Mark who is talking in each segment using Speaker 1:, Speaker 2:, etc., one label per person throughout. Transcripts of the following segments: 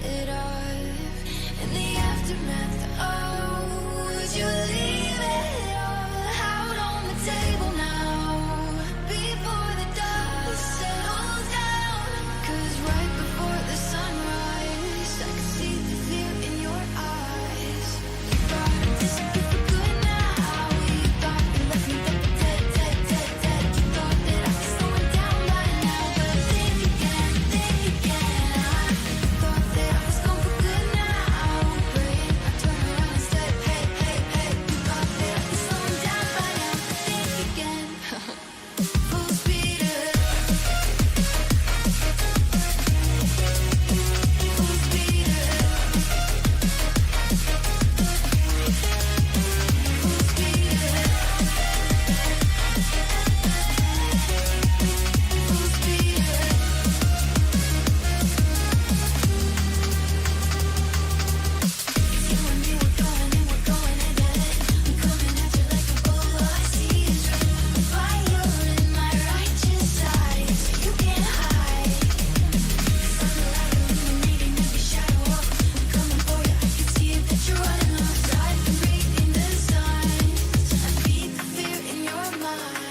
Speaker 1: it off in the aftermath. Oh, would you leave it all out on the table now before the dust settles down? 'Cause right before the sunrise, I could see the fear in your eyes. You thought I'd disappear for good now. You thought you left me dead, dead, dead, dead, dead. You thought that I was slowing down by now, but think again, think again. I thought that I was gone for good now. Brain, I turn around and said, hey, hey, hey. You thought that I was slowing down by now, but think again. Full speed ahead. Full speed ahead. Full speed ahead. Full speed ahead. You and me, we're going and we're going head to head. I'm coming at you like a bull. All I see is red. Fire in my righteous eyes. You can't hide. 'Cause I'm the light illuminating every shadow off. I'm coming for you. I can see it that you're running off. I've been reading the signs. I feed the fear in your mind.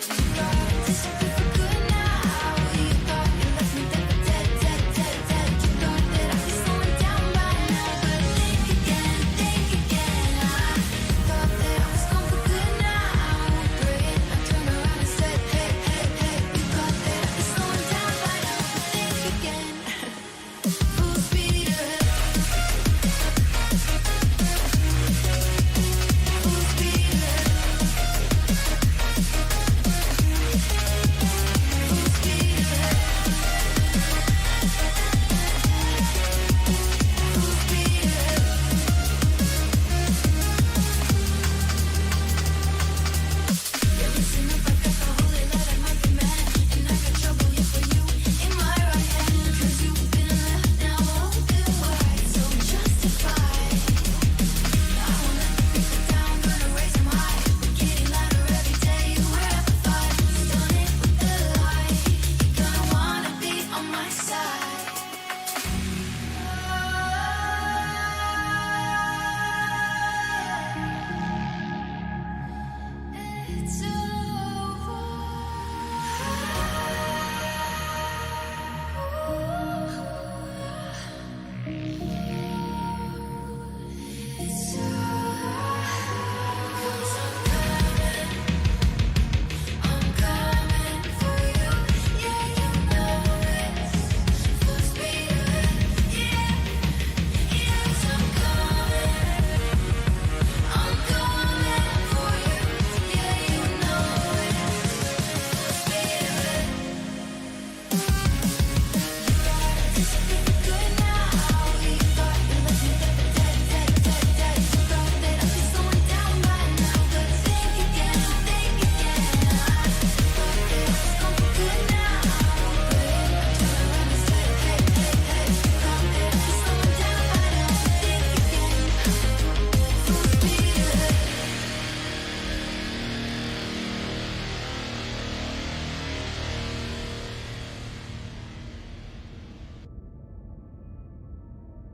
Speaker 1: You thought I'd disappear for good now. You thought you left me dead, dead, dead, dead, dead. You thought that I was slowing down by now, but think again, think again. I thought that I was gone for good now. Brain, I turned around and said, hey, hey, hey. You thought that I was slowing down by now, but think again. Full speed ahead. Full speed ahead. Full speed ahead. Full speed ahead. Yeah, listen up, I got the holy light, I might be mad, and I got trouble here for you in my right hand. 'Cause you've been left now open wide, so justified. I won't let the people down, gonna raise them high. We're getting louder every day, we're amplified. You've done it with the light, you're gonna wanna be on my side. It's I'm coming for you. Yeah, you know it. Full speed ahead. Yeah, yes, I'm coming. I'm coming for you. Yeah, you know it. Full speed ahead. You thought I'd disappear for good now. You thought you left me dead, dead, dead, dead, dead. You thought that I was slowing down by now, but think again, think again. I thought that I was gone for good now. Brain, I turned around and said, hey, hey, hey. You thought that I was slowing down by now, but think again. Full speed ahead.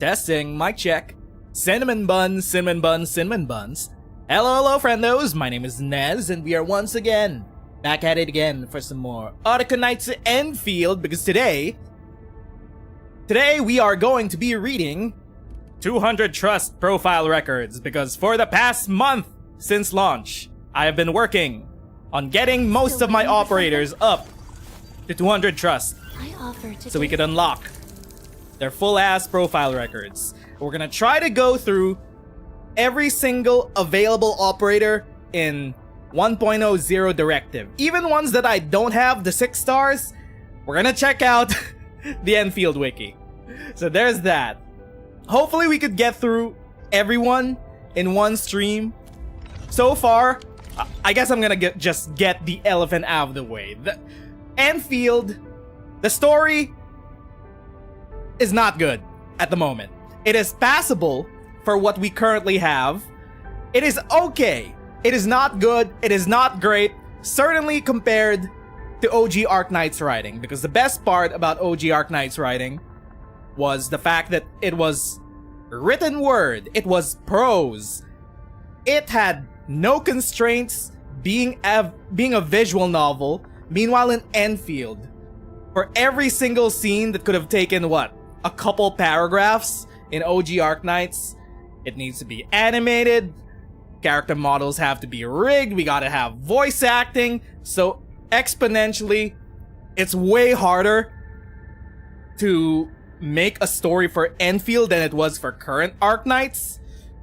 Speaker 2: Testing, mic check. Cinnamon buns, cinnamon buns, cinnamon buns. Hello, hello, friendos. My name is Nez, and we are once again back at it again for some more Arknights Endfield. Because today we are going to be reading 200 Trust profile records. Because for the past month since launch, I have been working on getting most of my operators up to 200 Trust,
Speaker 1: I offer to
Speaker 2: so we could unlock their full-ass profile records. We're gonna try to go through every single available operator in 1.0 Zeroth Directive. Even ones that I don't have, the 6 stars, we're gonna check out the Endfield wiki. So there's that. Hopefully we could get through everyone in one stream. So far, I guess I'm gonna just get the elephant out of the way. The Endfield, the story is not good at the moment. It is passable for what we currently have. It is okay. It is not good. It is not great. Certainly compared to OG Arknights writing. Because the best part about OG Arknights writing was the fact that it was written word, it was prose. It had no constraints, being a visual novel. Meanwhile, in Endfield, for every single scene that could have taken, what, a couple paragraphs in OG Arknights, it needs to be animated, character models have to be rigged, we gotta have voice acting, so exponentially, it's way harder to make a story for Endfield than it was for current Arknights.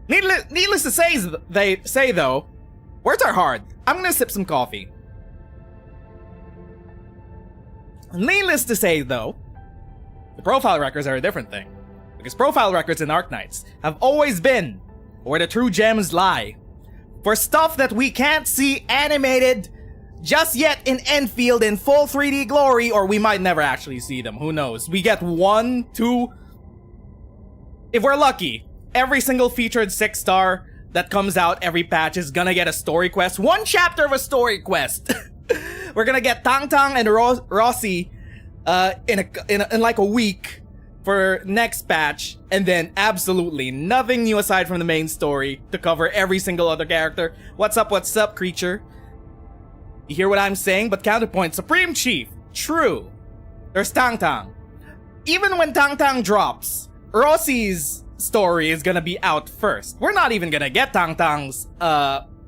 Speaker 2: Needless to say though, words are hard. I'm gonna sip some coffee. Needless to say though, the profile records are a different thing. Because profile records in Arknights have always been where the true gems lie. For stuff that we can't see animated just yet in Endfield in full 3D glory, or we might never actually see them, who knows. We get 1, 2, if we're lucky, every single featured 6-star that comes out every patch is gonna get a story quest. 1 chapter of a story quest! We're gonna get Tang Tang and Rossi in like a week for next patch, and then absolutely nothing new aside from the main story to cover every single other character. What's up, creature? You hear what I'm saying? But counterpoint, Supreme Chief, true. There's Tang Tang. Even when Tang Tang drops, Rossi's story is gonna be out first. We're not even gonna get Tang Tang's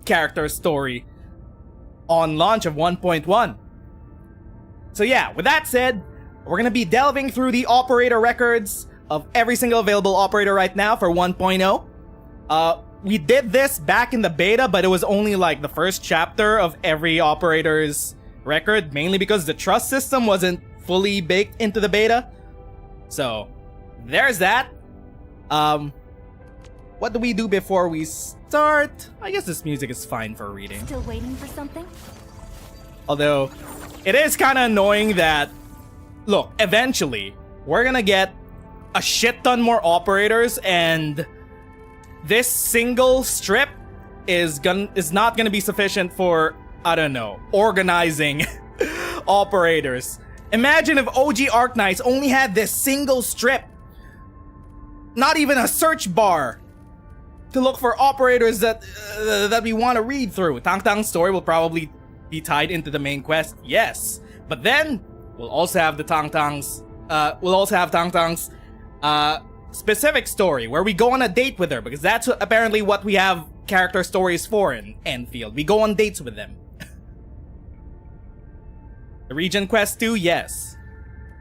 Speaker 2: character story on launch of 1.1. So yeah, with that said, we're gonna be delving through the operator records of every single available operator right now for 1.0. We did this back in the beta, but it was only like the first chapter of every operator's record, mainly because the trust system wasn't fully baked into the beta. So, there's that. What do we do before we start? I guess this music is fine for reading.
Speaker 1: Still waiting for something?
Speaker 2: Although, it is kind of annoying that, look, eventually, we're gonna get a shit ton more operators, and this single strip is not gonna be sufficient for, I don't know, organizing operators. Imagine if OG Arknights only had this single strip. Not even a search bar to look for operators that we want to read through. Tang Tang's story will probably be tied into the main quest, yes. But then, we'll also have Tang Tang's specific story, where we go on a date with her, because that's apparently what we have character stories for in Endfield. We go on dates with them. The region quest too, yes.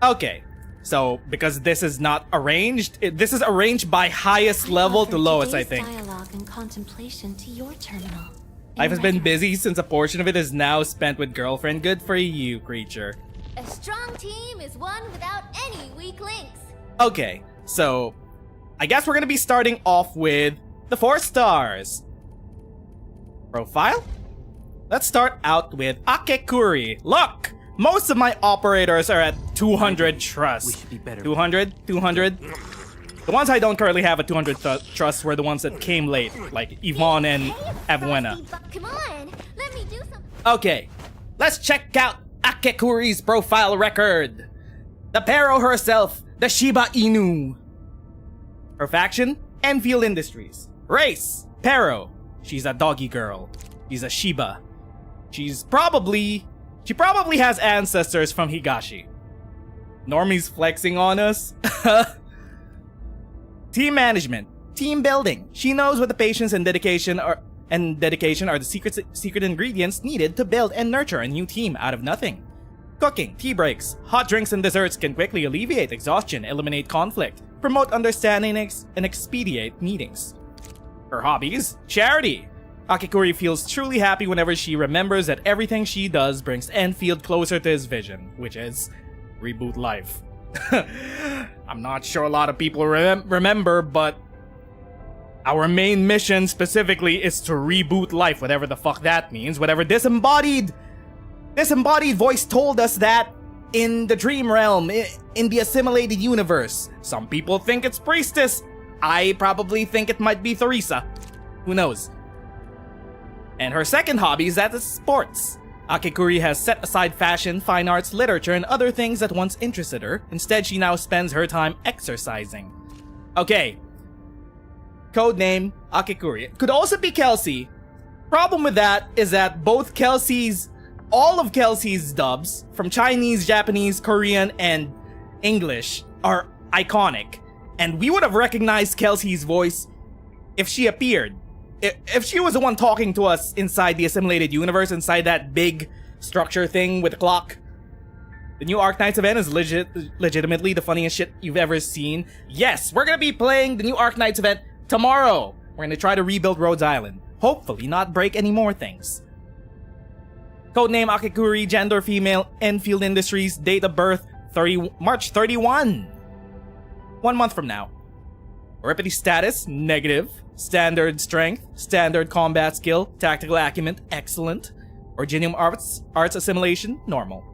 Speaker 2: Okay, so because this is not arranged, this is arranged by highest level to lowest, I think.
Speaker 1: Dialogue and contemplation to your terminal.
Speaker 2: Life has been busy since a portion of it is now spent with girlfriend. Good for you, creature.
Speaker 1: A strong team is one without any weak links.
Speaker 2: Okay, so I guess we're gonna be starting off with the 4 stars. Profile? Let's start out with Akekuri. Look! Most of my operators are at 200 trust.
Speaker 3: We should be better.
Speaker 2: 200? 200? The ones I don't currently have at 200 trust were the ones that came late, like Yvonne and Abuena.
Speaker 1: Come on, let me do something.
Speaker 2: Okay, let's check out Akekuri's profile record. The Pero herself, the Shiba Inu. Her faction, Enfield Industries. Race, Pero. She's a doggy girl. She's a Shiba. She probably has ancestors from Higashi. Normie's flexing on us. Team management, team building. She knows what the patience and dedication are the secret ingredients needed to build and nurture a new team out of nothing. Cooking, tea breaks, hot drinks and desserts can quickly alleviate exhaustion, eliminate conflict, promote understanding and expedite meetings. Her hobbies, charity. Akekuri feels truly happy whenever she remembers that everything she does brings Endfield closer to his vision, which is reboot life. I'm not sure a lot of people remember, but our main mission specifically is to reboot life, whatever the fuck that means. Whatever disembodied voice told us that in the dream realm, in the assimilated universe. Some people think it's Priestess. I probably think it might be Theresa. Who knows? And her second hobby is that it's sports. Akekuri has set aside fashion, fine arts, literature, and other things that once interested her. Instead, she now spends her time exercising. Okay. Codename Akekuri. It could also be Kelsey. Problem with that is that all of Kelsey's dubs, from Chinese, Japanese, Korean, and English, are iconic. And we would have recognized Kelsey's voice if she appeared. If she was the one talking to us inside the assimilated universe, inside that big structure thing with the clock. The new Arknights event is legitimately the funniest shit you've ever seen. Yes, we're gonna be playing the new Arknights event tomorrow. We're gonna try to rebuild Rhodes Island. Hopefully not break any more things. Codename Akekuri, gender female, Endfield Industries, date of birth March 31. 1 month from now. Oripity status, negative. Standard strength, standard combat skill, tactical acumen, excellent. Originium arts assimilation, normal.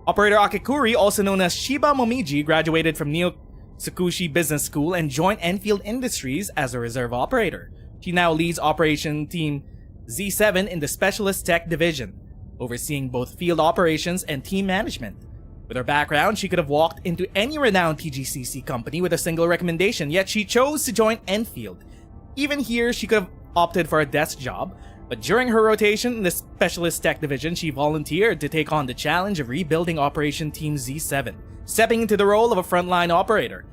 Speaker 2: Operator Akekuri, also known as Shiba Momiji, graduated from Neo Tsukushi Business School and joined Endfield Industries as a reserve operator. She now leads Operation Team Z7 in the Specialist Tech Division, overseeing both field operations and team management. With her background, she could have walked into any renowned TGCC company with a single recommendation, yet she chose to join Endfield. Even here, she could have opted for a desk job, but during her rotation in the Specialist Tech Division, she volunteered to take on the challenge of rebuilding Operation Team Z7, stepping into the role of a frontline operator.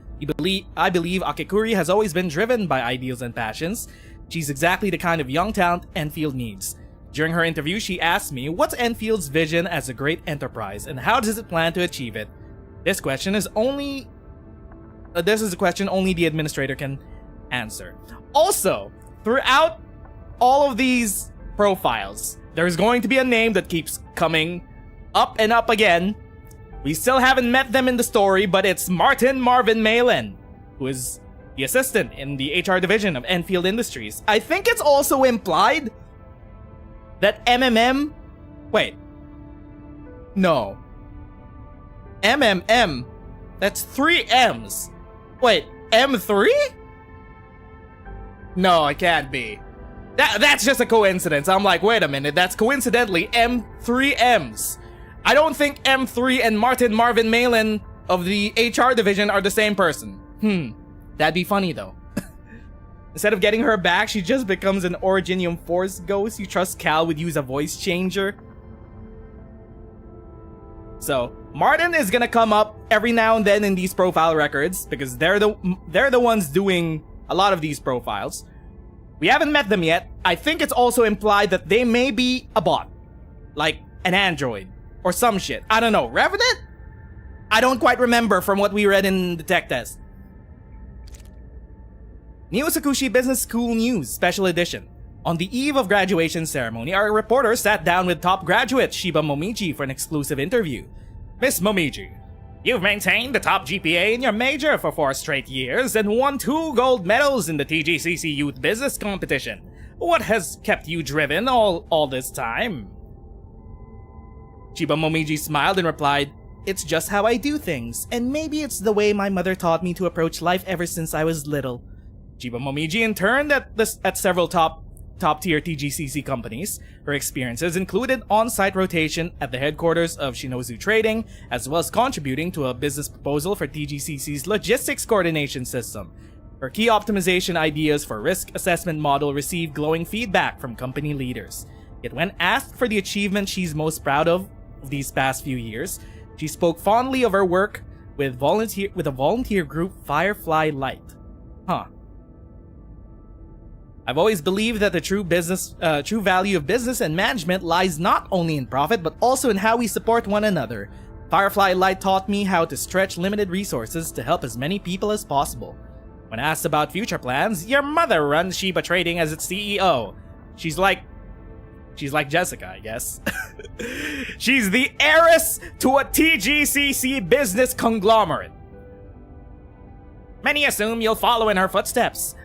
Speaker 2: I believe Akekuri has always been driven by ideals and passions. She's exactly the kind of young talent Endfield needs. During her interview, she asked me, what's Enfield's vision as a great enterprise, and how does it plan to achieve it? This is a question only the administrator can answer. Also, throughout all of these profiles, there's going to be a name that keeps coming up and up again. We still haven't met them in the story, but it's Martin Marvin Malin, who is the assistant in the HR division of Endfield Industries. I think it's also implied that MMM... Wait. No. MMM. That's 3 M's. Wait, M3? No, it can't be. That's just a coincidence. I'm like, wait a minute, that's coincidentally M3 M's. I don't think M3 and Martin Marvin Malin of the HR division are the same person. That'd be funny though. Instead of getting her back, she just becomes an Originium Force ghost. You trust Cal would use a voice changer? So, Martin is gonna come up every now and then in these profile records because they're the ones doing a lot of these profiles. We haven't met them yet. I think it's also implied that they may be a bot. Like an android. Or some shit. I don't know. Revenant? I don't quite remember from what we read in the tech test. Neo Tsukushi Business School News Special Edition. On the eve of graduation ceremony, our reporter sat down with top graduate Shiba Momiji for an exclusive interview. Miss Momiji, you've maintained the top GPA in your major for 4 straight years and won 2 gold medals in the TGCC Youth Business Competition. What has kept you driven all this time? Shiba Momiji smiled and replied, it's just how I do things, and maybe it's the way my mother taught me to approach life ever since I was little. Shiba Momiji interned at several top-tier TGCC companies. Her experiences included on-site rotation at the headquarters of Shinozu Trading, as well as contributing to a business proposal for TGCC's logistics coordination system. Her key optimization ideas for risk assessment model received glowing feedback from company leaders. Yet when asked for the achievement she's most proud of these past few years, she spoke fondly of her work with a volunteer group, Firefly Light. I've always believed that the true value of business and management lies not only in profit, but also in how we support one another. Firefly Light taught me how to stretch limited resources to help as many people as possible. When asked about future plans, your mother runs Shiba Trading as its CEO. She's like Jessica, I guess. She's the heiress to a TGCC business conglomerate. Many assume you'll follow in her footsteps.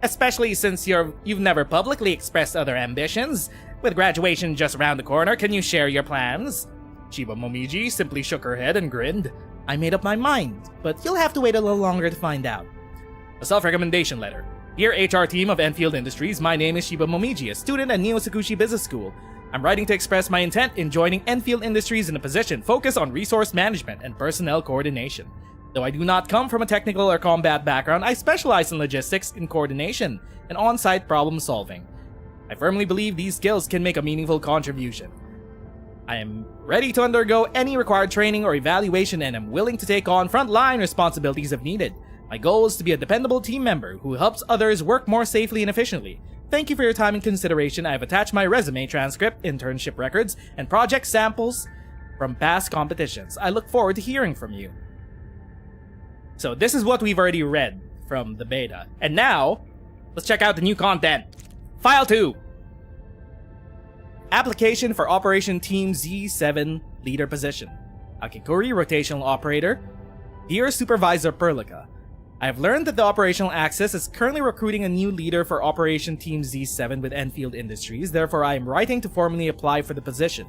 Speaker 2: Especially since you've never publicly expressed other ambitions. With graduation just around the corner, can you share your plans? Shiba Momiji simply shook her head and grinned. I made up my mind, but you'll have to wait a little longer to find out. A self-recommendation letter. Dear HR team of Endfield Industries, my name is Shiba Momiji, a student at Neo Tsukushi Business School. I'm writing to express my intent in joining Endfield Industries in a position focused on resource management and personnel coordination. Though I do not come from a technical or combat background, I specialize in logistics and coordination and on-site problem solving. I firmly believe these skills can make a meaningful contribution. I am ready to undergo any required training or evaluation and am willing to take on frontline responsibilities if needed. My goal is to be a dependable team member who helps others work more safely and efficiently. Thank you for your time and consideration. I have attached my resume transcript, internship records, and project samples from past competitions. I look forward to hearing from you. So this is what we've already read from the beta. And now, let's check out the new content. File 2. Application for Operation Team Z7 Leader Position. Akekuri, Rotational Operator. Dear Supervisor Perlica, I have learned that the Operational Axis is currently recruiting a new leader for Operation Team Z7 with Endfield Industries, therefore I am writing to formally apply for the position.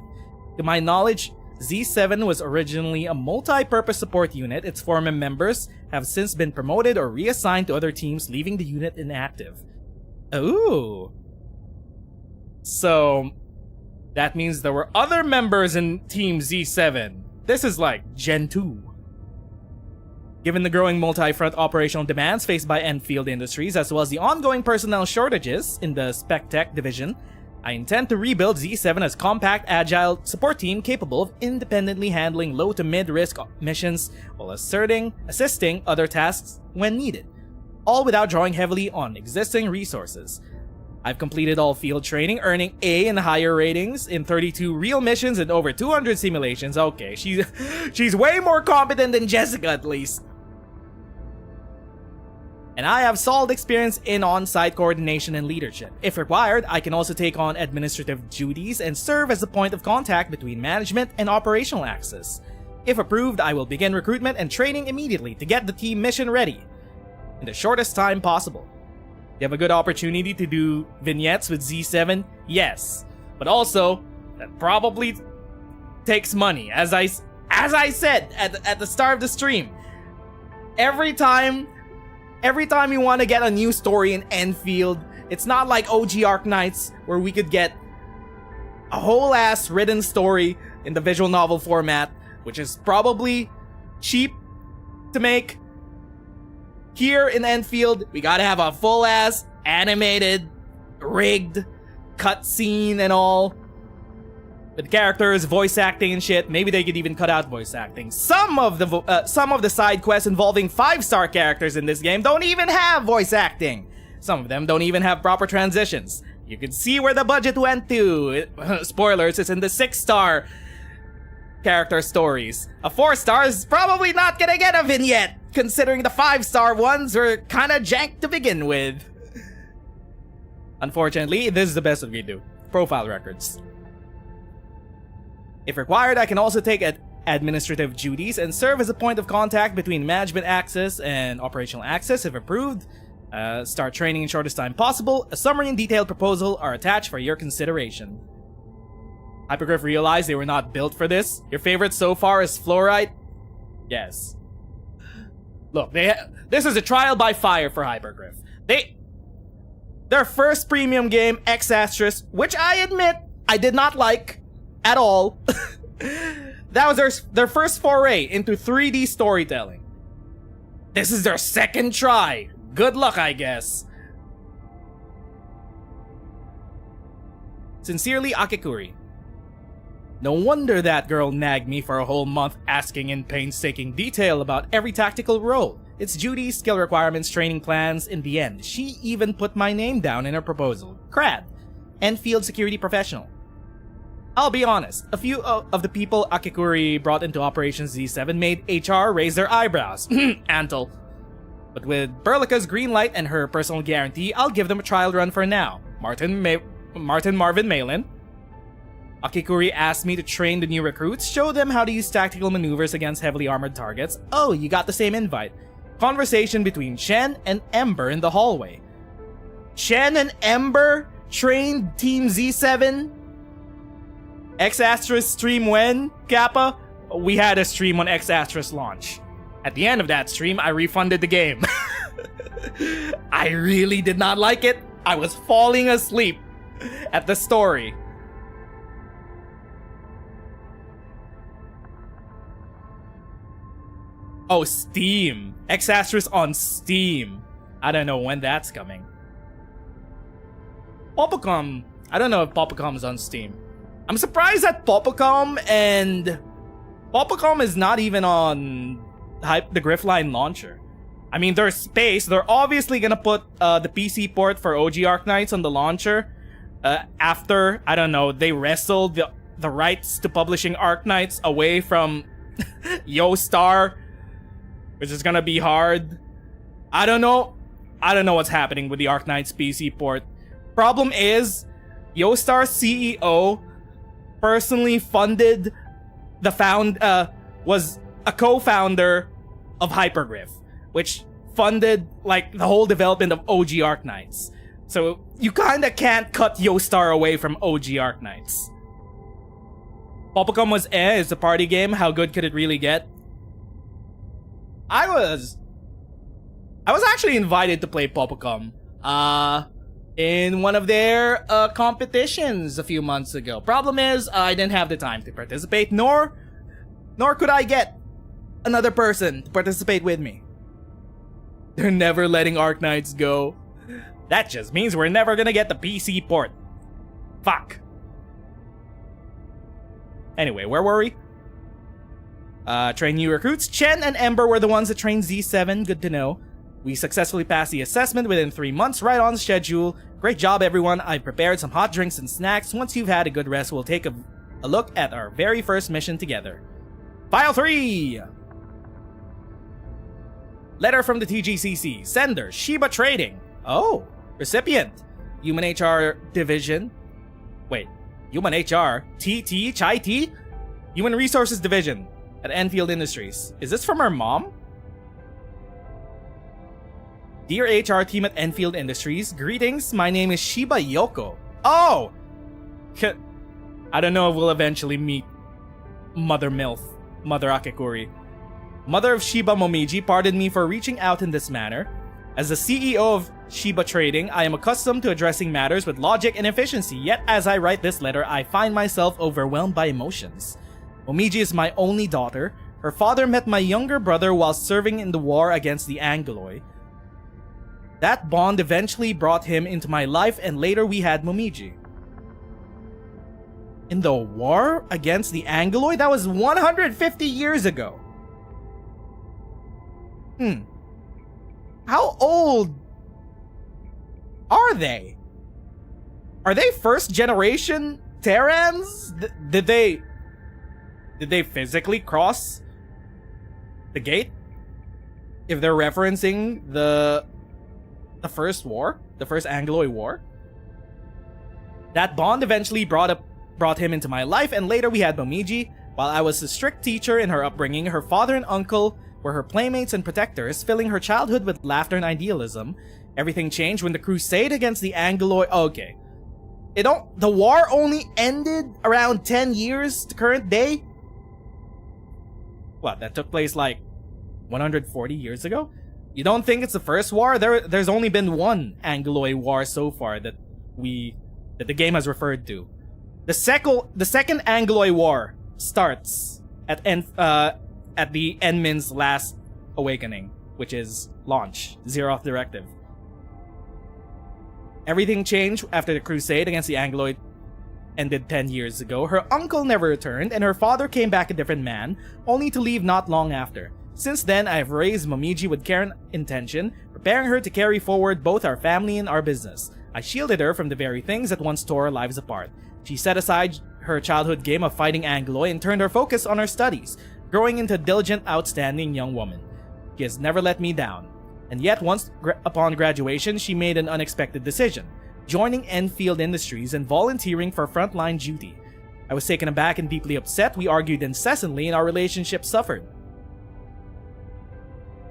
Speaker 2: To my knowledge, Z7 was originally a multi-purpose support unit. Its former members have since been promoted or reassigned to other teams, leaving the unit inactive. Ooh. So, that means there were other members in Team Z7. This is like Gen 2. Given the growing multi-front operational demands faced by Endfield Industries, as well as the ongoing personnel shortages in the Spec Tech division, I intend to rebuild Z7 as a compact, agile support team capable of independently handling low to mid-risk missions while assisting other tasks when needed, all without drawing heavily on existing resources. I've completed all field training, earning A and higher ratings in 32 real missions and over 200 simulations. Okay, she's way more competent than Jessica at least. And I have solid experience in on-site coordination and leadership. If required, I can also take on administrative duties and serve as the point of contact between management and operational axis. If approved, I will begin recruitment and training immediately to get the team mission ready in the shortest time possible. You have a good opportunity to do vignettes with Z7? Yes. But also, that probably takes money. As I said at the start of the stream, every time you want to get a new story in Endfield, it's not like OG Arknights where we could get a whole ass written story in the visual novel format, which is probably cheap to make. Here in Endfield, we gotta have a full ass animated, rigged cutscene and all. With characters, voice acting and shit. Maybe they could even cut out voice acting. Some of the side quests involving 5-star characters in this game don't even have voice acting. Some of them don't even have proper transitions. You can see where the budget went to. Spoilers, it's in the 6-star character stories. A 4-star is probably not gonna get a vignette, considering the 5-star ones were kinda jank to begin with. Unfortunately, this is the best we do. Profile records. If required, I can also take administrative duties and serve as a point of contact between management axis and operational axis if approved. Start training in shortest time possible. A summary and detailed proposal are attached for your consideration. Hypergryph realized they were not built for this. Your favorite so far is Fluorite? Yes. Look, this is a trial by fire for Hypergryph. Their first premium game, X Asterisk, which I admit I did not like at all. That was their first foray into 3D storytelling. This is their second try. Good luck, I guess. Sincerely, Akekuri. No wonder that girl nagged me for a whole month asking in painstaking detail about every tactical role, its duties, skill requirements, training plans. In the end, she even put my name down in her proposal. Crad, Endfield security professional. I'll be honest, a few of the people Akekuri brought into Operation Z7 made HR raise their eyebrows. Antal. But with Berlica's green light and her personal guarantee, I'll give them a trial run for now. Martin Marvin Malin. Akekuri asked me to train the new recruits, show them how to use tactical maneuvers against heavily armored targets. Oh, you got the same invite. Conversation between Shen and Ember in the hallway. Shen and Ember trained Team Z7? X Asterisk stream when, Kappa? We had a stream on X Asterisk launch. At the end of that stream, I refunded the game. I really did not like it. I was falling asleep at the story. Oh, Steam. X-Asterisk on Steam. I don't know when that's coming. Popocom. I don't know if Popocom is on Steam. I'm surprised that Popocom is not even on the Griffline launcher. I mean, there's space. They're obviously gonna put the PC port for OG Arknights on the launcher after, I don't know, they wrestled the rights to publishing Arknights away from YoStar, which is gonna be hard. I don't know what's happening with the Arknights PC port. Problem is, YoStar CEO personally funded was a co-founder of Hypergryph, which funded like the whole development of OG Arknights. So you kinda can't cut YoStar away from OG Arknights. Popocom was it's a party game. How good could it really get? I was actually invited to play Popocom in one of their competitions a few months ago. Problem is, I didn't have the time to participate, nor could I get another person to participate with me. They're never letting Arknights go. That just means we're never gonna get the PC port. Fuck. Anyway, where were we? Train new recruits. Chen and Ember were the ones that trained Z7. Good to know. We successfully passed the assessment within 3 months, right on schedule. Great job, everyone. I've prepared some hot drinks and snacks. Once you've had a good rest, we'll take a look at our very first mission together. File 3! Letter from the TGCC. Sender, Shiba Trading. Oh. Recipient, Human HR Division. Wait, Human HR? TT? Chai T? Human Resources Division at Endfield Industries. Is this from our mom? Dear HR team at Endfield Industries, greetings. My name is Shiba Yoko. Oh! I don't know if we'll eventually meet Mother Milf, Mother Akekuri. Mother of Shiba Momiji, pardon me for reaching out in this manner. As the CEO of Shiba Trading, I am accustomed to addressing matters with logic and efficiency, yet as I write this letter, I find myself overwhelmed by emotions. Momiji is my only daughter. Her father met my younger brother while serving in the war against the Angoloi. That bond eventually brought him into my life, and later we had Momiji. In the war against the Angoloi? That was 150 years ago. How old are they? Are they first generation Terrans? Did they physically cross the gate? If they're referencing the first war, the first Angoloi war. That bond eventually brought him into my life, and later we had Momiji. While I was a strict teacher in her upbringing, her father and uncle were her playmates and protectors, filling her childhood with laughter and idealism. Everything changed when the crusade against the Angoloi... Okay. The war only ended around 10 years to current day? What, that took place like 140 years ago? You don't think it's the first war? There's only been one Angoloi war so far that the game has referred to. The second Angoloi war starts at the Enmin's last awakening, which is launch, Zeroth Directive. Everything changed after the crusade against the Angoloi ended 10 years ago. Her uncle never returned, and her father came back a different man, only to leave not long after. Since then, I have raised Momiji with care and intention, preparing her to carry forward both our family and our business. I shielded her from the very things that once tore our lives apart. She set aside her childhood game of fighting Angoloi and turned her focus on her studies, growing into a diligent, outstanding young woman. She has never let me down. And yet, upon graduation, she made an unexpected decision, joining Endfield Industries and volunteering for frontline duty. I was taken aback and deeply upset. We argued incessantly and our relationship suffered.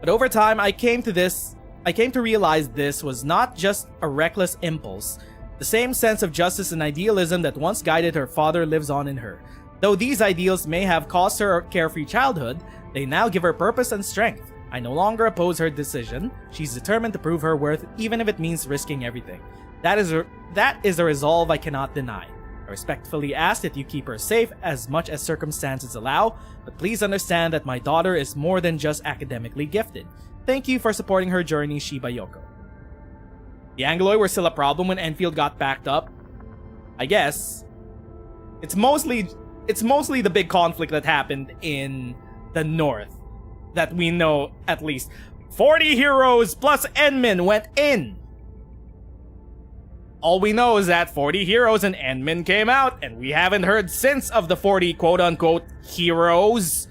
Speaker 2: But over time, I came to realize this was not just a reckless impulse. The same sense of justice and idealism that once guided her father lives on in her. Though these ideals may have cost her a carefree childhood, they now give her purpose and strength. I no longer oppose her decision. She's determined to prove her worth, even if it means risking everything. That is a resolve I cannot deny. I respectfully ask that you keep her safe as much as circumstances allow, but please understand that my daughter is more than just academically gifted. Thank you for supporting her journey, Shiba Yoko. The Angloid were still a problem when Enfield got backed up. I guess. It's mostly the big conflict that happened in the north that we know at least. 40 heroes plus Endmin went in. All we know is that 40 heroes and Endmin came out, and we haven't heard since of the 40 quote-unquote heroes.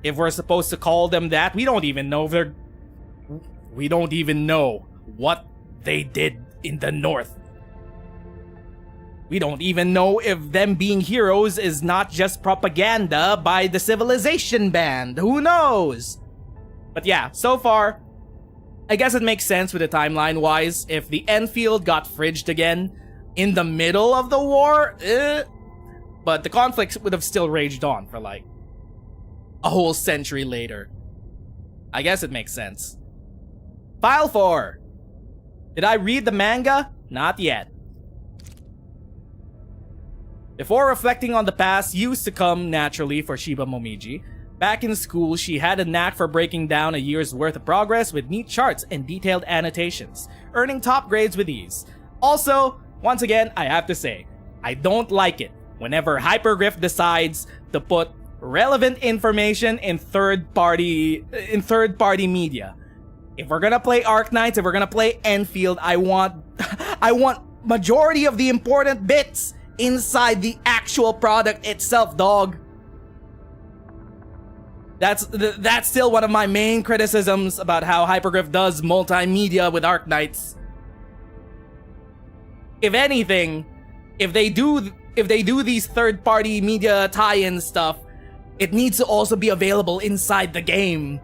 Speaker 2: If we're supposed to call them that, we don't even know if they're... We don't even know what they did in the north. We don't even know if them being heroes is not just propaganda by the Civilization Band. Who knows? But yeah, so far, I guess it makes sense with the timeline-wise. If the Endfield got fridged again in the middle of the war, but the conflict would have still raged on for like a whole century later. I guess it makes sense. File 4. Did I read the manga? Not yet. Before reflecting on the past used to come naturally for Shiba Momiji, back in school she had a knack for breaking down a year's worth of progress with neat charts and detailed annotations, earning top grades with ease. Also, once again, I have to say, I don't like it whenever Hypergryph decides to put relevant information in third-party media. If we're gonna play Arknights, if we're gonna play Endfield, I want majority of the important bits inside the actual product itself, dog. That's still one of my main criticisms about how Hypergryph does multimedia with Arknights. If anything, if they do these third-party media tie-in stuff, it needs to also be available inside the game.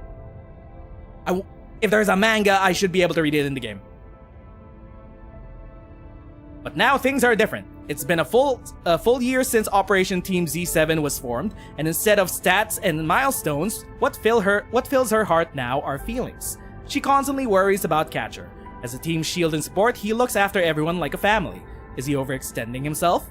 Speaker 2: If there's a manga, I should be able to read it in the game. But now things are different. It's been a full year since Operation Team Z7 was formed, and instead of stats and milestones, what fills her heart now are feelings. She constantly worries about Catcher. As a team's shield and support, he looks after everyone like a family. Is he overextending himself?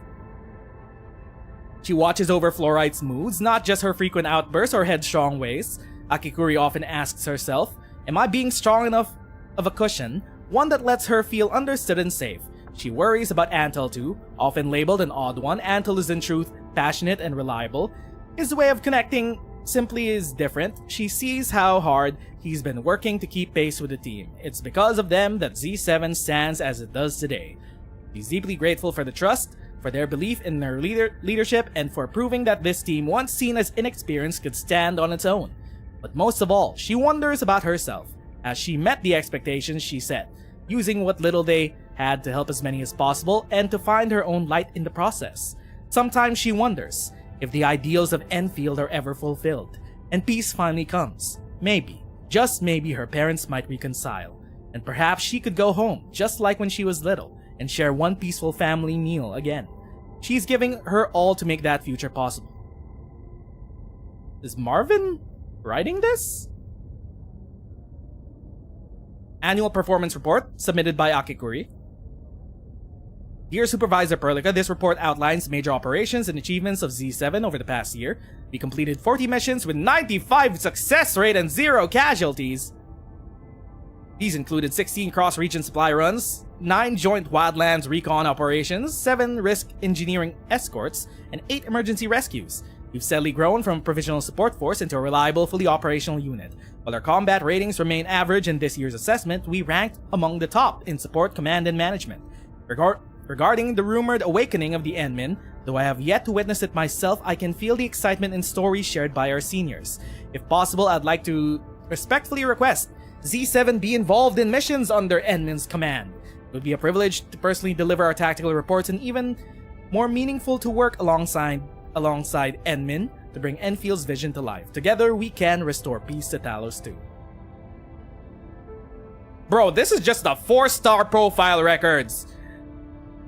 Speaker 2: She watches over Fluorite's moods, not just her frequent outbursts or headstrong ways. Akekuri often asks herself, am I being strong enough of a cushion, one that lets her feel understood and safe? She worries about Antal too. Often labeled an odd one, Antal is in truth passionate and reliable. His way of connecting simply is different. She sees how hard he's been working to keep pace with the team. It's because of them that Z7 stands as it does today. She's deeply grateful for the trust, for their belief in their leadership, and for proving that this team, once seen as inexperienced, could stand on its own. But most of all, she wonders about herself, as she met the expectations she set, using what little they had to help as many as possible and to find her own light in the process. Sometimes she wonders if the ideals of Endfield are ever fulfilled, and peace finally comes. Maybe, just maybe, her parents might reconcile, and perhaps she could go home, just like when she was little, and share one peaceful family meal again. She's giving her all to make that future possible. Is Marvin writing this? Annual Performance Report, submitted by Akekuri. Dear Supervisor Perlica, this report outlines major operations and achievements of Z7 over the past year. We completed 40 missions with 95 success rate and 0 casualties. These included 16 cross-region supply runs, 9 joint wildlands recon operations, 7 risk engineering escorts, and 8 emergency rescues. We've steadily grown from a provisional support force into a reliable, fully operational unit. While our combat ratings remain average in this year's assessment, we ranked among the top in support, command, and management. Regarding the rumored awakening of the Endmin, though I have yet to witness it myself, I can feel the excitement in stories shared by our seniors. If possible, I'd like to respectfully request Z7 be involved in missions under Endmin's command. It would be a privilege to personally deliver our tactical reports, and even more meaningful to work alongside Endmin to bring Enfield's vision to life. Together, we can restore peace to Talos too. Bro, this is just a 4-star profile records.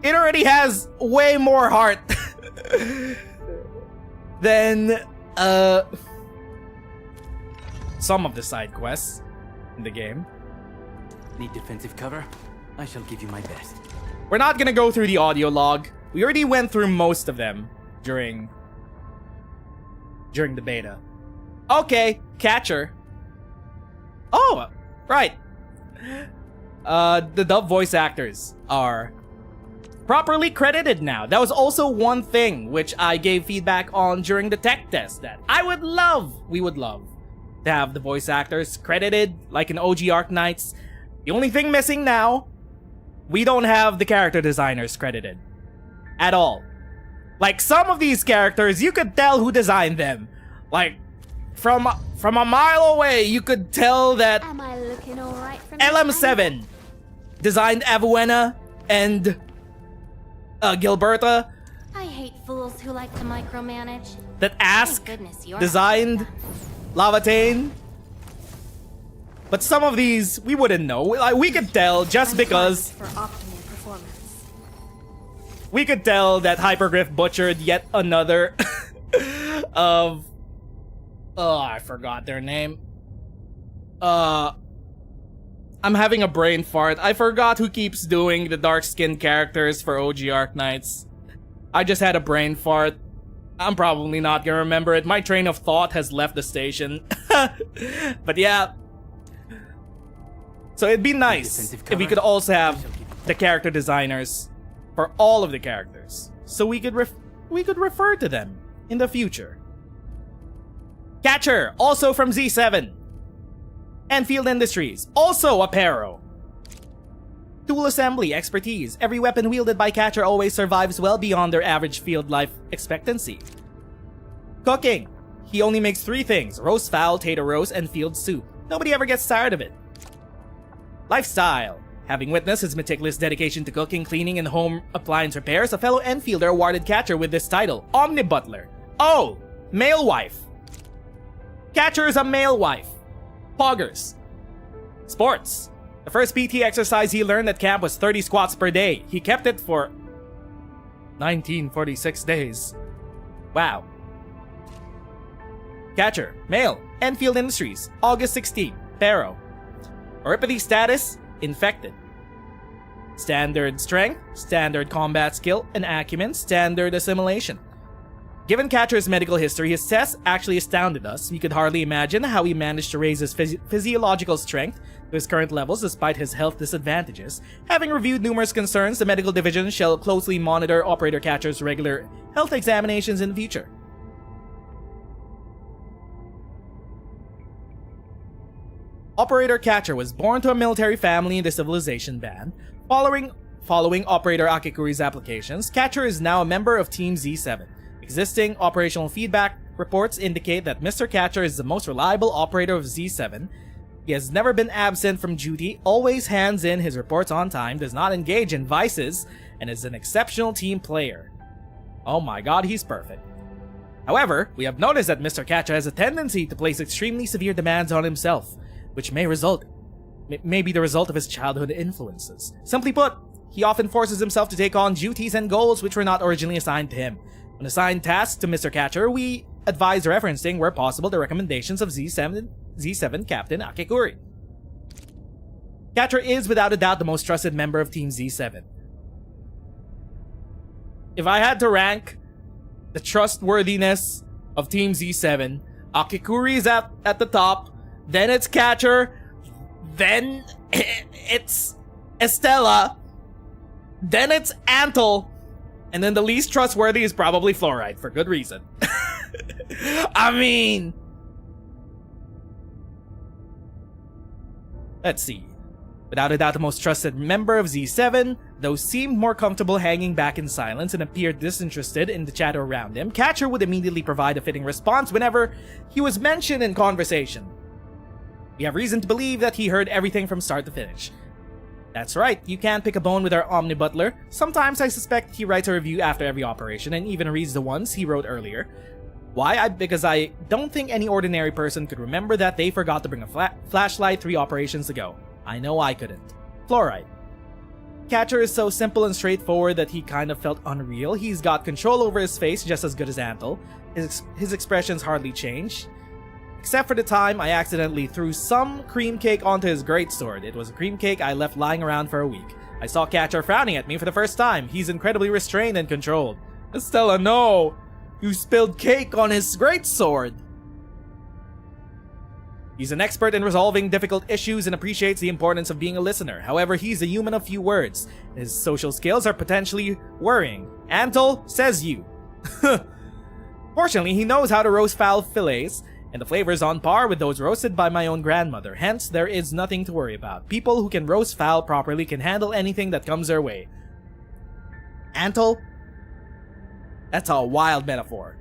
Speaker 2: It already has way more heart than some of the side quests in the game.
Speaker 3: Need defensive cover? I shall give you my best.
Speaker 2: We're not gonna go through the audio log. We already went through most of them during the beta. Okay, Catcher. Oh, right. The dub voice actors are properly credited now. That was also one thing which I gave feedback on during the tech test that we would love to have the voice actors credited like in OG Arknights. The only thing missing now, we don't have the character designers credited at all. Like some of these characters, you could tell who designed them. Like from a mile away, you could tell that
Speaker 1: Am I looking all right from
Speaker 2: LM7 designed Avuena and Gilberta.
Speaker 1: I hate fools who like to micromanage.
Speaker 2: That Ask
Speaker 1: Thank goodness you're
Speaker 2: designed
Speaker 1: not
Speaker 2: Lavatane. But some of these, we wouldn't know. Like, we could tell just
Speaker 1: I'm
Speaker 2: because
Speaker 1: primed for optimal performance.
Speaker 2: we could tell that Hypergryph butchered yet another of... Oh, I forgot their name. I'm having a brain fart. I forgot who keeps doing the dark-skinned characters for OG Arknights. I just had a brain fart. I'm probably not gonna remember it. My train of thought has left the station. But yeah. So it'd be nice if we could also have the character designers for all of the characters, so we could refer to them in the future. Catcher, also from Z7. Endfield Industries, also Apparel. Tool assembly expertise. Every weapon wielded by Catcher always survives well beyond their average field life expectancy. Cooking. He only makes 3 things: roast fowl, tater roast, and field soup. Nobody ever gets tired of it. Lifestyle. Having witnessed his meticulous dedication to cooking, cleaning, and home appliance repairs, a fellow Enfielder awarded Catcher with this title, Omni Butler. Oh, male wife. Catcher is a male wife. Poggers. Sports. The first PT exercise he learned at camp was 30 squats per day. He kept it for 1946 days. Wow. Catcher, male, Enfield Industries, August 16, Pero. Oripathy status, infected. Standard strength, standard combat skill, and acumen, standard assimilation. Given Catcher's medical history, his tests actually astounded us. We could hardly imagine how he managed to raise his physiological strength to his current levels despite his health disadvantages. Having reviewed numerous concerns, the medical division shall closely monitor Operator Catcher's regular health examinations in the future. Operator Catcher was born to a military family in the Civilization Band. Following Operator Akekuri's applications, Catcher is now a member of Team Z7. Existing operational feedback reports indicate that Mr. Catcher is the most reliable operator of Z7. He has never been absent from duty, always hands in his reports on time, does not engage in vices, and is an exceptional team player. Oh my god, he's perfect. However, we have noticed that Mr. Catcher has a tendency to place extremely severe demands on himself, which may be the result of his childhood influences. Simply put, he often forces himself to take on duties and goals which were not originally assigned to him. When assigned tasks to Mr. Catcher, we advise referencing, where possible, the recommendations of Z7 Captain Akekuri. Catcher is without a doubt the most trusted member of Team Z7. If I had to rank the trustworthiness of Team Z7, Akekuri is at the top, then it's Catcher, then it's Estella, then it's Antal, and then the least trustworthy is probably Fluorite, for good reason. I mean... Let's see. Without a doubt the most trusted member of Z7, though seemed more comfortable hanging back in silence and appeared disinterested in the chatter around him, Catcher would immediately provide a fitting response whenever he was mentioned in conversation. We have reason to believe that he heard everything from start to finish. That's right, you can't pick a bone with our Omni Butler. Sometimes I suspect he writes a review after every operation and even reads the ones he wrote earlier. Why? Because I don't think any ordinary person could remember that they forgot to bring a flashlight 3 operations ago. I know I couldn't. Fluorite. Catcher is so simple and straightforward that he kind of felt unreal. He's got control over his face just as good as Antal. His expressions hardly change. Except for the time I accidentally threw some cream cake onto his greatsword. It was a cream cake I left lying around for a week. I saw Catcher frowning at me for the first time. He's incredibly restrained and controlled. Estella, no! You spilled cake on his greatsword! He's an expert in resolving difficult issues and appreciates the importance of being a listener. However, he's a human of few words. His social skills are potentially worrying. Antal, says you. Fortunately, he knows how to roast fowl fillets, and the flavor is on par with those roasted by my own grandmother. Hence, there is nothing to worry about. People who can roast fowl properly can handle anything that comes their way. Antal? That's a wild metaphor.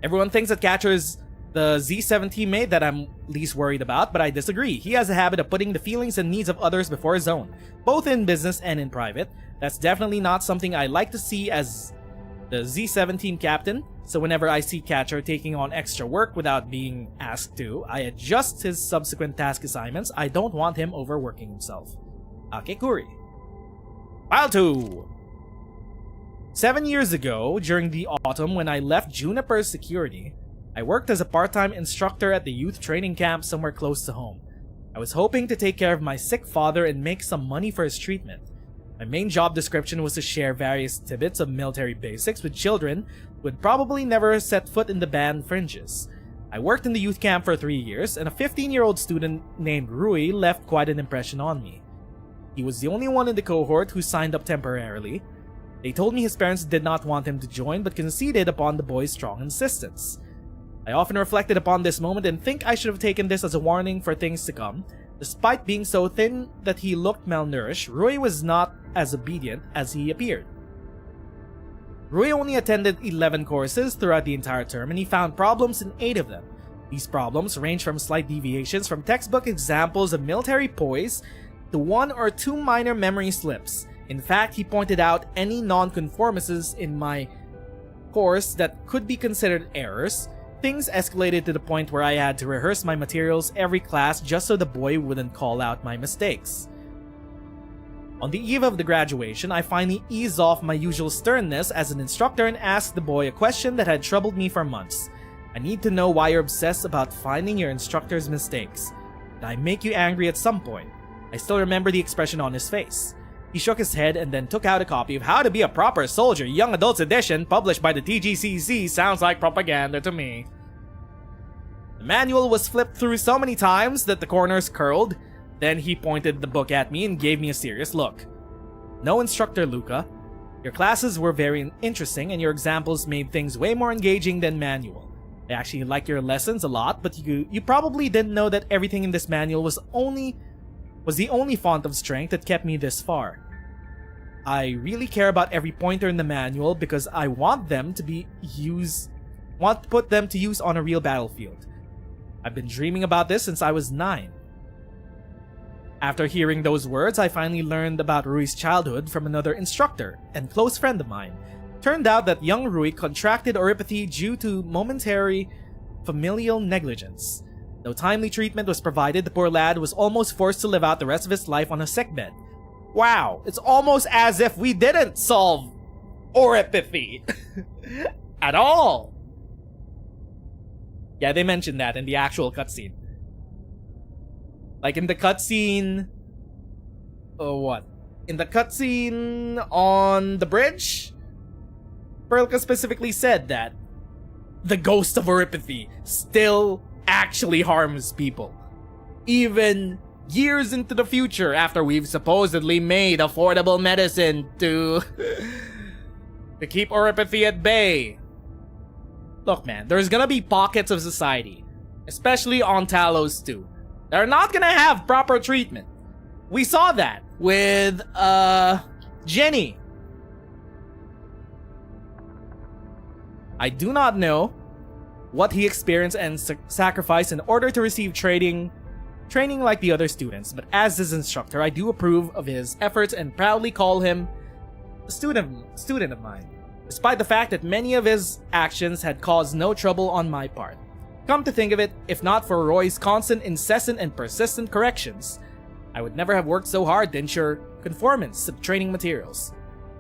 Speaker 2: Everyone thinks that Catcher's the Z7 teammate that I'm least worried about, but I disagree. He has a habit of putting the feelings and needs of others before his own, both in business and in private. That's definitely not something I like to see as the Z7 team captain, so whenever I see Catcher taking on extra work without being asked to, I adjust his subsequent task assignments. I don't want him overworking himself. Akekuri. File 2. 7 years ago, during the autumn when I left Juniper's security, I worked as a part-time instructor at the youth training camp somewhere close to home. I was hoping to take care of my sick father and make some money for his treatment. My main job description was to share various tidbits of military basics with children who would probably never set foot in the band fringes. I worked in the youth camp for 3 years, and a 15-year-old student named Rui left quite an impression on me. He was the only one in the cohort who signed up temporarily. They told me his parents did not want him to join but conceded upon the boy's strong insistence. I often reflected upon this moment and think I should have taken this as a warning for things to come. Despite being so thin that he looked malnourished, Rui was not as obedient as he appeared. Rui only attended 11 courses throughout the entire term, and he found problems in 8 of them. These problems range from slight deviations from textbook examples of military poise to 1 or 2 minor memory slips. In fact, he pointed out any non-conformances in my course that could be considered errors. Things escalated to the point where I had to rehearse my materials every class just so the boy wouldn't call out my mistakes. On the eve of the graduation, I finally eased off my usual sternness as an instructor and asked the boy a question that had troubled me for months. I need to know why you're obsessed about finding your instructor's mistakes. Did I make you angry at some point? I still remember the expression on his face. He shook his head and then took out a copy of How to Be a Proper Soldier, Young Adults Edition, published by the TGCC. Sounds like propaganda to me. The manual was flipped through so many times that the corners curled. Then he pointed the book at me and gave me a serious look. No, Instructor Luca. Your classes were very interesting and your examples made things way more engaging than manual. I actually like your lessons a lot, but you probably didn't know that everything in this manual was the only font of strength that kept me this far. I really care about every pointer in the manual because I want to put them to use on a real battlefield. I've been dreaming about this since I was 9. After hearing those words, I finally learned about Rui's childhood from another instructor and close friend of mine. Turned out that young Rui contracted oropathy due to momentary familial negligence. Though timely treatment was provided, the poor lad was almost forced to live out the rest of his life on a sickbed. Wow, it's almost as if we didn't solve oropathy at all. Yeah, they mentioned that in the actual cutscene. Like in the cutscene... Oh, what? In the cutscene on the bridge? Perlka specifically said that the ghost of oropathy still actually harms people. Even years into the future after we've supposedly made affordable medicine to keep oropathy at bay. Look, man, there's gonna be pockets of society, especially on Talos 2, that are not gonna have proper treatment. We saw that with, Jenny. I do not know what he experienced and sacrificed in order to receive training like the other students, but as his instructor, I do approve of his efforts and proudly call him a student of mine, despite the fact that many of his actions had caused no trouble on my part. Come to think of it, if not for Roy's constant, incessant, and persistent corrections, I would never have worked so hard to ensure conformance to training materials.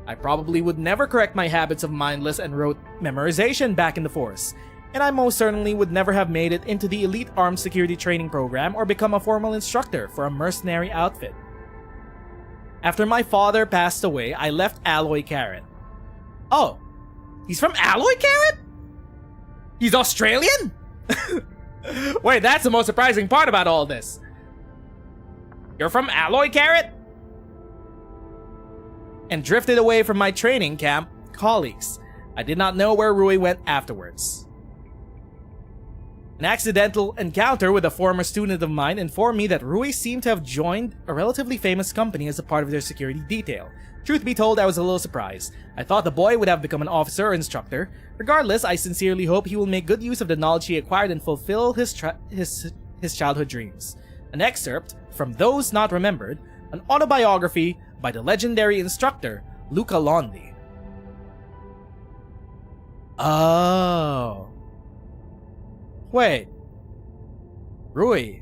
Speaker 2: I probably would never correct my habits of mindless and rote memorization back in the Force, and I most certainly would never have made it into the elite armed security training program or become a formal instructor for a mercenary outfit. After my father passed away, I left Alloy Carrot. Oh, he's from Alloy Carrot? He's Australian? Wait, that's the most surprising part about all this. You're from Alloy Carrot? And drifted away from my training camp colleagues. I did not know where Rui went afterwards. An accidental encounter with a former student of mine informed me that Rui seemed to have joined a relatively famous company as a part of their security detail. Truth be told, I was a little surprised. I thought the boy would have become an officer or instructor. Regardless, I sincerely hope he will make good use of the knowledge he acquired and fulfill his childhood dreams. An excerpt from Those Not Remembered, an autobiography by the legendary instructor, Luca Londi. Oh. Wait. Rui.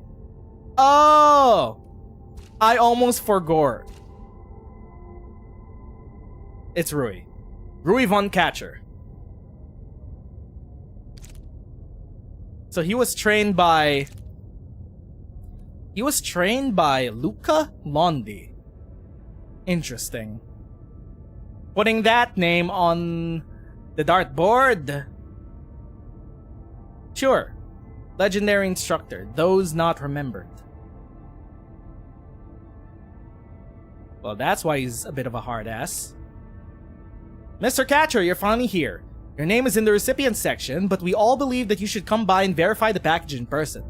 Speaker 2: Oh! I almost forgot. It's Rui. Rui von Catcher. So he was trained by Luca Londi. Interesting. Putting that name on the dartboard. Sure. Legendary instructor. Those not remembered. Well, that's why he's a bit of a hard ass. Mr. Catcher, you're finally here. Your name is in the recipient section, but we all believe that you should come by and verify the package in person.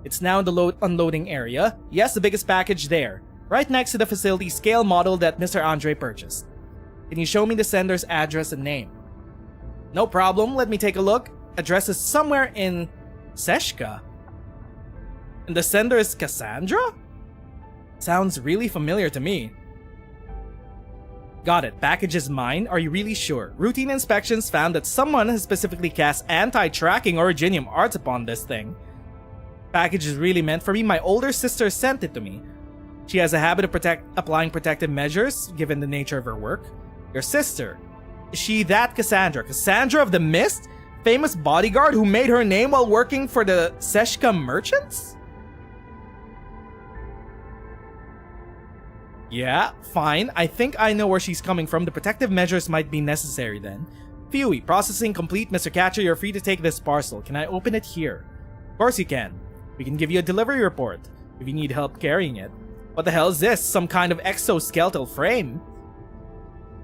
Speaker 2: It's now in the unloading area. Yes, the biggest package there. Right next to the facility scale model that Mr. Andre purchased. Can you show me the sender's address and name? No problem, let me take a look. Address is somewhere in Seshka. And the sender is Cassandra? Sounds really familiar to me. Got it. Package is mine. Are you really sure? Routine inspections found that someone has specifically cast anti-tracking Originium arts upon this thing. Package is really meant for me. My older sister sent it to me. She has a habit of applying protective measures, given the nature of her work. Your sister. Is she that Cassandra? Cassandra of the Mist? Famous bodyguard who made her name while working for the Seshka merchants? Yeah, fine. I think I know where she's coming from. The protective measures might be necessary then. Phewie, processing complete, Mr. Catcher. You're free to take this parcel. Can I open it here? Of course you can. We can give you a delivery report if you need help carrying it. What the hell is this? Some kind of exoskeletal frame?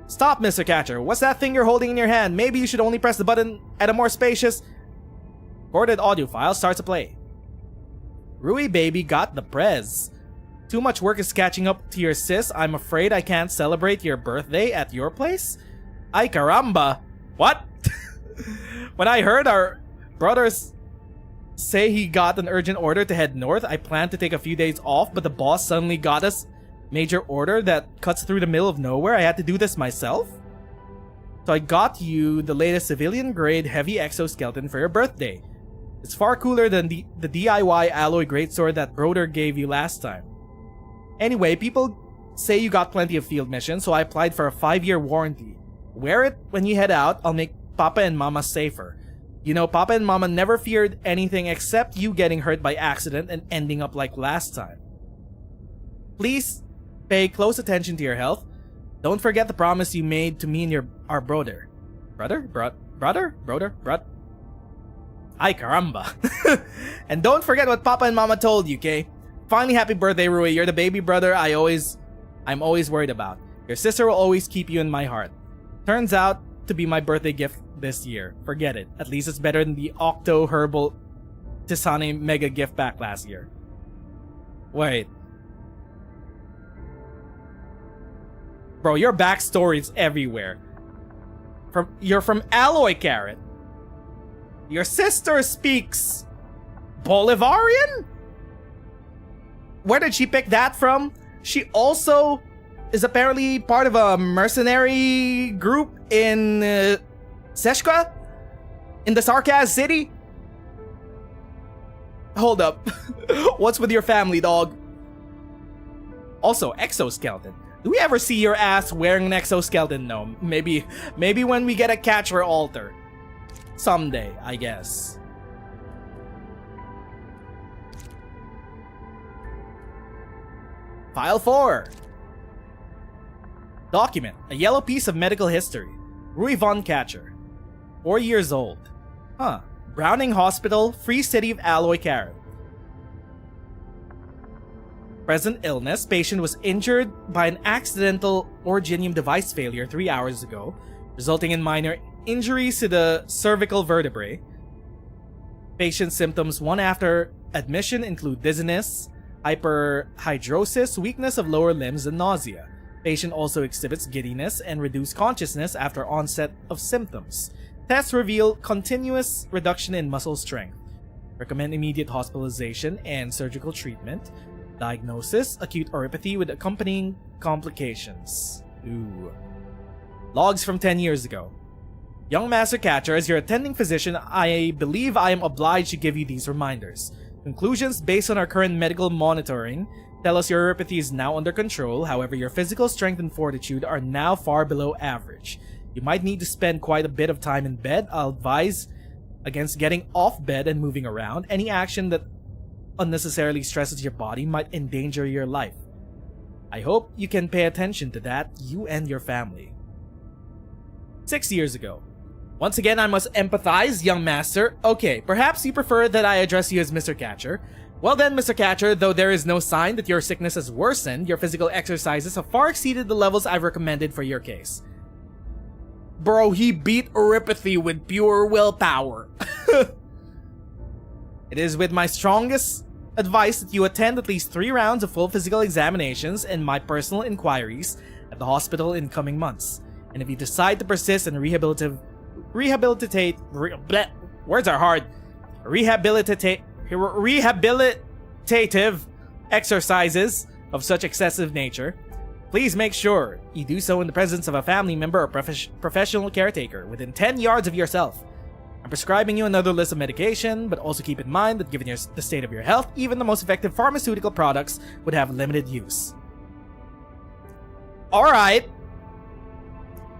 Speaker 2: Stop, Mr. Catcher. What's that thing you're holding in your hand? Maybe you should only press the button at a more spacious... Recorded audio file starts to play. Rui baby got the prez. Too much work is catching up to your sis. I'm afraid I can't celebrate your birthday at your place. Ay caramba. What? When I heard our brothers say he got an urgent order to head north, I planned to take a few days off, but the boss suddenly got us major order that cuts through the middle of nowhere. I had to do this myself. So I got you the latest civilian grade heavy exoskeleton for your birthday. It's far cooler than the DIY alloy greatsword that Broder gave you last time. Anyway, people say you got plenty of field missions, so I applied for a 5-year warranty. Wear it when you head out. I'll make Papa and Mama safer. You know, Papa and Mama never feared anything except you getting hurt by accident and ending up like last time. Please pay close attention to your health. Don't forget the promise you made to me and our brother. Brother? Ay caramba. And don't forget what Papa and Mama told you, okay? Finally, happy birthday, Rui. You're the baby brother I'm always worried about. Your sister will always keep you in my heart. Turns out to be my birthday gift this year. Forget it. At least it's better than the Octo Herbal Tisane Mega gift pack last year. Wait. Bro, your backstory's everywhere. You're from Alloy Carrot. Your sister speaks Bolivarian? Where did she pick that from? She also is apparently part of a mercenary group in Seshka? In the Sarkaz city? Hold up. What's with your family, dog? Also, exoskeleton. Do we ever see your ass wearing an exoskeleton? No. Maybe when we get a catcher altar. Someday, I guess. File 4. Document. A yellow piece of medical history. Rui von Catcher. 4 years old. Huh. Browning Hospital, Free City of Alloy Karen. Present illness. Patient was injured by an accidental originium device failure 3 hours ago, resulting in minor injuries to the cervical vertebrae. Patient symptoms one after admission include dizziness, hyperhidrosis, weakness of lower limbs, and nausea. Patient also exhibits giddiness and reduced consciousness after onset of symptoms. Tests reveal continuous reduction in muscle strength. Recommend immediate hospitalization and surgical treatment. Diagnosis: acute oropathy with accompanying complications. Ooh. Logs from 10 years ago. Young Master Catcher, as your attending physician, I believe I am obliged to give you these reminders. Conclusions based on our current medical monitoring tell us your oropathy is now under control. However, your physical strength and fortitude are now far below average. You might need to spend quite a bit of time in bed. I'll advise against getting off bed and moving around. Any action that unnecessarily stresses your body might endanger your life. I hope you can pay attention to that, you and your family. 6 years ago. Once again, I must empathize, young master. Okay, perhaps you prefer that I address you as Mr. Catcher. Well then, Mr. Catcher, though there is no sign that your sickness has worsened, your physical exercises have far exceeded the levels I've recommended for your case. Bro, he beat oropathy with pure willpower. It is with my strongest advice that you attend at least 3 rounds of full physical examinations and my personal inquiries at the hospital in coming months. And if you decide to persist in rehabilitative exercises of such excessive nature, please make sure you do so in the presence of a family member or professional caretaker within 10 yards of yourself. I'm prescribing you another list of medication, but also keep in mind that given the state of your health, even the most effective pharmaceutical products would have limited use. Alright.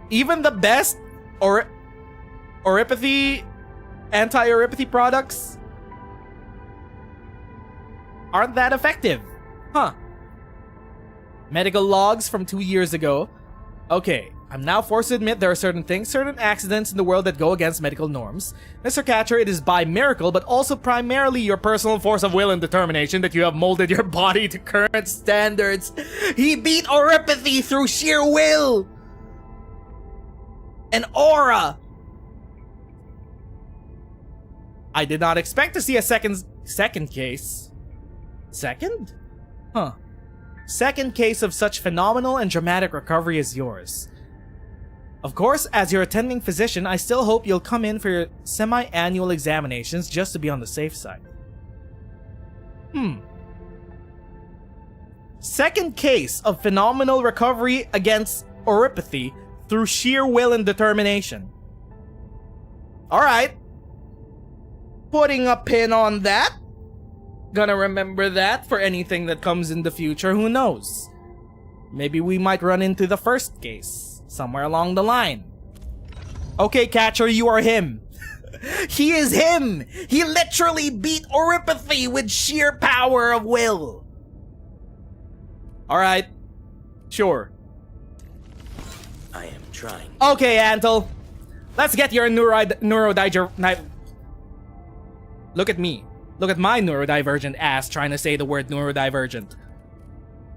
Speaker 2: Even the best oropathy, anti-oropathy products aren't that effective. Huh. Medical logs from 2 years ago. Okay, I'm now forced to admit there are certain accidents in the world that go against medical norms. Mr. Catcher, it is by miracle, but also primarily your personal force of will and determination that you have molded your body to current standards. He beat oropathy through sheer will and aura. I did not expect to see a second case. Second? Huh. Second case of such phenomenal and dramatic recovery as yours. Of course, as your attending physician, I still hope you'll come in for your semi-annual examinations just to be on the safe side. Second case of phenomenal recovery against oropathy through sheer will and determination. Alright. Putting a pin on that. Gonna remember that for anything that comes in the future, who knows? Maybe we might run into the first case somewhere along the line. Okay, Catcher, you are him. He is him! He literally beat oropathy with sheer power of will. Alright. Sure.
Speaker 3: I am trying.
Speaker 2: Okay, Antal. Let's get your neurodivergent. Look at me. Look at my neurodivergent ass trying to say the word neurodivergent.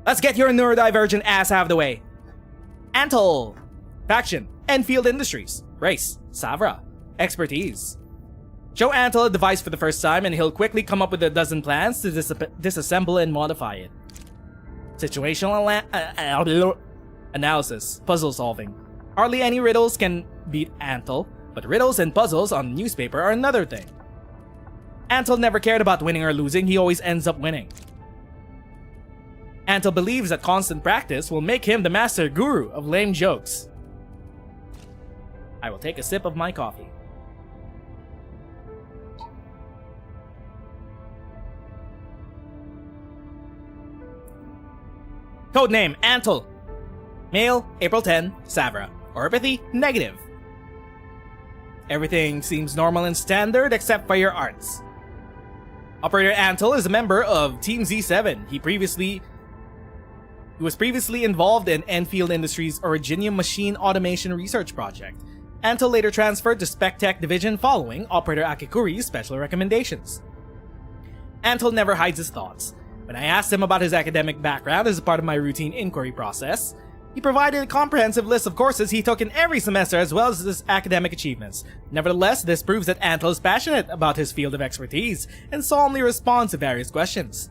Speaker 2: Let's get your neurodivergent ass out of the way. Antal. Faction. Endfield Industries. Race. Savra. Expertise. Show Antal a device for the first time and he'll quickly come up with a dozen plans to disassemble and modify it. Situational analysis. Puzzle solving. Hardly any riddles can beat Antal, but riddles and puzzles on newspaper are another thing. Antal never cared about winning or losing, he always ends up winning. Antal believes that constant practice will make him the master guru of lame jokes. I will take a sip of my coffee. Codename Antal. Male, April 10, Savra. Oropathy, negative. Everything seems normal and standard except for your arts. Operator Antal is a member of Team Z7. He previously He was previously involved in Endfield Industries' Originium Machine Automation Research Project. Antal later transferred to Spec Tech Division following Operator Akekuri's special recommendations. Antal never hides his thoughts. When I asked him about his academic background as a part of my routine inquiry process, he provided a comprehensive list of courses he took in every semester as well as his academic achievements. Nevertheless, this proves that Antal is passionate about his field of expertise and solemnly responds to various questions.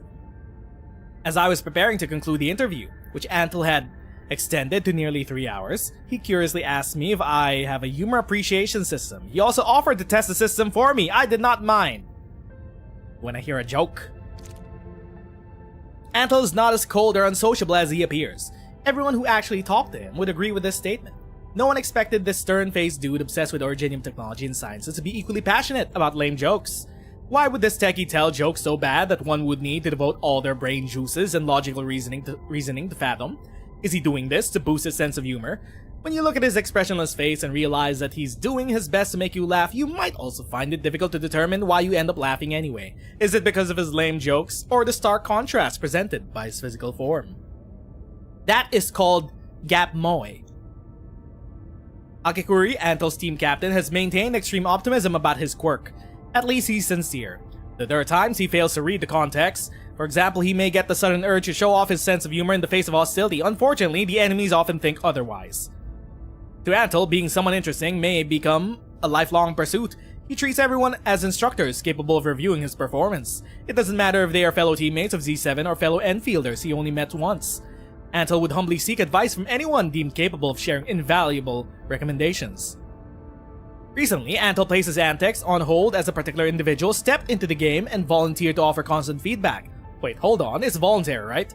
Speaker 2: As I was preparing to conclude the interview, which Antal had extended to nearly 3 hours, he curiously asked me if I have a humor appreciation system. He also offered to test the system for me. I did not mind. When I hear a joke. Antal is not as cold or unsociable as he appears. Everyone who actually talked to him would agree with this statement. No one expected this stern-faced dude obsessed with Originium technology and sciences to be equally passionate about lame jokes. Why would this techie tell jokes so bad that one would need to devote all their brain juices and logical reasoning to fathom? Is he doing this to boost his sense of humor? When you look at his expressionless face and realize that he's doing his best to make you laugh, you might also find it difficult to determine why you end up laughing anyway. Is it because of his lame jokes, or the stark contrast presented by his physical form? That is called Gap Moe. Akekuri, Antal's team captain, has maintained extreme optimism about his quirk. At least he's sincere. Though there are times he fails to read the context. For example, he may get the sudden urge to show off his sense of humor in the face of hostility. Unfortunately, the enemies often think otherwise. To Antal, being someone interesting may become a lifelong pursuit. He treats everyone as instructors capable of reviewing his performance. It doesn't matter if they are fellow teammates of Z7 or fellow Enfielders he only met once. Antal would humbly seek advice from anyone deemed capable of sharing invaluable recommendations. Recently, Antal placed his antics on hold as a particular individual stepped into the game and volunteered to offer constant feedback. Wait, hold on, it's voluntary, right?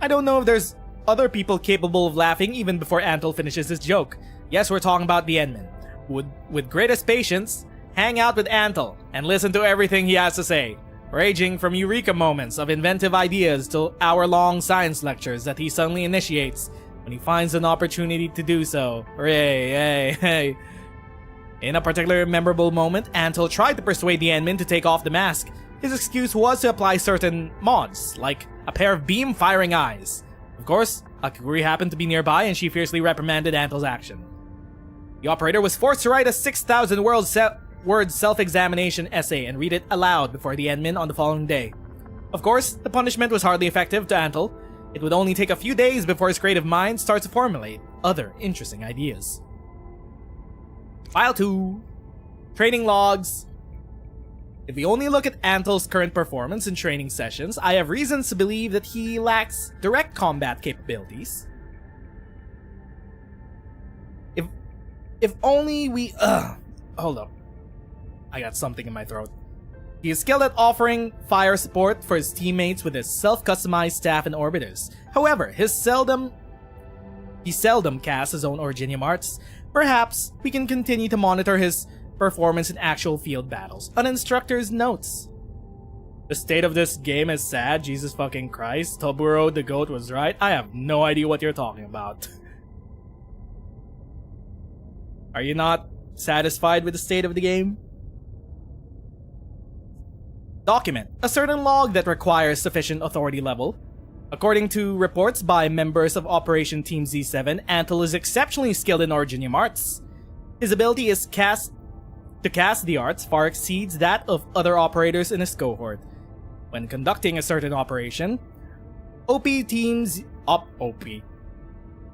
Speaker 2: I don't know if there's other people capable of laughing even before Antal finishes his joke. Yes, we're talking about the Endman, who would, with greatest patience, hang out with Antal and listen to everything he has to say, ranging from eureka moments of inventive ideas to hour-long science lectures that he suddenly initiates when he finds an opportunity to do so. Hey. In a particularly memorable moment, Antal tried to persuade the Endman to take off the mask. His excuse was to apply certain mods, like a pair of beam-firing eyes. Of course, Akekuri happened to be nearby and she fiercely reprimanded Antal's action. The operator was forced to write a 6,000 word self-examination essay and read it aloud before the Endman on the following day. Of course, the punishment was hardly effective to Antal. It would only take a few days before his creative mind starts to formulate other interesting ideas. File 2. Training logs. If we only look at Antal's current performance in training sessions, I have reasons to believe that he lacks direct combat capabilities. If only we... Hold up. I got something in my throat. He is skilled at offering fire support for his teammates with his self-customized staff and orbiters. However, he seldom casts his own Originium arts. Perhaps we can continue to monitor his performance in actual field battles. An instructor's notes. The state of this game is sad. Jesus fucking Christ. Toburo the goat was right. I have no idea what you're talking about. Are you not satisfied with the state of the game? Document. A certain log that requires sufficient authority level. According to reports by members of Operation Team Z7, Antal is exceptionally skilled in Originium arts. His ability to cast the arts far exceeds that of other operators in his cohort. When conducting a certain operation,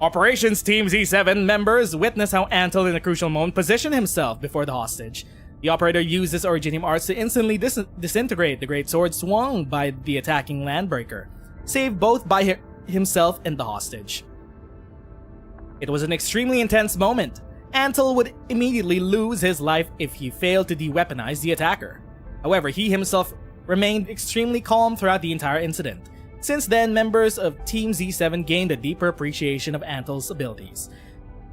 Speaker 2: Operations Team Z7 members witness how Antal in a crucial moment positioned himself before the hostage. The operator used his Originium arts to instantly disintegrate the great sword swung by the attacking landbreaker, saved both by himself and the hostage. It was an extremely intense moment. Antal would immediately lose his life if he failed to de-weaponize the attacker. However, he himself remained extremely calm throughout the entire incident. Since then, members of Team Z7 gained a deeper appreciation of Antal's abilities.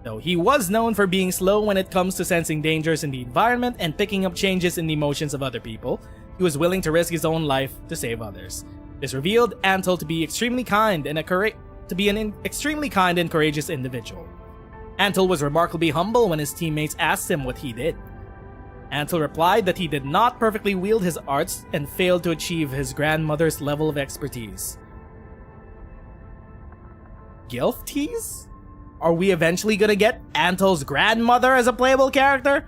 Speaker 2: Though he was known for being slow when it comes to sensing dangers in the environment and picking up changes in the emotions of other people, he was willing to risk his own life to save others. This revealed Antal to be extremely kind and an extremely kind and courageous individual. Antal was remarkably humble when his teammates asked him what he did. Antal replied that he did not perfectly wield his arts and failed to achieve his grandmother's level of expertise. Gilf tease? Are we eventually gonna get Antal's grandmother as a playable character?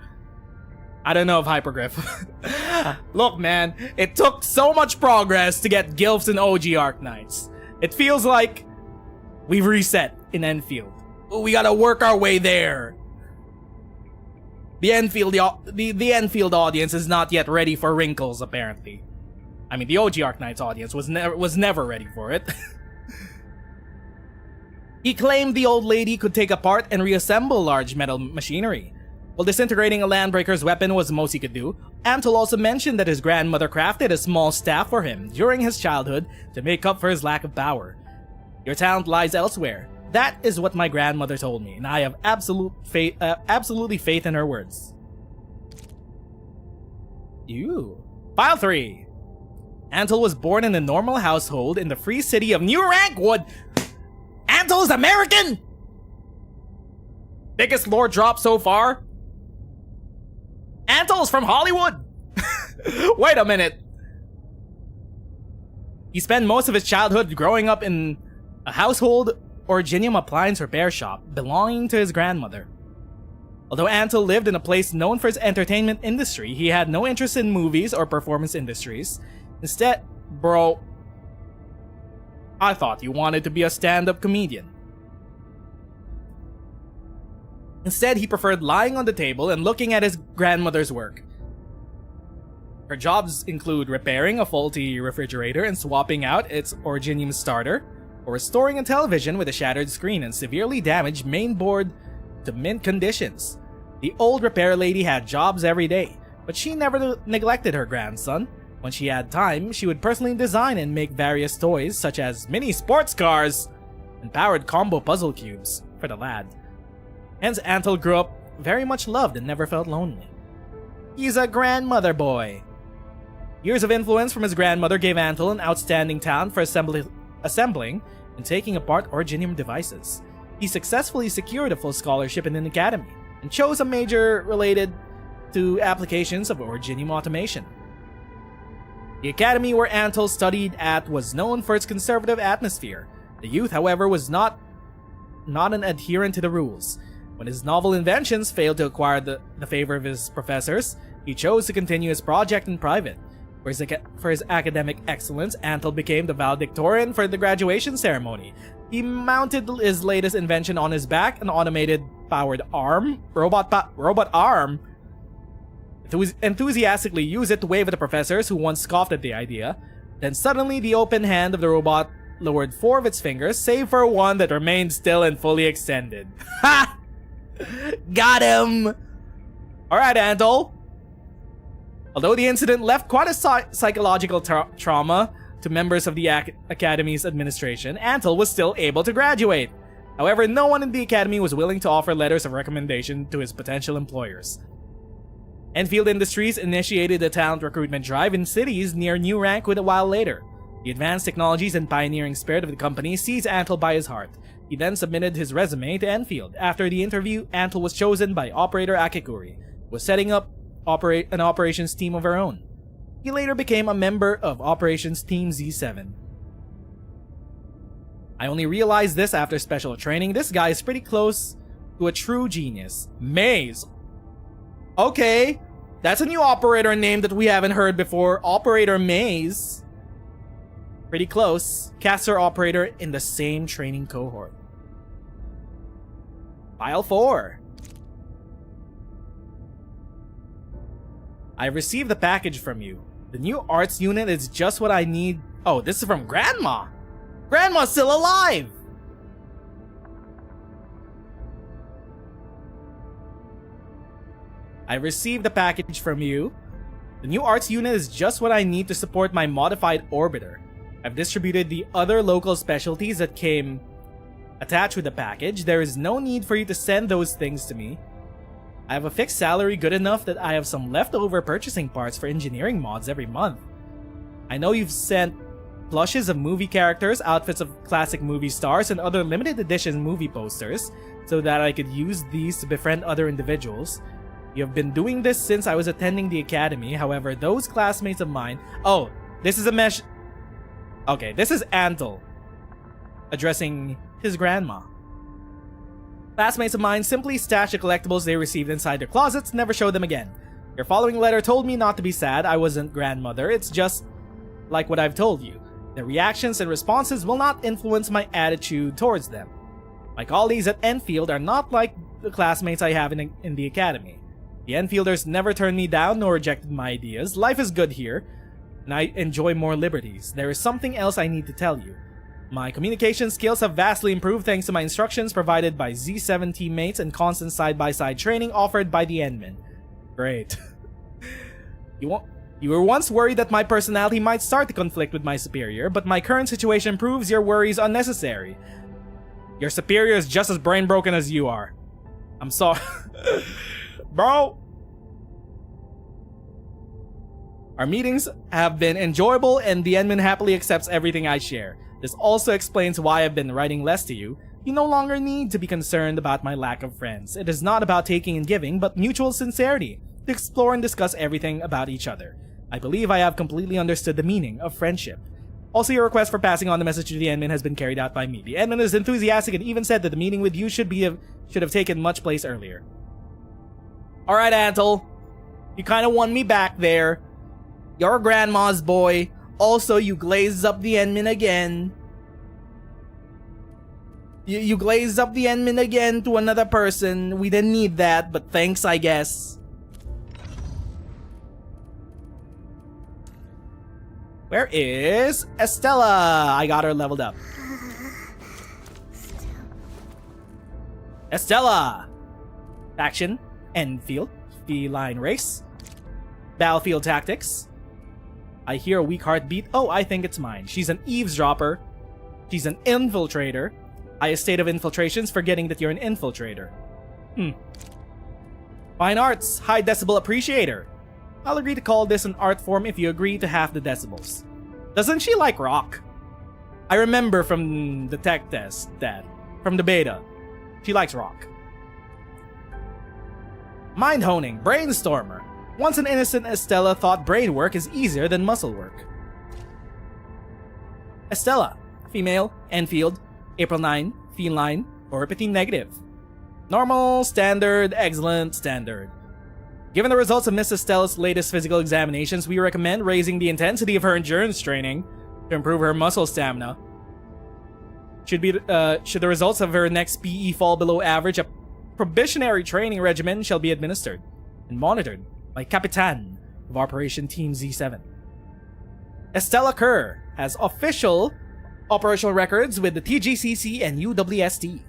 Speaker 2: I don't know if Hypergryph. Look, man, it took so much progress to get Gilfs in OG Arknights. It feels like we've reset in Enfield. We gotta work our way there. The Enfield audience is not yet ready for wrinkles, apparently. I mean, the OG Arknights audience was never ready for it. He claimed the old lady could take apart and reassemble large metal machinery. While disintegrating a landbreaker's weapon was the most he could do, Antal also mentioned that his grandmother crafted a small staff for him during his childhood to make up for his lack of power. Your talent lies elsewhere. That is what my grandmother told me, and I have absolutely faith in her words. Ew. File 3. Antal was born in a normal household in the free city of New Rankwood. Antal is American? Biggest lore drop so far? Antal's from Hollywood? Wait a minute. He spent most of his childhood growing up in a household originium appliance repair shop belonging to his grandmother. Although Antal lived in a place known for its entertainment industry, he had no interest in movies or performance industries. Instead, bro, I thought you wanted to be a stand-up comedian. Instead, he preferred lying on the table and looking at his grandmother's work. Her jobs include repairing a faulty refrigerator and swapping out its originium starter, or restoring a television with a shattered screen and severely damaged main board to mint conditions. The old repair lady had jobs every day, but she never neglected her grandson. When she had time, she would personally design and make various toys such as mini sports cars and powered combo puzzle cubes for the lad. Hence, Antal grew up very much loved and never felt lonely. He's a grandmother boy. Years of influence from his grandmother gave Antal an outstanding talent for assembling and taking apart originium devices. He successfully secured a full scholarship in an academy and chose a major related to applications of originium automation. The academy where Antal studied at was known for its conservative atmosphere. The youth, however, was not an adherent to the rules. When his novel inventions failed to acquire the favor of his professors, he chose to continue his project in private. For his academic excellence, Antal became the valedictorian for the graduation ceremony. He mounted his latest invention on his back, an automated powered robot arm. Enthusiastically used it to wave at the professors who once scoffed at the idea. Then suddenly the open hand of the robot lowered 4 of its fingers, save for one that remained still and fully extended. Ha! Got him! Alright, Antal. Although the incident left quite a psychological trauma to members of the Academy's administration, Antal was still able to graduate. However, no one in the Academy was willing to offer letters of recommendation to his potential employers. Enfield Industries initiated a talent recruitment drive in cities near New Rankwood a while later. The advanced technologies and pioneering spirit of the company seized Antal by his heart. He then submitted his resume to Enfield. After the interview, Antal was chosen by operator Akekuri, who was setting up an operations team of her own. He later became a member of Operations Team Z7. I only realized this after special training. This guy is pretty close to a true genius. Maze. Okay, that's a new operator name that we haven't heard before. Operator Maze. Pretty close. Caster operator in the same training cohort. File 4. I received a package from you. The new arts unit is just what I need. Oh, this is from Grandma. Grandma's still alive! I received a package from you. The new arts unit is just what I need to support my modified orbiter. I've distributed the other local specialties that came attached with the package. There is no need for you to send those things to me. I have a fixed salary good enough that I have some leftover purchasing parts for engineering mods every month. I know you've sent plushes of movie characters, outfits of classic movie stars, and other limited edition movie posters so that I could use these to befriend other individuals. You have been doing this since I was attending the academy. However, those classmates of mine... Oh, this is a mesh... Okay, this is Antal. addressing his grandma. Classmates of mine simply stash the collectibles they received inside their closets, never show them again. Your following letter told me not to be sad. I wasn't grandmother. It's just like what I've told you. The reactions and responses will not influence my attitude towards them. My colleagues at Endfield are not like the classmates I have in the academy. The Enfielders never turned me down nor rejected my ideas. Life is good here, and I enjoy more liberties. There is something else I need to tell you. My communication skills have vastly improved thanks to my instructions provided by Z7 teammates and constant side-by-side training offered by the Endmen. Great. You were once worried that my personality might start to conflict with my superior, but my current situation proves your worries unnecessary. Your superior is just as brain broken as you are. I'm sorry. Bro! Our meetings have been enjoyable and the Endman happily accepts everything I share. This also explains why I've been writing less to you. You no longer need to be concerned about my lack of friends. It is not about taking and giving, but mutual sincerity, to explore and discuss everything about each other. I believe I have completely understood the meaning of friendship. Also, your request for passing on the message to the Endman has been carried out by me. The Endman is enthusiastic and even said that the meeting with you should have taken much place earlier. Alright, Antal. You kinda won me back there. You're grandma's boy. Also, you glazed up the Endman again. You glazed up the Endman again to another person. We didn't need that, but thanks, I guess. Where is Estella? I got her leveled up. Estella! Faction, Endfield, feline race, battlefield tactics. I hear a weak heartbeat. Oh, I think it's mine. She's an eavesdropper. She's an infiltrator. Highest state of infiltrations, forgetting that you're an infiltrator. Fine arts, high decibel appreciator. I'll agree to call this an art form if you agree to half the decibels. Doesn't she like rock? I remember from the tech test that, from the beta, she likes rock. Mind honing, brainstormer. Once an innocent Estella thought brain work is easier than muscle work. Estella, female, Endfield, April 9, feline, or repeating negative. Normal, standard, excellent, standard. Given the results of Miss Estella's latest physical examinations, we recommend raising the intensity of her endurance training to improve her muscle stamina. Should the results of her next PE fall below average, a probationary training regimen shall be administered and monitored by Capitan of Operation Team Z7. Estella Kerr has official operational records with the TGCC and UWST.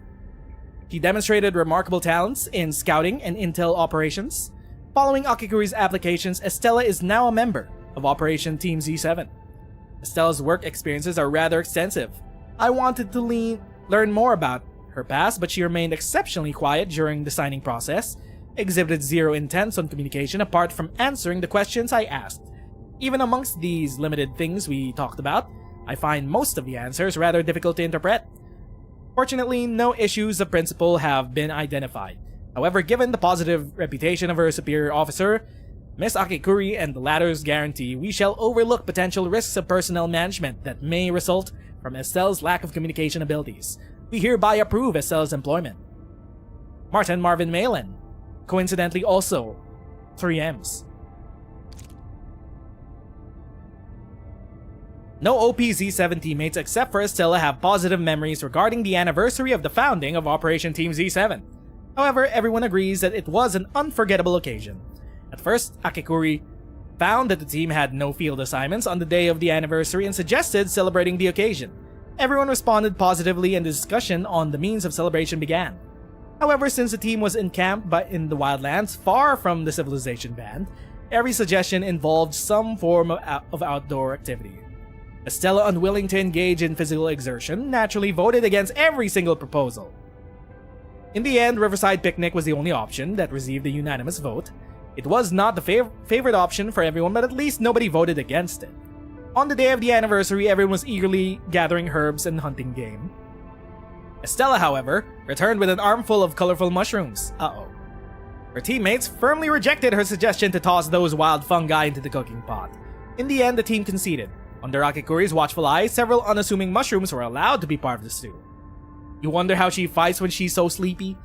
Speaker 2: She demonstrated remarkable talents in scouting and intel operations. Following Akekuri's applications, Estella is now a member of Operation Team Z7. Estella's work experiences are rather extensive. I wanted to learn more about her past, but she remained exceptionally quiet during the signing process, exhibited zero intent on communication apart from answering the questions I asked. Even amongst these limited things we talked about, I find most of the answers rather difficult to interpret. Fortunately, no issues of principle have been identified. However, given the positive reputation of her superior officer, Miss Akekuri, and the latter's guarantee, we shall overlook potential risks of personnel management that may result from Estella's lack of communication abilities. We hereby approve Estella's employment. Martin Marvin Malin, coincidentally also 3Ms. No OPZ7 teammates except for Estella have positive memories regarding the anniversary of the founding of Operation Team Z7. However, everyone agrees that it was an unforgettable occasion. At first, Akekuri found that the team had no field assignments on the day of the anniversary and suggested celebrating the occasion. Everyone responded positively and the discussion on the means of celebration began. However, since the team was encamped in the wildlands far from the civilization band, every suggestion involved some form of outdoor activity. Estella, unwilling to engage in physical exertion, naturally voted against every single proposal. In the end, Riverside Picnic was the only option that received a unanimous vote. It was not the favorite option for everyone, but at least nobody voted against it. On the day of the anniversary, everyone was eagerly gathering herbs and hunting game. Estella, however, returned with an armful of colorful mushrooms. Her teammates firmly rejected her suggestion to toss those wild fungi into the cooking pot. In the end, the team conceded. Under Akekuri's watchful eye, several unassuming mushrooms were allowed to be part of the stew. You wonder how she fights when she's so sleepy?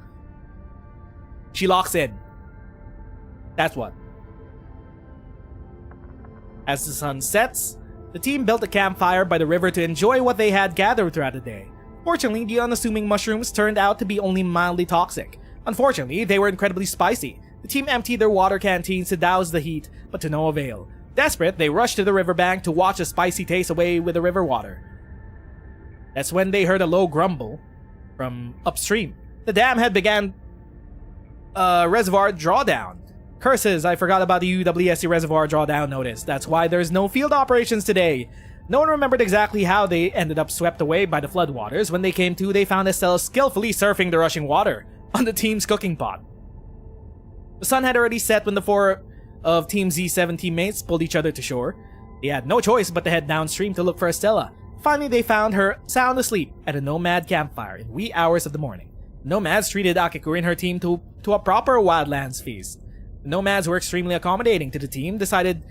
Speaker 2: She locks in. That's what. As the sun sets, the team built a campfire by the river to enjoy what they had gathered throughout the day. Fortunately, the unassuming mushrooms turned out to be only mildly toxic. Unfortunately, they were incredibly spicy. The team emptied their water canteens to douse the heat, but to no avail. Desperate, they rushed to the riverbank to wash the spicy taste away with the river water. That's when they heard a low grumble from upstream. The dam had began reservoir drawdown. Curses, I forgot about the UWSC reservoir drawdown notice. That's why there's no field operations today. No one remembered exactly how they ended up swept away by the floodwaters. When they came to, they found Estella skillfully surfing the rushing water on the team's cooking pot. The sun had already set when the four of Team Z7 teammates pulled each other to shore. They had no choice but to head downstream to look for Estella. Finally, they found her sound asleep at a nomad campfire in wee hours of the morning. Nomads treated Akekuri and her team to a proper wildlands feast. The nomads were extremely accommodating to the team, decided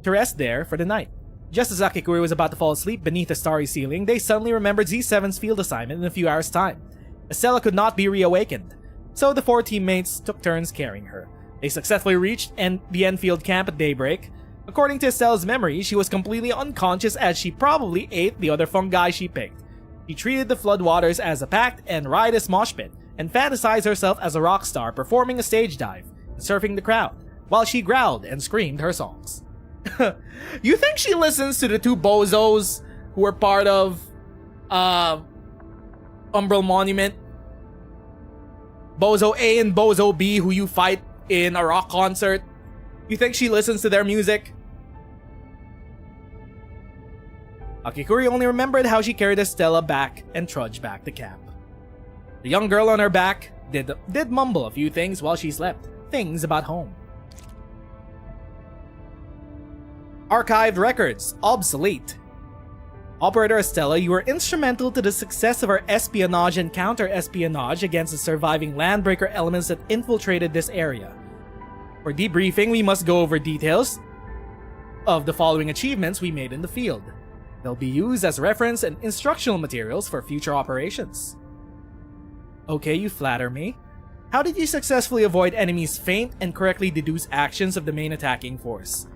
Speaker 2: to rest there for the night. Just as Akekuri was about to fall asleep beneath a starry ceiling, they suddenly remembered Z7's field assignment in a few hours' time. Estella could not be reawakened, so the four teammates took turns carrying her. They successfully reached the Endfield camp at daybreak. According to Estella's memory, she was completely unconscious as she probably ate the other fungi she picked. She treated the floodwaters as a packed and riotous mosh pit, and fantasized herself as a rock star performing a stage dive and surfing the crowd, while she growled and screamed her songs. You think she listens to the two bozos who were part of Umbral Monument? Bozo A and Bozo B, who you fight in a rock concert? You think she listens to their music? Akekuri only remembered how she carried Estella back and trudged back to camp. The young girl on her back did mumble a few things while she slept. Things about home. Archived records. Obsolete. Operator Estella, you were instrumental to the success of our espionage and counter-espionage against the surviving landbreaker elements that infiltrated this area. For debriefing, we must go over details of the following achievements we made in the field. They'll be used as reference and instructional materials for future operations. Okay, you flatter me. How did you successfully avoid enemies' feint and correctly deduce actions of the main attacking force?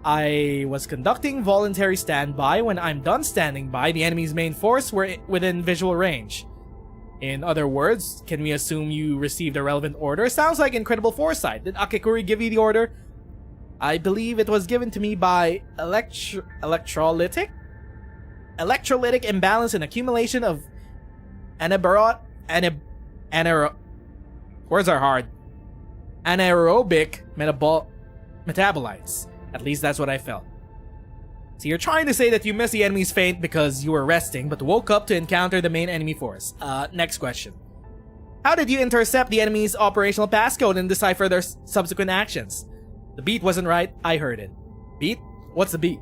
Speaker 2: I was conducting voluntary standby. When I'm done standing by, the enemy's main force were within visual range. In other words, can we assume you received a relevant order? Sounds like incredible foresight. Did Akekuri give you the order? I believe it was given to me by electrolytic imbalance and accumulation of words are hard. Anaerobic metabolites. At least that's what I felt. So you're trying to say that you missed the enemy's feint because you were resting, but woke up to encounter the main enemy force. Next question. How did you intercept the enemy's operational passcode and decipher their subsequent actions? The beat wasn't right, I heard it. Beat? What's the beat?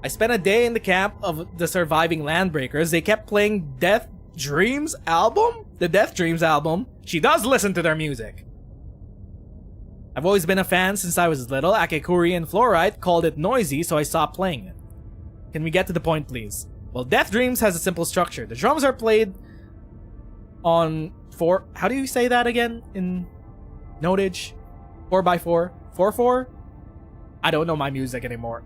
Speaker 2: I spent a day in the camp of the surviving landbreakers. They kept playing Death Dreams album? The Death Dreams album. She does listen to their music. I've always been a fan since I was little. Akekuri and Fluorite called it noisy, so I stopped playing it. Can we get to the point, please? Well, Death Dreams has a simple structure. The drums are played on four... How do you say that again in notage? 4x4? 4-4? I don't know my music anymore.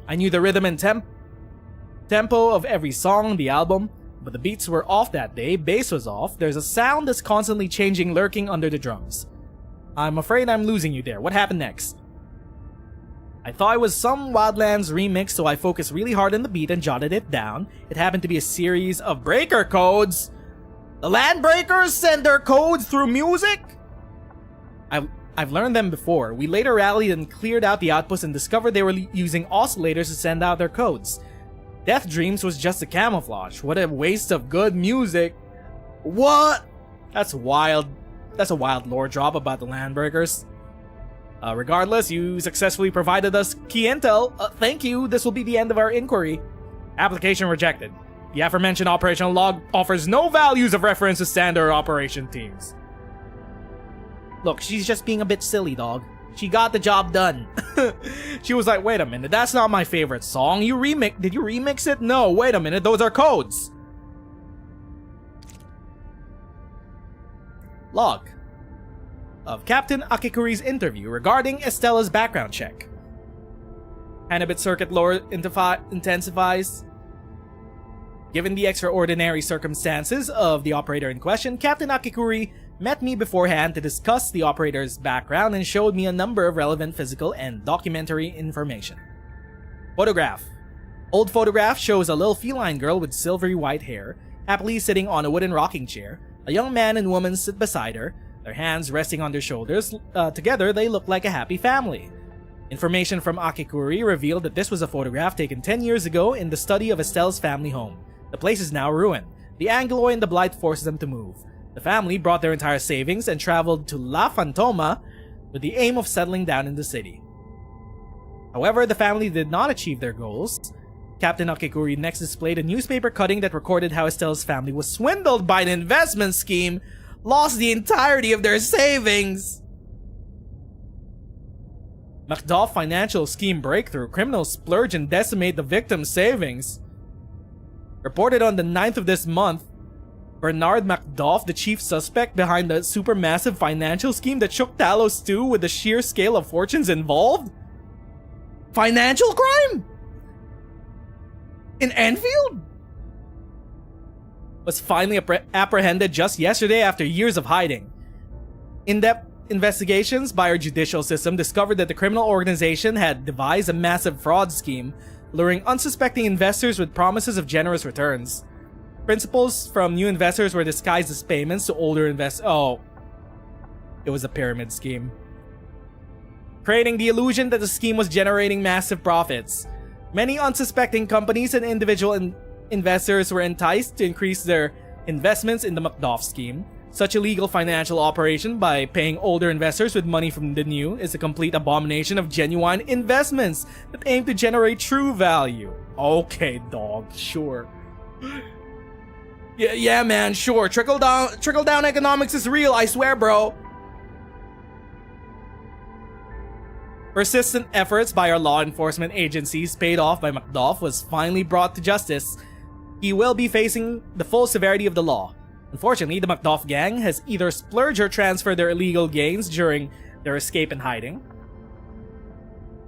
Speaker 2: I knew the rhythm and tempo of every song on the album, but the beats were off that day. Bass was off. There's a sound that's constantly changing, lurking under the drums. I'm afraid I'm losing you there. What happened next? I thought it was some Wildlands remix, so I focused really hard on the beat and jotted it down. It happened to be a series of breaker codes. The Landbreakers send their codes through music? I've learned them before. We later rallied and cleared out the outpost and discovered they were using oscillators to send out their codes. Death Dreams was just a camouflage. What a waste of good music. What? That's wild. That's a wild lore drop about the Landbreakers. Regardless, you successfully provided us key intel. Thank you. This will be the end of our inquiry. Application rejected. The aforementioned operational log offers no values of reference to standard operation teams. Look, she's just being a bit silly, dog. She got the job done. She was like, wait a minute, that's not my favorite song. Did you remix it? No, wait a minute, those are codes. Log of Captain Akekuri's interview regarding Estella's background check. Hanabit circuit lore intensifies. Given the extraordinary circumstances of the operator in question, Captain Akekuri met me beforehand to discuss the operator's background and showed me a number of relevant physical and documentary information. Photograph. Old photograph shows a little feline girl with silvery white hair, happily sitting on a wooden rocking chair. A young man and woman sit beside her, their hands resting on their shoulders. Together, they look like a happy family. Information from Akekuri revealed that this was a photograph taken 10 years ago in the study of Estella's family home. The place is now ruined. The Angloy and the Blight forces them to move. The family brought their entire savings and traveled to La Fantoma with the aim of settling down in the city. However, the family did not achieve their goals. Captain Akekuri next displayed a newspaper cutting that recorded how Estella's family was swindled by an investment scheme, lost the entirety of their savings. Macduff financial scheme breakthrough. Criminals splurge and decimate the victim's savings. Reported on the 9th of this month, Bernard Macduff, the chief suspect behind the supermassive financial scheme that shook Talos 2 with the sheer scale of fortunes involved? Financial crime? In Endfield? Was finally apprehended just yesterday after years of hiding. In-depth investigations by our judicial system discovered that the criminal organization had devised a massive fraud scheme, luring unsuspecting investors with promises of generous returns. Principals from new investors were disguised as payments to older investors. Oh, it was a pyramid scheme, creating the illusion that the scheme was generating massive profits. Many unsuspecting companies and individual investors were enticed to increase their investments in the Macduff scheme. Such illegal financial operation by paying older investors with money from the new is a complete abomination of genuine investments that aim to generate true value. Okay, dog, sure. Yeah, man, sure. Trickle down economics is real, I swear, bro. Persistent efforts by our law enforcement agencies paid off by Macduff was finally brought to justice. He will be facing the full severity of the law. Unfortunately, the Macduff gang has either splurged or transferred their illegal gains during their escape and hiding.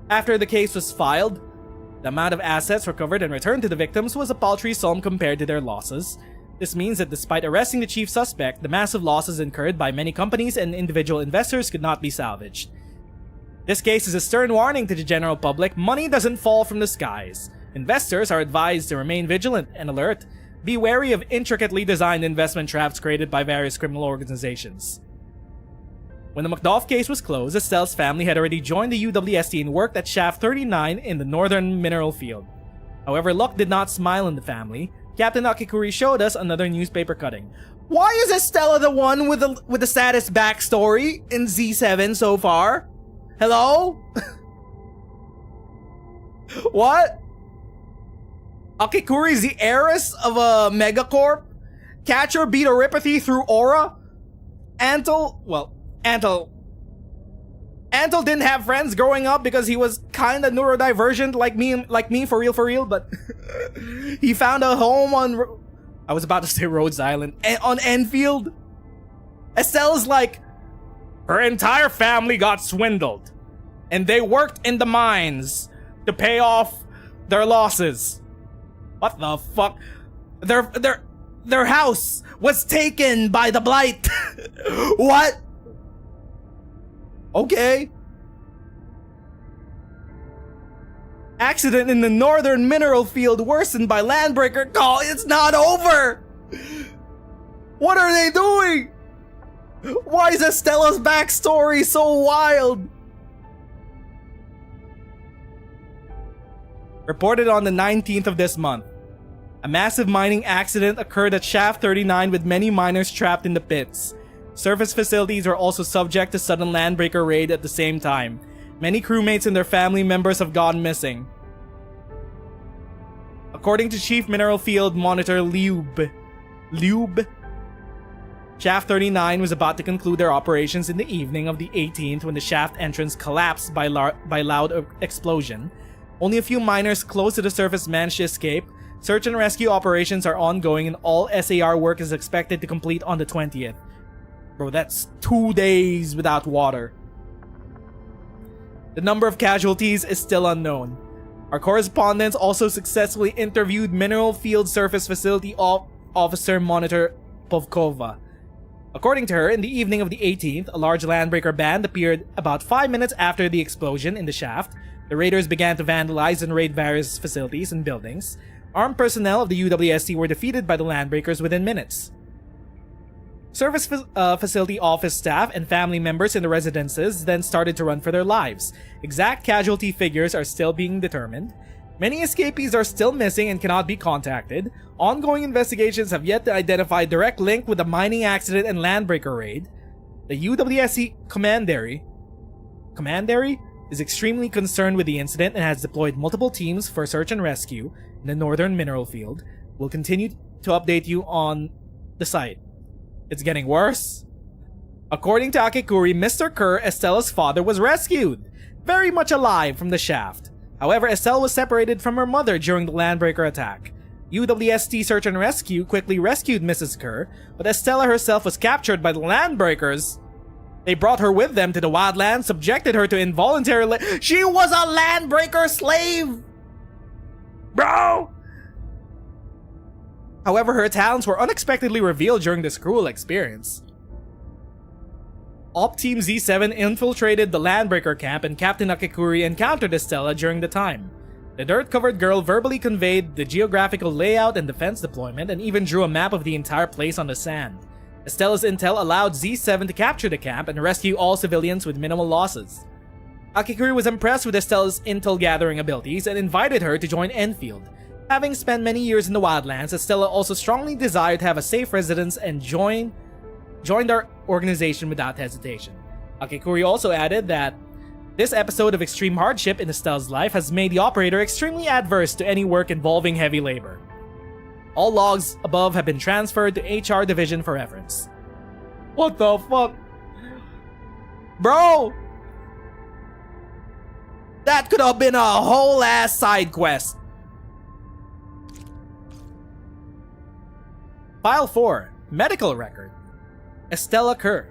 Speaker 2: After the case was filed, the amount of assets recovered and returned to the victims was a paltry sum compared to their losses. This means that despite arresting the chief suspect, the massive losses incurred by many companies and individual investors could not be salvaged. This case is a stern warning to the general public. Money doesn't fall from the skies. Investors are advised to remain vigilant and alert. Be wary of intricately designed investment traps created by various criminal organizations. When the Macduff case was closed, Estelle's family had already joined the UWST and worked at Shaft 39 in the northern mineral field. However, luck did not smile in the family. Captain Akekuri showed us another newspaper cutting. Why is Estella the one with the saddest backstory in Z7 so far? Hello? What? Akekuri's the heiress of a megacorp? Catcher beat Oripathy through aura? Antal didn't have friends growing up because he was kinda neurodivergent like me for real, but he found a home on, I was about to say Rhodes Island, on Endfield. Estella's like, her entire family got swindled, and they worked in the mines to pay off their losses. What the fuck? Their house was taken by the Blight. What? Okay. Accident in the northern mineral field worsened by landbreaker call. It's not over. What are they doing? Why is Estella's backstory so wild? Reported on the 19th of this month. A massive mining accident occurred at Shaft 39 with many miners trapped in the pits. Surface facilities are also subject to sudden landbreaker raid at the same time. Many crewmates and their family members have gone missing. According to Chief Mineral Field Monitor Lube, Shaft 39 was about to conclude their operations in the evening of the 18th when the shaft entrance collapsed by loud explosion. Only a few miners close to the surface managed to escape. Search and rescue operations are ongoing and all SAR work is expected to complete on the 20th. Bro, that's 2 days without water. The number of casualties is still unknown. Our correspondents also successfully interviewed Mineral Field Surface Facility Officer Monitor Povkova. According to her, in the evening of the 18th, a large landbreaker band appeared about 5 minutes after the explosion in the shaft. The raiders began to vandalize and raid various facilities and buildings. Armed personnel of the UWSC were defeated by the landbreakers within minutes. Service facility office staff and family members in the residences then started to run for their lives. Exact casualty figures are still being determined. Many escapees are still missing and cannot be contacted. Ongoing investigations have yet to identify a direct link with the mining accident and landbreaker raid. The UWSC Commandery is extremely concerned with the incident and has deployed multiple teams for search and rescue in the northern mineral field. We'll continue to update you on the site. It's getting worse. According to Akekuri, Mr. Kerr, Estella's father, was rescued, very much alive from the shaft. However, Estella was separated from her mother during the landbreaker attack. UWST Search and Rescue quickly rescued Mrs. Kerr, but Estella herself was captured by the landbreakers. They brought her with them to the wildlands, subjected her to involuntary She was a landbreaker slave! Bro! However, her talents were unexpectedly revealed during this cruel experience. Op Team Z7 infiltrated the landbreaker camp and Captain Akekuri encountered Estella during the time. The dirt-covered girl verbally conveyed the geographical layout and defense deployment and even drew a map of the entire place on the sand. Estella's intel allowed Z7 to capture the camp and rescue all civilians with minimal losses. Akekuri was impressed with Estella's intel gathering abilities and invited her to join Endfield. Having spent many years in the wildlands, Estella also strongly desired to have a safe residence and joined our organization without hesitation. Akekuri also added that this episode of extreme hardship in Estella's life has made the operator extremely adverse to any work involving heavy labor. All logs above have been transferred to HR Division for reference. What the fuck? Bro! That could have been a whole ass side quest. File 4. Medical Record. Estella Kerr.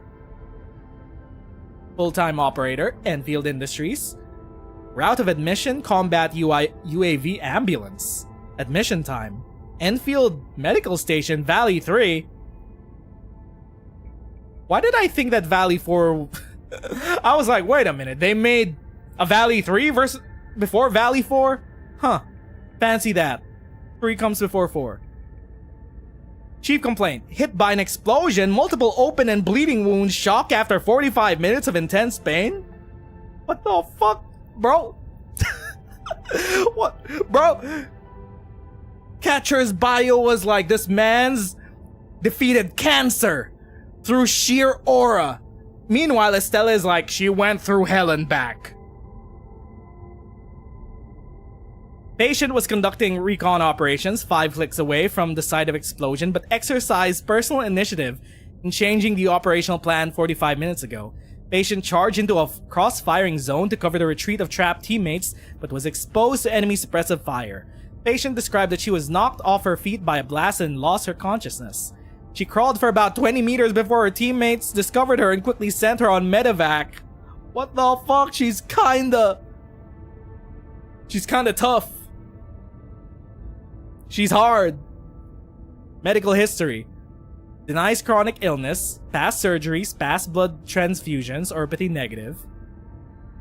Speaker 2: Full-time operator, Enfield Industries. Route of admission, Combat UAV Ambulance. Admission time, Enfield Medical Station, Valley 3. Why did I think that Valley 4... I was like, wait a minute, they made a Valley 3 before Valley 4? Huh. Fancy that. 3 comes before 4. Chief complaint, hit by an explosion, multiple open and bleeding wounds, shock after 45 minutes of intense pain? What the fuck, bro? What, bro? Catcher's bio was like, this man's defeated cancer through sheer aura. Meanwhile, Estella is like, she went through hell and back. Patient was conducting recon operations 5 clicks away from the site of explosion, but exercised personal initiative in changing the operational plan 45 minutes ago. Patient charged into a cross-firing zone to cover the retreat of trapped teammates, but was exposed to enemy suppressive fire. Patient described that she was knocked off her feet by a blast and lost her consciousness. She crawled for about 20 meters before her teammates discovered her and quickly sent her on medevac. What the fuck? She's kinda tough. She's hard. Medical history. Denies chronic illness, past surgeries, past blood transfusions, oropathy negative.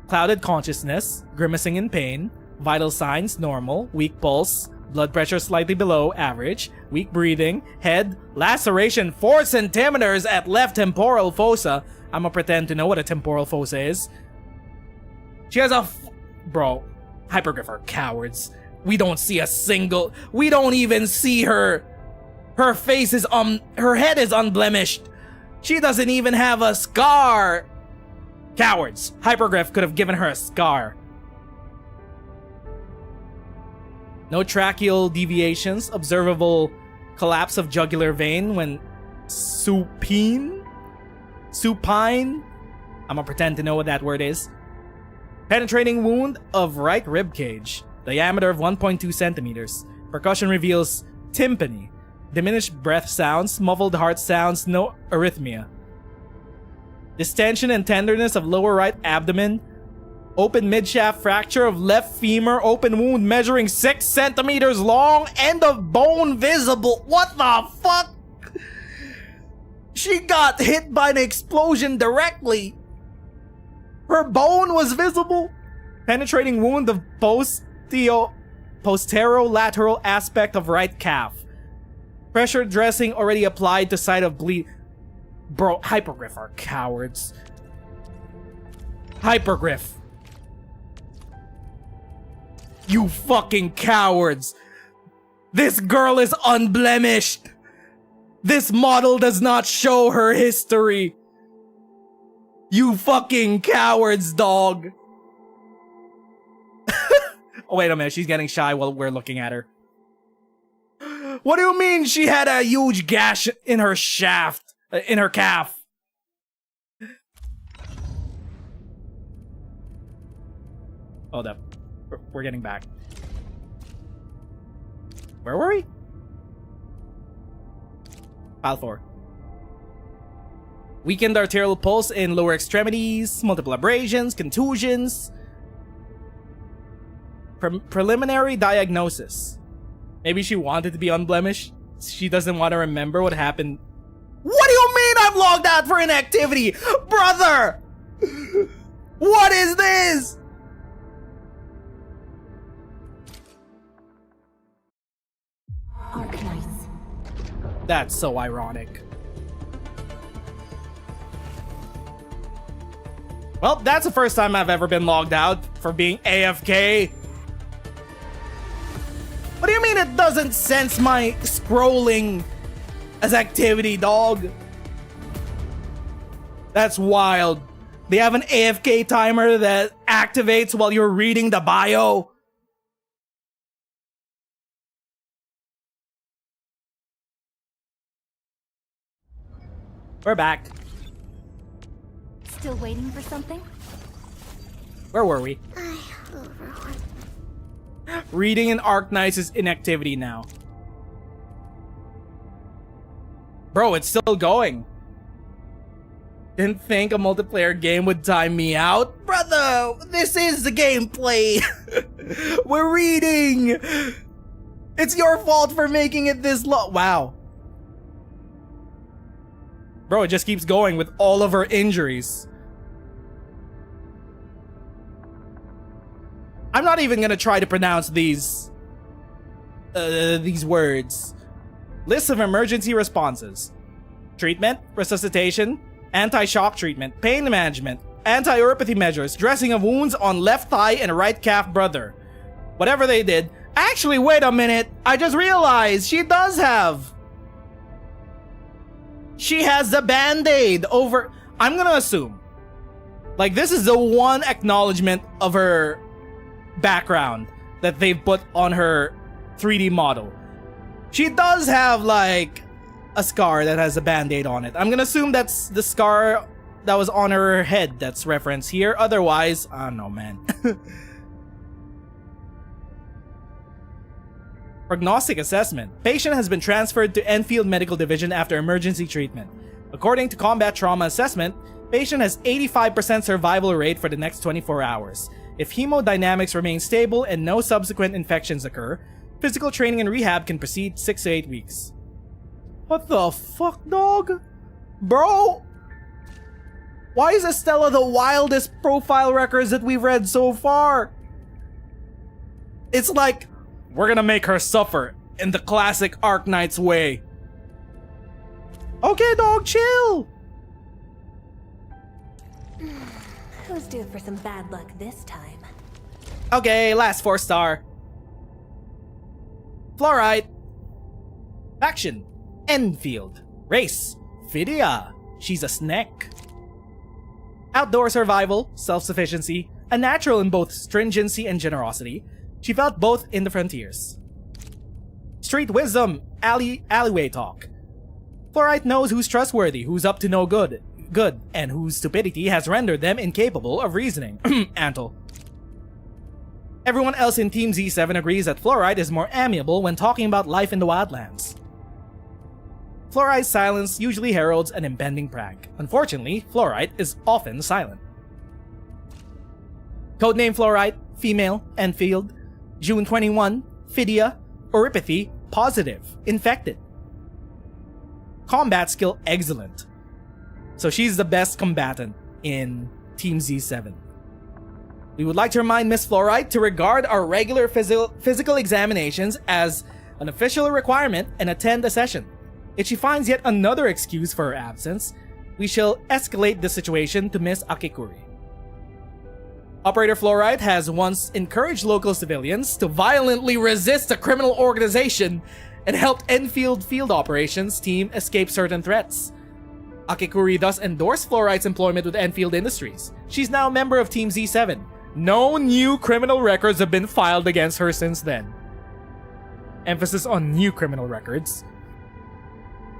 Speaker 2: Clouded consciousness, grimacing in pain, vital signs normal, weak pulse, blood pressure slightly below average, weak breathing, head, laceration 4 centimeters at left temporal fossa. I'ma pretend to know what a temporal fossa is. She has bro, Hypergryph are cowards. We don't see a single... We don't even see her. Her face is her head is unblemished. She doesn't even have a scar. Cowards. Hypergryph could have given her a scar. No tracheal deviations. Observable collapse of jugular vein when Supine? Supine? I'm gonna pretend to know what that word is. Penetrating wound of right rib cage. Diameter of 1.2 centimeters. Percussion reveals tympany. Diminished breath sounds, muffled heart sounds, no arrhythmia. Distension and tenderness of lower right abdomen. Open midshaft fracture of left femur. Open wound measuring 6 centimeters long. End of bone visible. What the fuck? She got hit by an explosion directly. Her bone was visible. Penetrating wound of posterolateral aspect of right calf. Pressure dressing already applied to site of bleed. Bro, Hypergryph are cowards. Hypergryph. You fucking cowards. This girl is unblemished. This model does not show her history. You fucking cowards, dog. Oh, wait a minute. She's getting shy while we're looking at her. What do you mean she had a huge gash in her shaft? In her calf? Hold up. We're getting back. Where were we? File 4. Weakened arterial pulse in lower extremities, multiple abrasions, contusions. Preliminary diagnosis. Maybe she wanted to be unblemished. She doesn't want to remember what happened. What do you mean I'm logged out for inactivity? Brother! What is this?
Speaker 1: Arknights.
Speaker 2: That's so ironic. Well, that's the first time I've ever been logged out for being AFK. What do you mean it doesn't sense my scrolling as activity, dog? That's wild. They have an AFK timer that activates while you're reading the bio. We're back.
Speaker 1: Still waiting for something?
Speaker 2: Where were we? Reading in Arknights is inactivity now. Bro, it's still going. Didn't think a multiplayer game would time me out. Brother, this is the gameplay. We're reading. It's your fault for making it this long. Wow. Bro, it just keeps going with all of her injuries. I'm not even gonna try to pronounce these words. List of emergency responses. Treatment, resuscitation, anti-shock treatment, pain management, anti-uropathy measures, dressing of wounds on left thigh and right calf, brother. Whatever they did. Actually, wait a minute. I just realized she does have. She has the band-aid over. I'm gonna assume. Like, this is the one acknowledgement of her background that they've put on her 3D model. She does have, like, a scar that has a band-aid on it. I'm gonna assume that's the scar that was on her head that's referenced here. Otherwise, I don't know, man. Prognostic assessment. Patient has been transferred to Endfield Medical Division after emergency treatment. According to combat trauma assessment, patient has 85% survival rate for the next 24 hours. If hemodynamics remain stable and no subsequent infections occur, physical training and rehab can proceed 6 to 8 weeks. What the fuck, dog? Bro? Why is Estella the wildest profile records that we've read so far? It's like, we're gonna make her suffer in the classic Arknights way. Okay, dog, chill.
Speaker 1: Who's due for some bad luck this time?
Speaker 2: Okay, last 4-star. Fluorite. Faction. Endfield. Race. Fidia. She's a snake. Outdoor survival. Self-sufficiency. A natural in both stringency and generosity. She felt both in the frontiers. Street wisdom. Alleyway talk. Fluorite knows who's trustworthy, who's up to no good, and whose stupidity has rendered them incapable of reasoning. Antal. Everyone else in Team Z7 agrees that Fluorite is more amiable when talking about life in the wildlands. Fluorite's silence usually heralds an impending prank. Unfortunately, Fluorite is often silent. Codename Fluorite, female, Endfield. June 21, Phidia, Oripathy, positive, infected. Combat skill, excellent. So she's the best combatant in Team Z7. We would like to remind Miss Fluorite to regard our regular physical examinations as an official requirement and attend a session. If she finds yet another excuse for her absence, we shall escalate the situation to Miss Akekuri. Operator Fluorite has once encouraged local civilians to violently resist a criminal organization and helped Enfield field operations team escape certain threats. Akekuri thus endorsed Fluorite's employment with Enfield Industries. She's now a member of Team Z7. No new criminal records have been filed against her since then. Emphasis on new criminal records.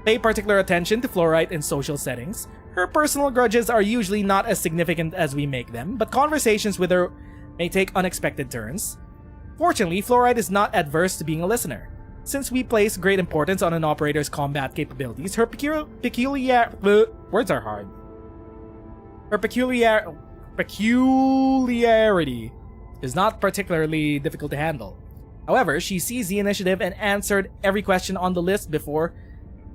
Speaker 2: Pay particular attention to Fluorite in social settings. Her personal grudges are usually not as significant as we make them, but conversations with her may take unexpected turns. Fortunately, Fluorite is not adverse to being a listener. Since we place great importance on an operator's combat capabilities, her words are hard. Her peculiarity is not particularly difficult to handle. However, she sees the initiative and answered every question on the list before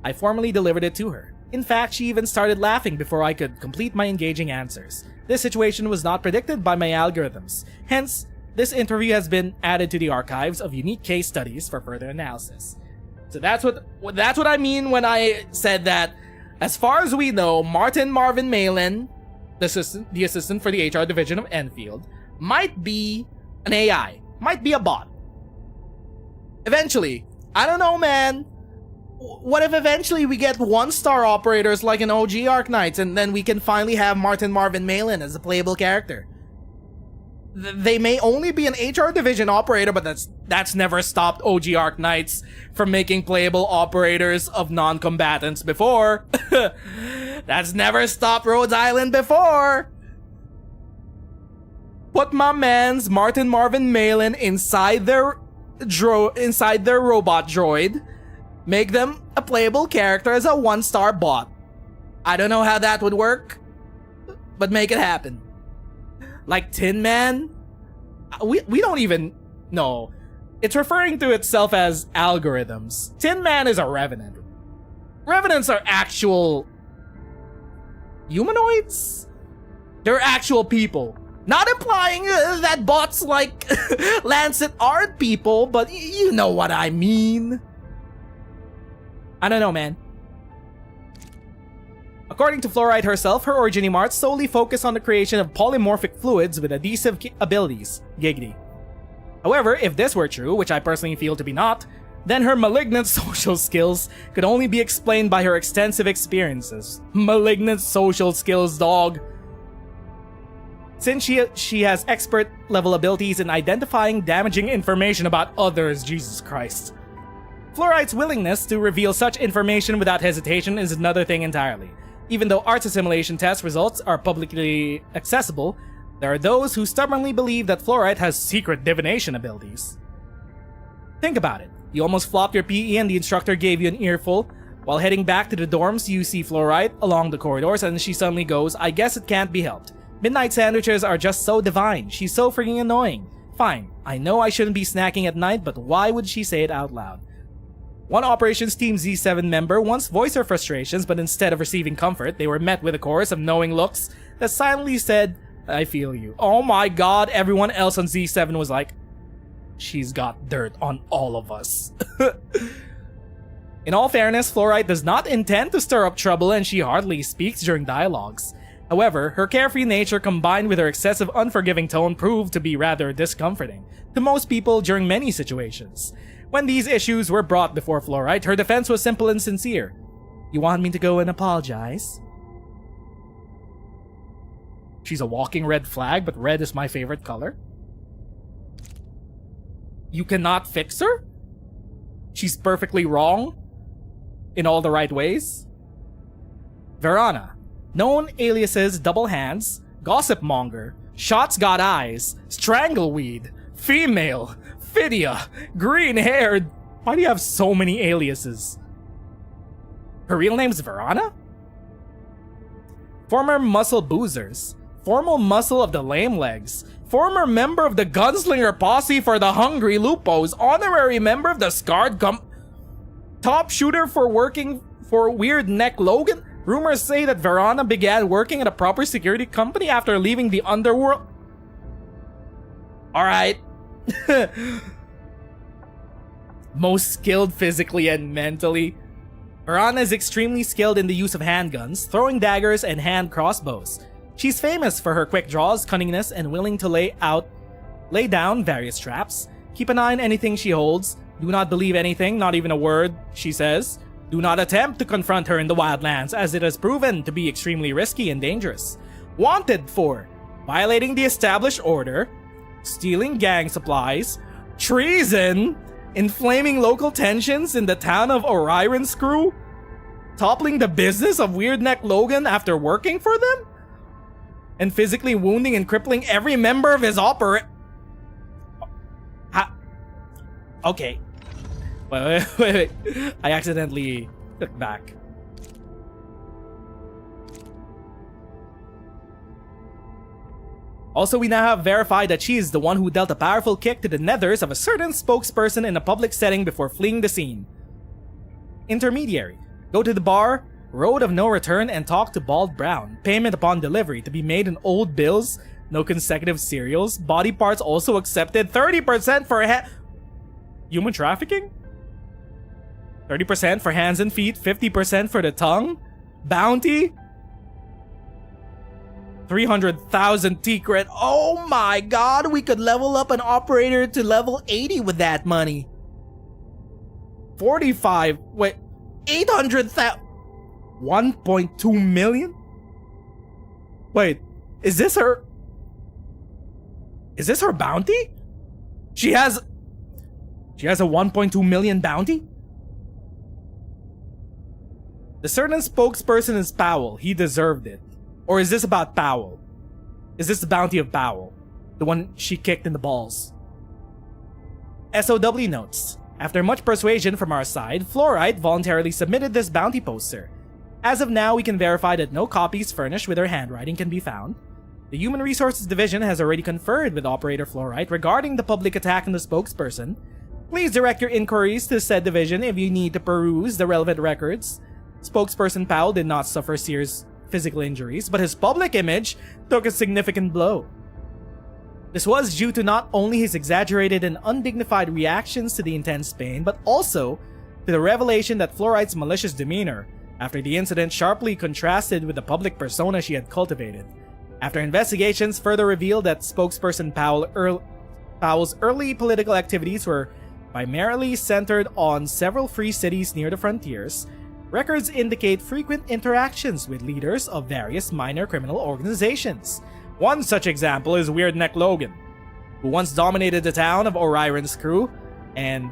Speaker 2: I formally delivered it to her. In fact, she even started laughing before I could complete my engaging answers. This situation was not predicted by my algorithms. Hence, this interview has been added to the archives of unique case studies for further analysis. So that's what I mean when I said that, as far as we know, Martin Marvin Malin, the assistant for the HR division of Enfield, might be an AI, might be a bot. Eventually, I don't know, man. What if eventually we get one-star operators like an OG Arknights, and then we can finally have Martin Marvin Malin as a playable character? They may only be an HR division operator, but that's never stopped OG Arknights from making playable operators of non-combatants before. That's never stopped Rhodes Island before. Put my man's Martin Marvin Malin inside their robot droid. Make them a playable character as a one-star bot. I don't know how that would work, but make it happen. Like Tin Man? We don't even know. It's referring to itself as algorithms. Tin Man is a revenant. Revenants are actual humanoids? They're actual people. Not implying that bots like Lancet aren't people, but you know what I mean. I don't know, man. According to Fluorite herself, her origin arts solely focus on the creation of polymorphic fluids with adhesive abilities. Giggity. However, if this were true, which I personally feel to be not, then her malignant social skills could only be explained by her extensive experiences. Malignant social skills, dog. Since she has expert level abilities in identifying damaging information about others, Jesus Christ. Fluorite's willingness to reveal such information without hesitation is another thing entirely. Even though arts assimilation test results are publicly accessible, there are those who stubbornly believe that Fluorite has secret divination abilities. Think about it. You almost flopped your PE and the instructor gave you an earful. While heading back to the dorms, you see Fluorite along the corridors and she suddenly goes, "I guess it can't be helped. Midnight sandwiches are just so divine. She's so freaking annoying." Fine, I know I shouldn't be snacking at night, but why would she say it out loud? One Operations Team Z7 member once voiced her frustrations, but instead of receiving comfort, they were met with a chorus of knowing looks that silently said, "I feel you." Oh my god, everyone else on Z7 was like, "She's got dirt on all of us." In all fairness, Fluorite does not intend to stir up trouble and she hardly speaks during dialogues. However, her carefree nature combined with her excessive unforgiving tone proved to be rather discomforting to most people during many situations. When these issues were brought before Fluorite, her defense was simple and sincere. "You want me to go and apologize?" She's a walking red flag, but red is my favorite color. You cannot fix her? She's perfectly wrong in all the right ways? Verana. Known aliases Double Hands, Gossip Monger, Shots Got Eyes, Strangleweed, Female, Phidia, Green Haired. Why do you have so many aliases? Her real name's Verana? Former Muscle Boozers, former muscle of the Lame Legs, former member of the Gunslinger Posse for the Hungry Lupos, honorary member of the Scarred top shooter for working for Weird Neck Logan. Rumors say that Verana began working at a proper security company after leaving the underworld. Alright. Most skilled physically and mentally. Verana is extremely skilled in the use of handguns, throwing daggers, and hand crossbows. She's famous for her quick draws, cunningness, and willing to lay down various traps. Keep an eye on anything she holds. Do not believe anything, not even a word she says. Do not attempt to confront her in the wildlands, as it has proven to be extremely risky and dangerous. Wanted for violating the established order, stealing gang supplies, treason, inflaming local tensions in the town of Oriron's crew, toppling the business of Weird Neck Logan after working for them, and physically wounding and crippling every member of his Okay. Wait. I accidentally clicked back. Also, we now have verified that she is the one who dealt a powerful kick to the nethers of a certain spokesperson in a public setting before fleeing the scene. Intermediary. Go to the bar, road of no return, and talk to Bald Brown. Payment upon delivery to be made in old bills, no consecutive serials, body parts also accepted, 30% for human trafficking? 30% for hands and feet, 50% for the tongue? Bounty? 300,000 T-cred. Oh my god, we could level up an operator to level 80 with that money. 800,000. 1.2 million? Wait, is this her bounty? She has a 1.2 million bounty? The certain spokesperson is Powell. He deserved it. Or is this about Powell? Is this the bounty of Powell? The one she kicked in the balls? SOW notes. After much persuasion from our side, Fluorite voluntarily submitted this bounty poster. As of now, we can verify that no copies furnished with her handwriting can be found. The Human Resources Division has already conferred with Operator Fluorite regarding the public attack on the spokesperson. Please direct your inquiries to said division if you need to peruse the relevant records. Spokesperson Powell did not suffer serious physical injuries, but his public image took a significant blow. This was due to not only his exaggerated and undignified reactions to the intense pain, but also to the revelation that Fluorite's malicious demeanor after the incident sharply contrasted with the public persona she had cultivated. After investigations further revealed that spokesperson Powell's early political activities were primarily centered on several free cities near the frontiers, records indicate frequent interactions with leaders of various minor criminal organizations. One such example is Weird Neck Logan, who once dominated the town of Oriron's crew and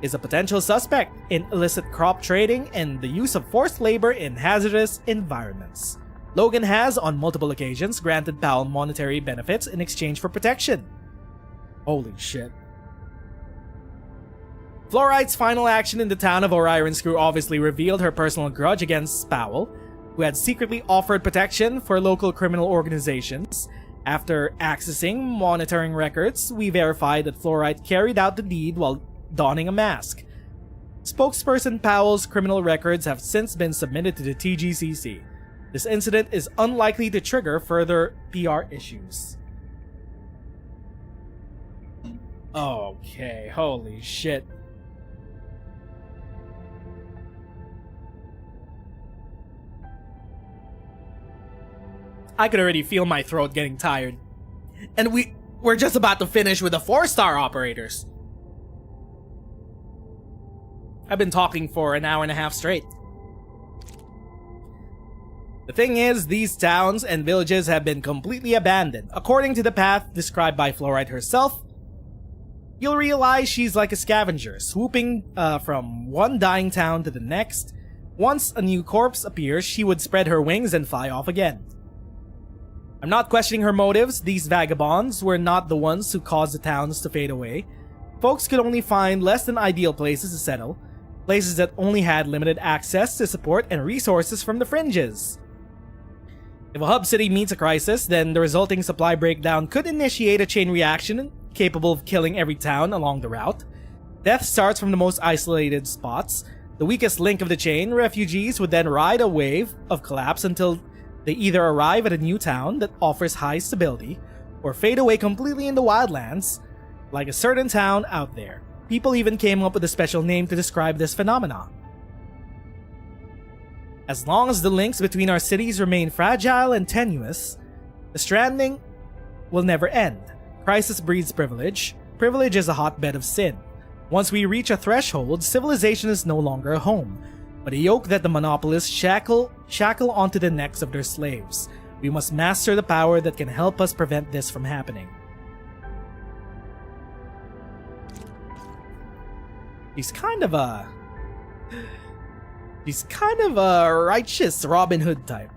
Speaker 2: is a potential suspect in illicit crop trading and the use of forced labor in hazardous environments. Logan has, on multiple occasions, granted Powell monetary benefits in exchange for protection. Holy shit. Fluorite's final action in the town of Oriron's crew obviously revealed her personal grudge against Powell, who had secretly offered protection for local criminal organizations. After accessing monitoring records, we verified that Fluorite carried out the deed while donning a mask. Spokesperson Powell's criminal records have since been submitted to the TGCC. This incident is unlikely to trigger further PR issues. Okay, holy shit. I could already feel my throat getting tired. And we're just about to finish with the 4-star operators. I've been talking for an hour and a half straight. The thing is, these towns and villages have been completely abandoned. According to the path described by Fluorite herself, you'll realize she's like a scavenger, swooping from one dying town to the next, Once a new corpse appears, she would spread her wings and fly off again. I'm not questioning her motives. These vagabonds were not the ones who caused the towns to fade away. Folks could only find less than ideal places to settle, places that only had limited access to support and resources from the fringes. If a hub city meets a crisis, then the resulting supply breakdown could initiate a chain reaction capable of killing every town along the route. Death starts from the most isolated spots. The weakest link of the chain, refugees would then ride a wave of collapse until they either arrive at a new town that offers high stability, or fade away completely in the wildlands, like a certain town out there. People even came up with a special name to describe this phenomenon. As long as the links between our cities remain fragile and tenuous, the stranding will never end. Crisis breeds privilege. Privilege is a hotbed of sin. Once we reach a threshold, civilization is no longer a home, but a yoke that the monopolists shackle onto the necks of their slaves. We must master the power that can help us prevent this from happening. He's kind of a righteous Robin Hood type.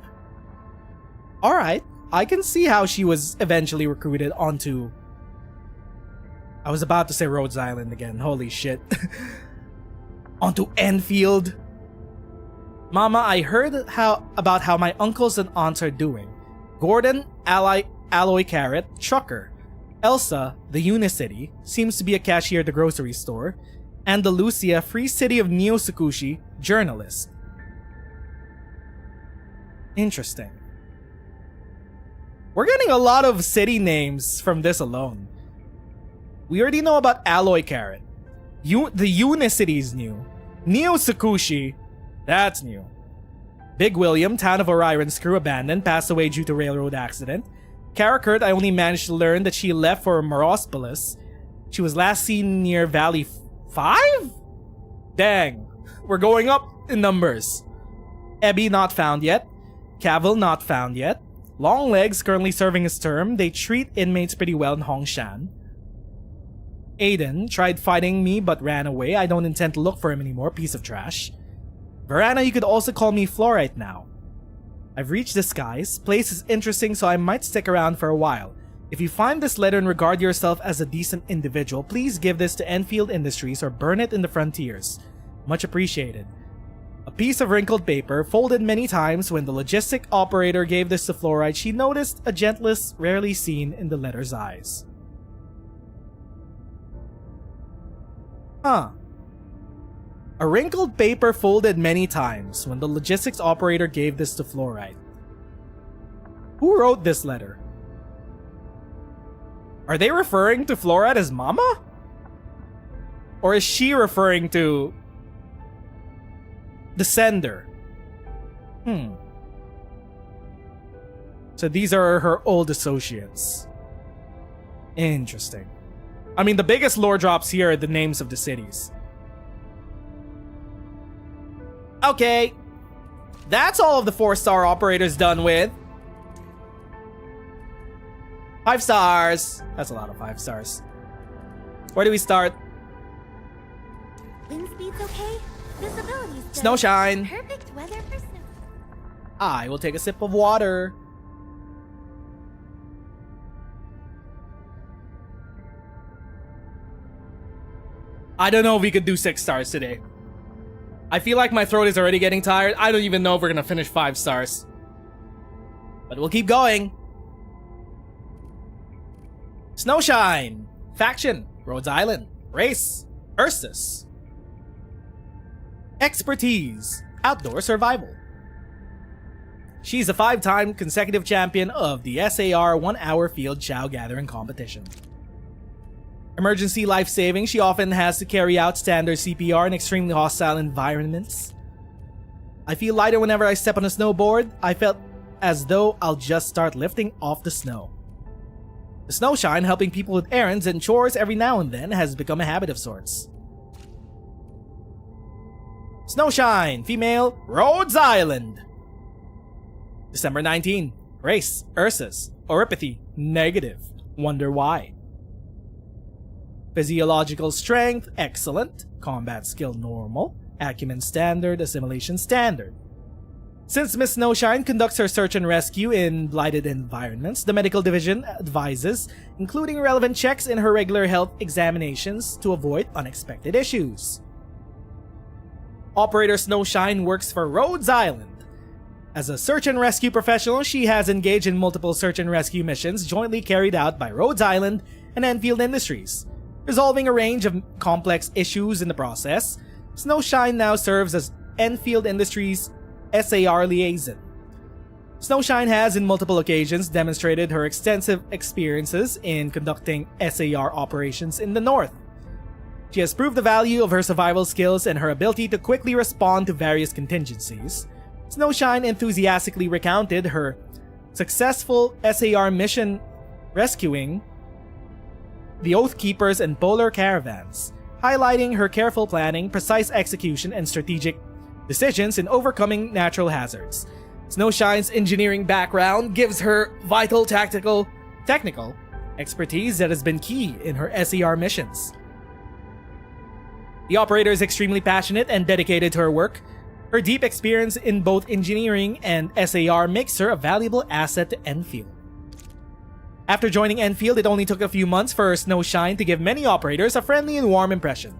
Speaker 2: Alright, I can see how she was eventually recruited onto... I was about to say Rhodes Island again, holy shit. Onto Endfield. Mama, I heard about how my uncles and aunts are doing. Gordon, Alloy Carrot, trucker. Elsa, the Unicity, seems to be a cashier at the grocery store. Andalusia, Free City of Neo-Sakushi, journalist. Interesting. We're getting a lot of city names from this alone. We already know about Alloy Carrot. The Unicity is new. Neo-Sakushi, that's new. Big William, town of Oriron's crew abandoned, passed away due to railroad accident. Karakurt, I only managed to learn that she left for Morospolis. She was last seen near Valley 5? Dang, we're going up in numbers. Ebby not found yet. Cavill not found yet. Longlegs currently serving his term. They treat inmates pretty well in Hongshan. Aiden tried fighting me but ran away. I don't intend to look for him anymore, piece of trash. Verana, you could also call me Fluorite now. I've reached the skies. Place is interesting, so I might stick around for a while. If you find this letter and regard yourself as a decent individual, please give this to Enfield Industries or burn it in the frontiers. Much appreciated. A piece of wrinkled paper, folded many times. When the logistic operator gave this to Fluorite, she noticed a gentleness rarely seen in the letter's eyes. Huh. A wrinkled paper folded many times. When the logistics operator gave this to Fluorite. Who wrote this letter? Are they referring to Fluorite as Mama? Or is she referring to the sender? So these are her old associates. Interesting. I mean, the biggest lore drops here are the names of the cities. Okay. That's all of the 4-star operators done with. 5 stars. That's a lot of 5 stars. Where do we start?
Speaker 1: Wind speed's okay. Visibility's good.
Speaker 2: Snowshine.
Speaker 1: Perfect weather for snow.
Speaker 2: I will take a sip of water. I don't know if we could do 6 stars today. I feel like my throat is already getting tired. I don't even know if we're gonna finish 5 stars. But we'll keep going. Snowshine. Faction. Rhodes Island. Race. Ursus. Expertise. Outdoor survival. She's a 5-time consecutive champion of the SAR 1-hour field chow gathering competition. Emergency life-saving, she often has to carry out standard CPR in extremely hostile environments. I feel lighter whenever I step on a snowboard. I felt as though I'll just start lifting off the snow. The Snowshine, helping people with errands and chores every now and then, has become a habit of sorts. Snowshine, female, Rhodes Island. December 19. Race, Ursus. Oripathy, negative. Wonder why. Physiological strength, excellent. Combat skill, normal. Acumen Standard, Assimilation Standard. Since Miss Snowshine conducts her search and rescue in blighted environments, the medical division advises including relevant checks in her regular health examinations to avoid unexpected issues. Operator Snowshine works for Rhodes Island. As a search and rescue professional, she has engaged in multiple search and rescue missions jointly carried out by Rhodes Island and Endfield Industries, resolving a range of complex issues in the process. Snowshine now serves as Endfield Industries' SAR liaison. Snowshine has in multiple occasions demonstrated her extensive experiences in conducting SAR operations in the north. She has proved the value of her survival skills and her ability to quickly respond to various contingencies. Snowshine enthusiastically recounted her successful SAR mission rescuing the Oath Keepers and polar caravans, highlighting her careful planning, precise execution, and strategic decisions in overcoming natural hazards. Snowshine's engineering background gives her vital technical expertise that has been key in her SAR missions. The operator is extremely passionate and dedicated to her work. Her deep experience in both engineering and SAR makes her a valuable asset to Endfield. After joining Endfield, it only took a few months for Snowshine to give many operators a friendly and warm impression.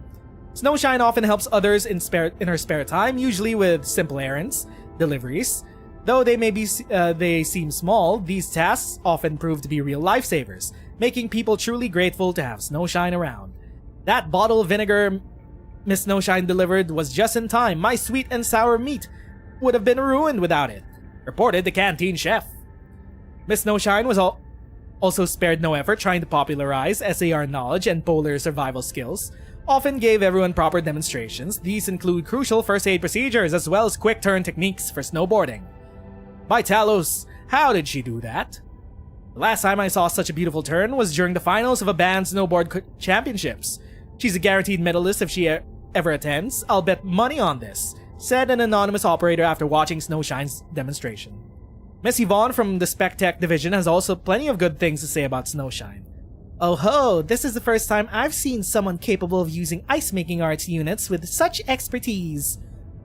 Speaker 2: Snowshine often helps others in her spare time, usually with simple errands, deliveries. Though they seem small, these tasks often prove to be real lifesavers, making people truly grateful to have Snowshine around. That bottle of vinegar Miss Snowshine delivered was just in time. My sweet and sour meat would have been ruined without it, reported the canteen chef. Miss Snowshine was also spared no effort trying to popularize SAR knowledge and polar survival skills, often gave everyone proper demonstrations. These include crucial first aid procedures as well as quick turn techniques for snowboarding. By Talos, how did she do that? The last time I saw such a beautiful turn was during the finals of a band snowboard championships. She's a guaranteed medalist if she ever attends. I'll bet money on this, said an anonymous operator after watching Snowshine's demonstration. Miss Yvonne from the SpecTech division has also plenty of good things to say about Snowshine. Oh ho, this is the first time I've seen someone capable of using ice-making arts units with such expertise.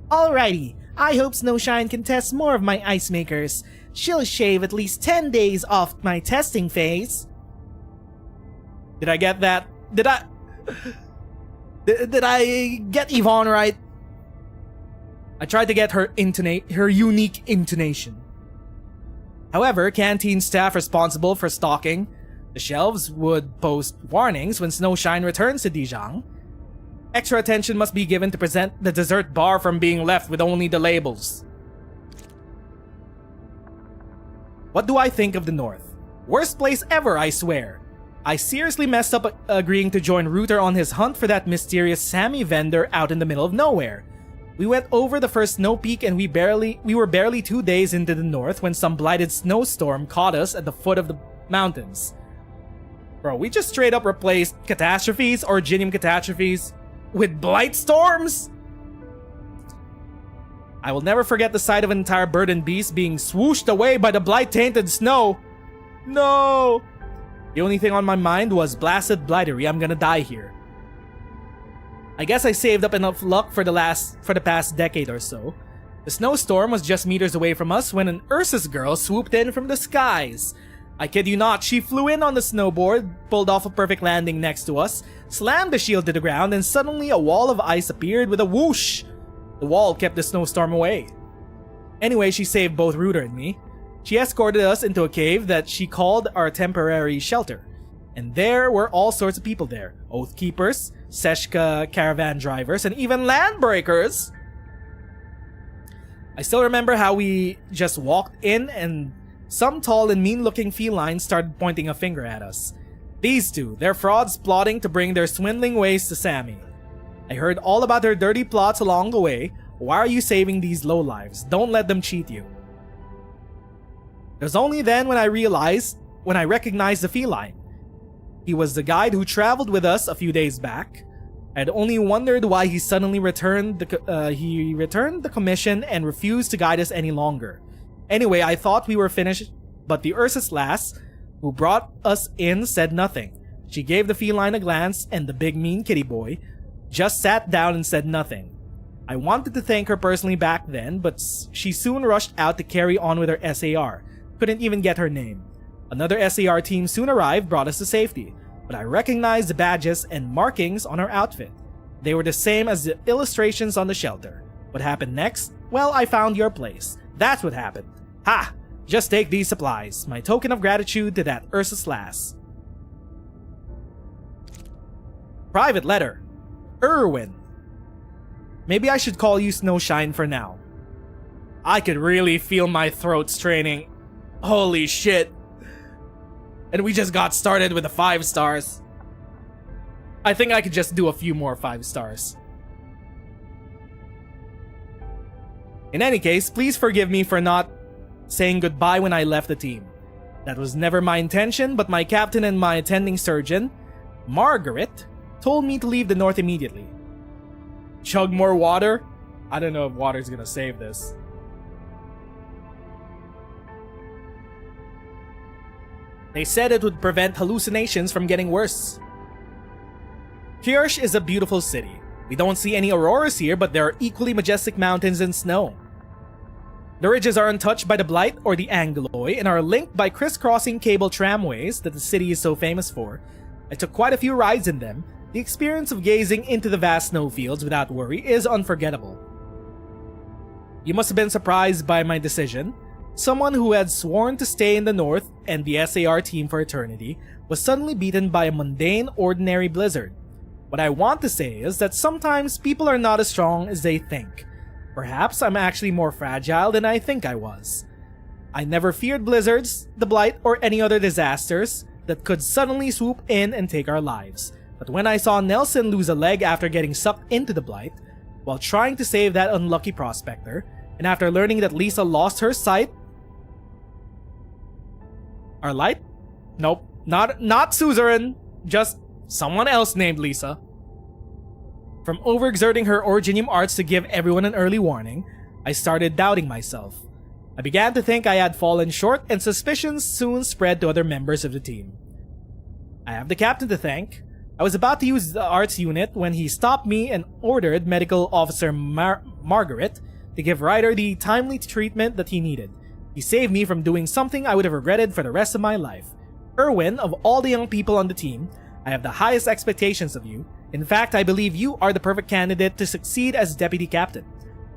Speaker 2: Alrighty, I hope Snowshine can test more of my ice makers. She'll shave at least 10 days off my testing phase. Did I get that? Did I get Yvonne right? I tried to get her unique intonation. However, canteen staff responsible for stocking the shelves would post warnings when Snowshine returns to Dijon. Extra attention must be given to prevent the dessert bar from being left with only the labels. What do I think of the North? Worst place ever, I swear. I seriously messed up agreeing to join Rooter on his hunt for that mysterious Sammy vendor out in the middle of nowhere. We went over the first snow peak and we were barely 2 days into the north when some blighted snowstorm caught us at the foot of the mountains. Bro, we just straight up replaced catastrophes, Originium catastrophes, with blight storms? I will never forget the sight of an entire bird and beast being swooshed away by the blight-tainted snow. No! The only thing on my mind was blasted blightery, I'm gonna die here. I guess I saved up enough luck for the past decade or so. The snowstorm was just meters away from us when an Ursus girl swooped in from the skies. I kid you not, she flew in on the snowboard, pulled off a perfect landing next to us, slammed the shield to the ground, and suddenly a wall of ice appeared with a whoosh. The wall kept the snowstorm away. Anyway, she saved both Rooter and me. She escorted us into a cave that she called our temporary shelter. And there were all sorts of people there. Oath Keepers, Seshka caravan drivers, and even landbreakers. I still remember how we just walked in and some tall and mean-looking felines started pointing a finger at us. These two, they're frauds plotting to bring their swindling ways to Sammy. I heard all about their dirty plots along the way. Why are you saving these lowlives? Don't let them cheat you. It was only then when I recognized the feline. He was the guide who traveled with us a few days back. I had only wondered why he suddenly returned the commission and refused to guide us any longer. Anyway, I thought we were finished, but the Ursus lass who brought us in said nothing. She gave the feline a glance, and the big mean kitty boy just sat down and said nothing. I wanted to thank her personally back then, but she soon rushed out to carry on with her SAR. Couldn't even get her name. Another SAR team soon arrived, brought us to safety, but I recognized the badges and markings on her outfit. They were the same as the illustrations on the shelter. What happened next? Well, I found your place. That's what happened. Ha! Just take these supplies. My token of gratitude to that Ursus lass. Private letter. Erwin. Maybe I should call you Snowshine for now. I could really feel my throat straining. Holy shit. And we just got started with the 5 stars. I think I could just do a few more 5 stars. In any case, please forgive me for not saying goodbye when I left the team. That was never my intention, but my captain and my attending surgeon, Margaret, told me to leave the north immediately. Chug more water? I don't know if water's gonna save this. They said it would prevent hallucinations from getting worse. Kirsch is a beautiful city. We don't see any auroras here, but there are equally majestic mountains and snow. The ridges are untouched by the blight or the angeloi and are linked by crisscrossing cable tramways that the city is so famous for. I took quite a few rides in them. The experience of gazing into the vast snowfields without worry is unforgettable. You must have been surprised by my decision. Someone who had sworn to stay in the north and the SAR team for eternity was suddenly beaten by a mundane, ordinary blizzard. What I want to say is that sometimes people are not as strong as they think. Perhaps I'm actually more fragile than I think I was. I never feared blizzards, the blight, or any other disasters that could suddenly swoop in and take our lives. But when I saw Nelson lose a leg after getting sucked into the blight, while trying to save that unlucky prospector, and after learning that Lisa lost her sight... Our light? Nope, not Suzerain, just someone else named Lisa. From overexerting her Originium arts to give everyone an early warning, I started doubting myself. I began to think I had fallen short, and suspicions soon spread to other members of the team. I have the captain to thank. I was about to use the arts unit when he stopped me and ordered Medical Officer Margaret to give Ryder the timely treatment that he needed. He saved me from doing something I would have regretted for the rest of my life. Erwin, of all the young people on the team, I have the highest expectations of you. In fact, I believe you are the perfect candidate to succeed as deputy captain.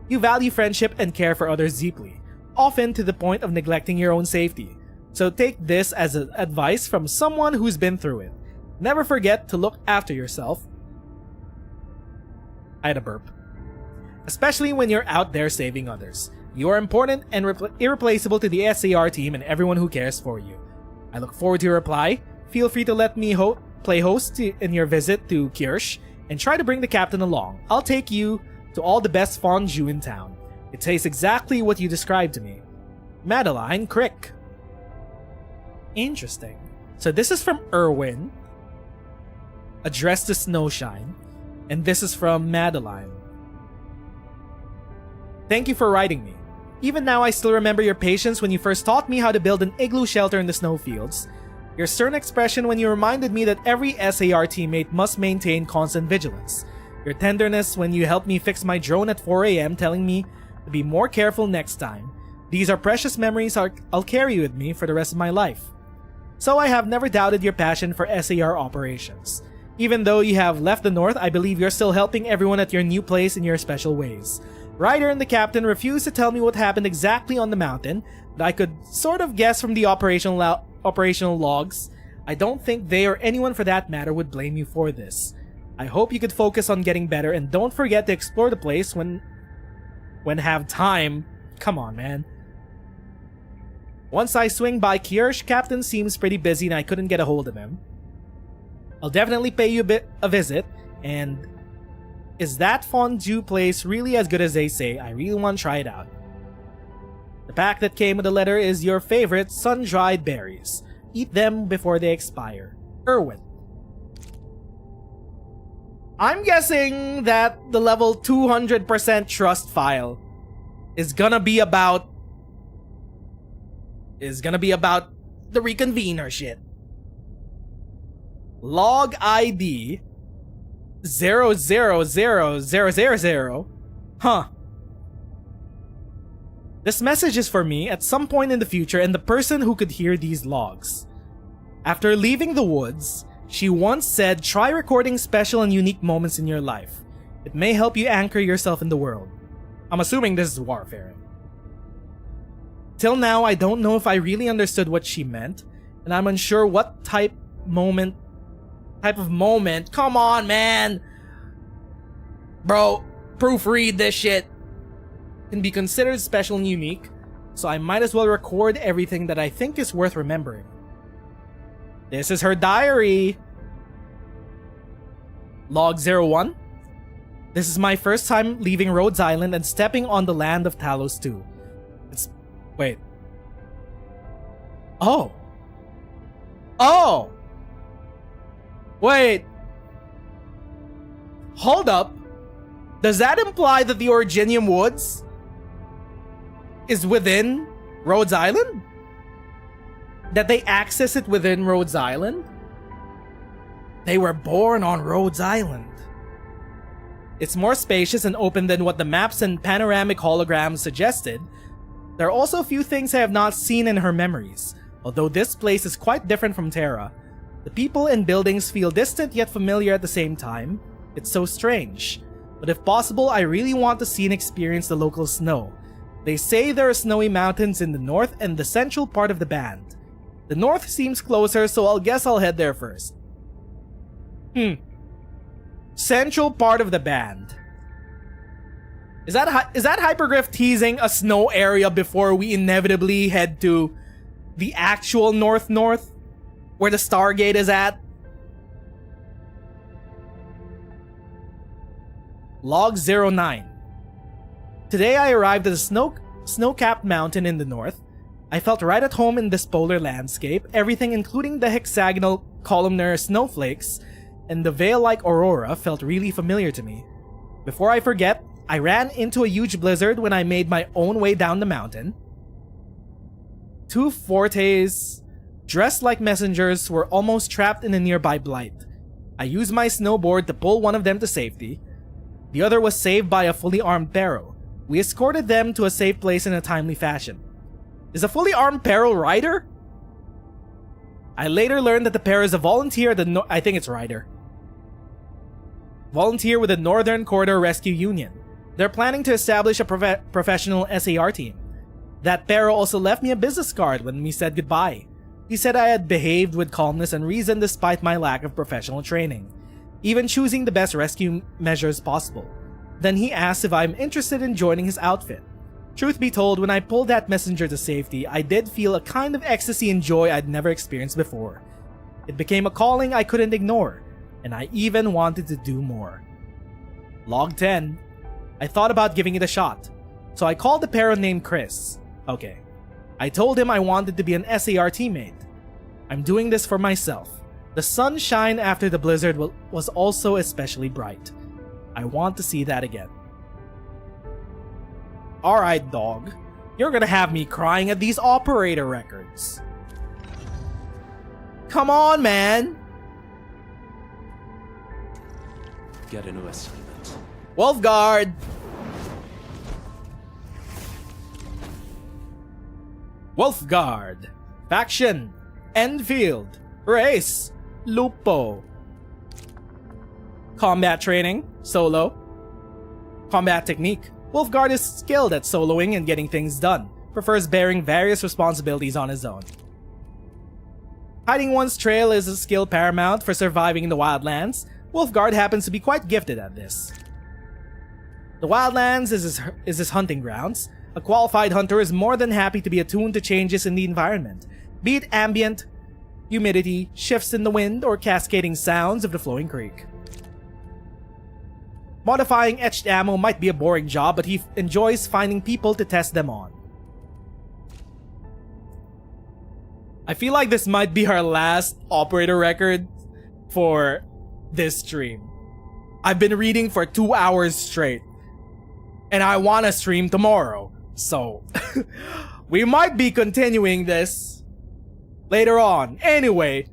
Speaker 2: You value friendship and care for others deeply, often to the point of neglecting your own safety. So take this as advice from someone who's been through it. Never forget to look after yourself. I had a burp. Especially when you're out there saving others. You are important and irreplaceable to the SAR team and everyone who cares for you. I look forward to your reply. Feel free to let me play host in your visit to Kirsch and try to bring the captain along. I'll take you to all the best fondue in town. It tastes exactly what you described to me. Madeline Crick. Interesting. So this is from Erwin, addressed to Snowshine, and this is from Madeline. Thank you for writing me. Even now I still remember your patience when you first taught me how to build an igloo shelter in the snowfields. Your stern expression when you reminded me that every SAR teammate must maintain constant vigilance. Your tenderness when you helped me fix my drone at 4 AM telling me to be more careful next time. These are precious memories I'll carry with me for the rest of my life. So I have never doubted your passion for SAR operations. Even though you have left the north, I believe you're still helping everyone at your new place in your special ways. Ryder and the captain refused to tell me what happened exactly on the mountain, but I could sort of guess from the operational logs. I don't think they or anyone for that matter would blame you for this. I hope you could focus on getting better and don't forget to explore the place when have time. Come on, man. Once I swing by Kirsch, Captain seems pretty busy and I couldn't get a hold of him. I'll definitely pay you a visit, and is that fondue place really as good as they say? I really want to try it out. The pack that came with the letter is your favorite sun-dried berries. Eat them before they expire. Erwin. I'm guessing that the level 200% trust file is gonna be about the reconvener shit. Log ID 000000 Huh. This message is for me at some point in the future and the person who could hear these logs. After leaving the woods, she once said, try recording special and unique moments in your life. It may help you anchor yourself in the world. I'm assuming this is warfaring. Till now, I don't know if I really understood what she meant, and I'm unsure what type of moment, come on, man! Bro, proofread this shit. Can be considered special and unique, so I might as well record everything that I think is worth remembering. This is her diary. Log 01. This is my first time leaving Rhodes Island and stepping on the land of Talos 2. Wait. Oh. Wait. Hold up. Does that imply that the Originium Woods is within Rhodes Island? That they access it within Rhodes Island? They were born on Rhodes Island. It's more spacious and open than what the maps and panoramic holograms suggested. There are also a few things I have not seen in her memories. Although this place is quite different from Terra, the people and buildings feel distant yet familiar at the same time. It's so strange. But if possible, I really want to see and experience the local snow. They say there are snowy mountains in the north and the central part of the band. The north seems closer, so I'll guess I'll head there first. Central part of the band. Is that Hypergryph teasing a snow area before we inevitably head to the actual north, where the Stargate is at? Log 09. Today I arrived at a snow-capped mountain in the north. I felt right at home in this polar landscape, everything including the hexagonal columnar snowflakes and the veil-like aurora felt really familiar to me. Before I forget, I ran into a huge blizzard when I made my own way down the mountain. Two Fortes, dressed like messengers, were almost trapped in a nearby blight. I used my snowboard to pull one of them to safety. The other was saved by a fully armed Peril. We escorted them to a safe place in a timely fashion. Is a fully armed Peril Rider? I later learned that the Peril is a volunteer at the I think it's Rider. Volunteer with the Northern Corridor Rescue Union. They're planning to establish a professional SAR team. That Peril also left me a business card when we said goodbye. He said I had behaved with calmness and reason despite my lack of professional training, even choosing the best rescue measures possible. Then he asked if I'm interested in joining his outfit. Truth be told, when I pulled that messenger to safety, I did feel a kind of ecstasy and joy I'd never experienced before. It became a calling I couldn't ignore, and I even wanted to do more. Log 10. I thought about giving it a shot, so I called the Peril named Chris. Okay. I told him I wanted to be an SAR teammate. I'm doing this for myself. The sunshine after the blizzard was also especially bright. I want to see that again. Alright, dog. You're gonna have me crying at these operator records. Come on, man!
Speaker 3: Get into assignment.
Speaker 2: Wulfgard! Wulfgard. Faction. Endfield. Race. Lupo. Combat training. Solo. Combat technique. Wulfgard is skilled at soloing and getting things done. Prefers bearing various responsibilities on his own. Hiding one's trail is a skill paramount for surviving in the wildlands. Wulfgard happens to be quite gifted at this. The wildlands is his hunting grounds. A qualified hunter is more than happy to be attuned to changes in the environment, be it ambient, humidity, shifts in the wind, or cascading sounds of the flowing creek. Modifying etched ammo might be a boring job, but he enjoys finding people to test them on. I feel like this might be our last operator record for this stream. I've been reading for 2 hours straight, and I want to stream tomorrow. So, we might be continuing this later on. Anyway,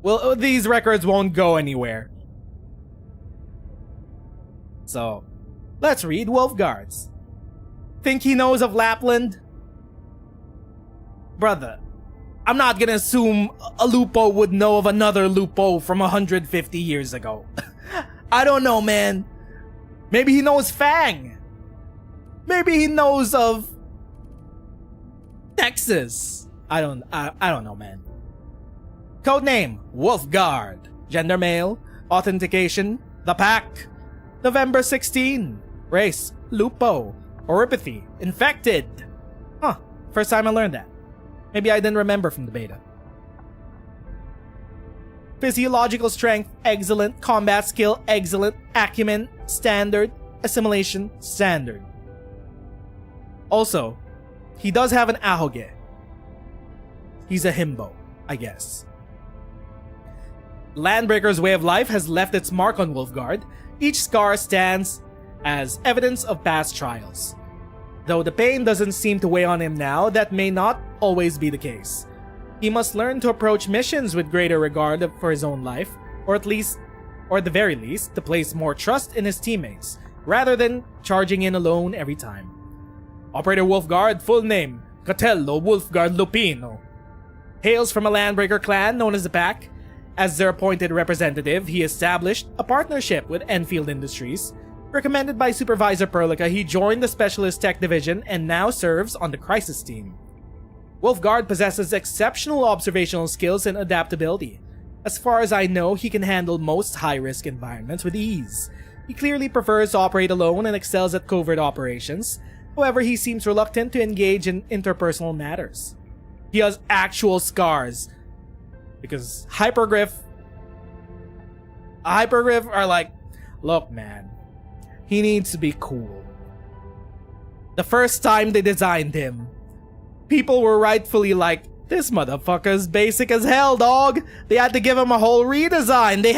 Speaker 2: well, these records won't go anywhere. So, Let's read Wulfgard's. Think he knows of Lapland? Brother, I'm not gonna assume a Lupo would know of another Lupo from 150 years ago. I don't know, man. Maybe he knows Fang. Maybe he knows of Texas. I don't know, man. Codename Wulfgard. Gender male. Authentication The Pack. November 16. Race Lupo. Oropathy Infected. Huh. First time I learned that. Maybe I didn't remember from the beta. Physiological strength, excellent. Combat skill, excellent. Acumen, standard. Assimilation, standard. Also, he does have an ahoge. He's a himbo, I guess. Landbreaker's way of life has left its mark on Wulfgard. Each scar stands as evidence of past trials. Though the pain doesn't seem to weigh on him now, that may not always be the case. He must learn to approach missions with greater regard for his own life, or at the very least, to place more trust in his teammates, rather than charging in alone every time. Operator Wulfgard, full name, Catello Wulfgard Lupino. Hails from a Landbreaker clan known as the Pack. As their appointed representative, he established a partnership with Endfield Industries. Recommended by Supervisor Perlica, he joined the Specialist Tech Division and now serves on the Crisis Team. Wulfgard possesses exceptional observational skills and adaptability. As far as I know, he can handle most high-risk environments with ease. He clearly prefers to operate alone and excels at covert operations. However, he seems reluctant to engage in interpersonal matters. He has actual scars. Because Hypergryph are like, look man, he needs to be cool. The first time they designed him, people were rightfully like, this motherfucker's basic as hell, dog. They had to give him a whole redesign. They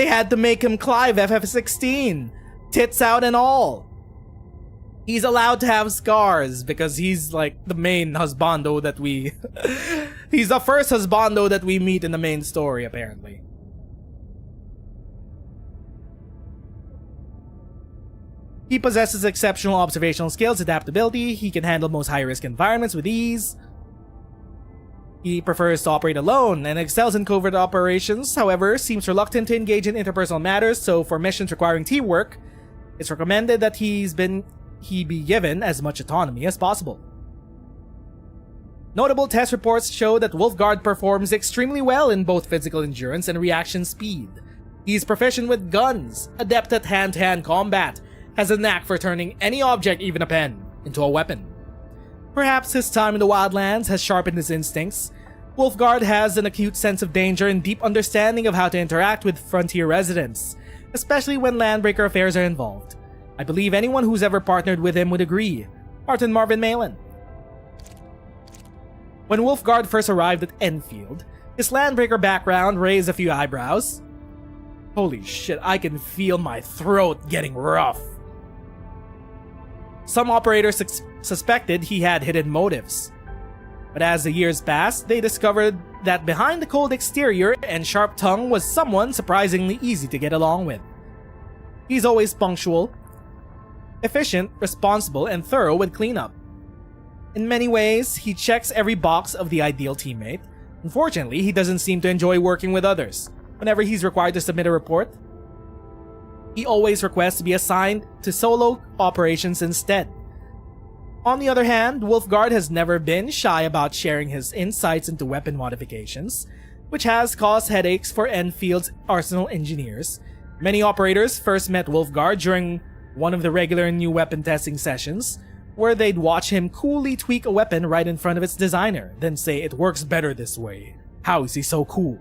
Speaker 2: had to make him Clive FF16, tits out and all. He's allowed to have scars because he's like the main husbando that we... He's the first husbando that we meet in the main story, apparently. He possesses exceptional observational skills, adaptability. He can handle most high-risk environments with ease. He prefers to operate alone and excels in covert operations, however, seems reluctant to engage in interpersonal matters, so for missions requiring teamwork, it's recommended that he be given as much autonomy as possible. Notable test reports show that Wulfgard performs extremely well in both physical endurance and reaction speed. He is proficient with guns, adept at hand-to-hand combat, has a knack for turning any object, even a pen, into a weapon. Perhaps his time in the wildlands has sharpened his instincts. Wulfgard has an acute sense of danger and deep understanding of how to interact with frontier residents, especially when Landbreaker affairs are involved. I believe anyone who's ever partnered with him would agree. Martin Marvin Malin. When Wulfgard first arrived at Endfield, his Landbreaker background raised a few eyebrows. Holy shit, I can feel my throat getting rough. Some operators suspected he had hidden motives. But as the years passed, they discovered that behind the cold exterior and sharp tongue was someone surprisingly easy to get along with. He's always punctual, efficient, responsible, and thorough with cleanup. In many ways, he checks every box of the ideal teammate. Unfortunately, he doesn't seem to enjoy working with others. Whenever he's required to submit a report, he always requests to be assigned to solo operations instead. On the other hand, Wulfgard has never been shy about sharing his insights into weapon modifications, which has caused headaches for Enfield's arsenal engineers. Many operators first met Wulfgard during one of the regular new weapon testing sessions, where they'd watch him coolly tweak a weapon right in front of its designer, then say it works better this way. How is he so cool?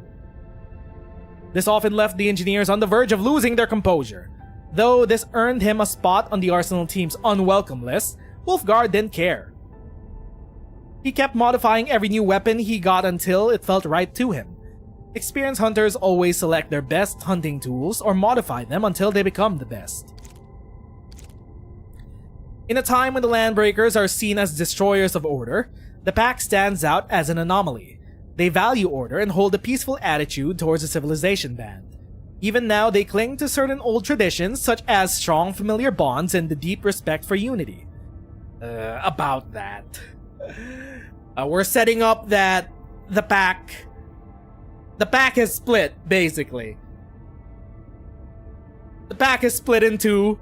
Speaker 2: This often left the engineers on the verge of losing their composure. Though this earned him a spot on the Arsenal team's unwelcome list, Wulfgard didn't care. He kept modifying every new weapon he got until it felt right to him. Experienced hunters always select their best hunting tools or modify them until they become the best. In a time when the Landbreakers are seen as destroyers of order, the Pack stands out as an anomaly. They value order and hold a peaceful attitude towards the civilization band. Even now, they cling to certain old traditions, such as strong familiar bonds and the deep respect for unity. About that. We're setting up that the pack is split, basically. The pack is split in two.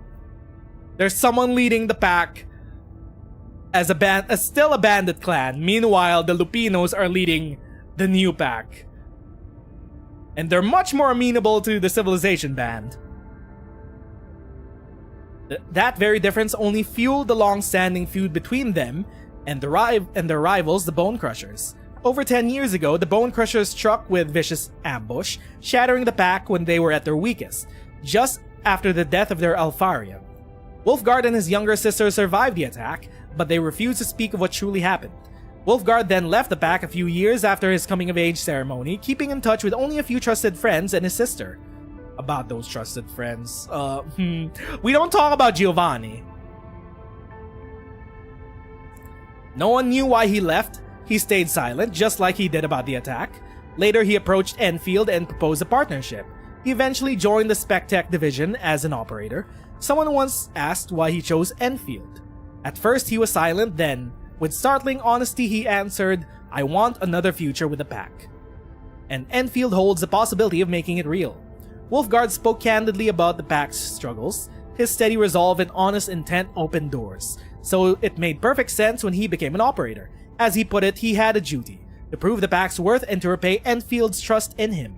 Speaker 2: There's someone leading the pack as still a bandit clan. Meanwhile, the Lupinos are leading the new pack. And they're much more amenable to the Civilization band. That very difference only fueled the long-standing feud between them and their rivals, the Bone Crushers. Over 10 years ago, the Bone Crushers struck with vicious ambush, shattering the pack when they were at their weakest, just after the death of their Alfarian. Wulfgard and his younger sister survived the attack, but they refused to speak of what truly happened. Wulfgard then left the pack a few years after his coming-of-age ceremony, keeping in touch with only a few trusted friends and his sister. About those trusted friends, we don't talk about Giovanni. No one knew why he left. He stayed silent, just like he did about the attack. Later, he approached Endfield and proposed a partnership. He eventually joined the Spectech division as an operator. Someone once asked why he chose Endfield. At first, he was silent, then, with startling honesty, he answered, "I want another future with the pack." And Endfield holds the possibility of making it real. Wulfgard spoke candidly about the pack's struggles. His steady resolve and honest intent opened doors. So it made perfect sense when he became an operator. As he put it, he had a duty to prove the pack's worth and to repay Enfield's trust in him.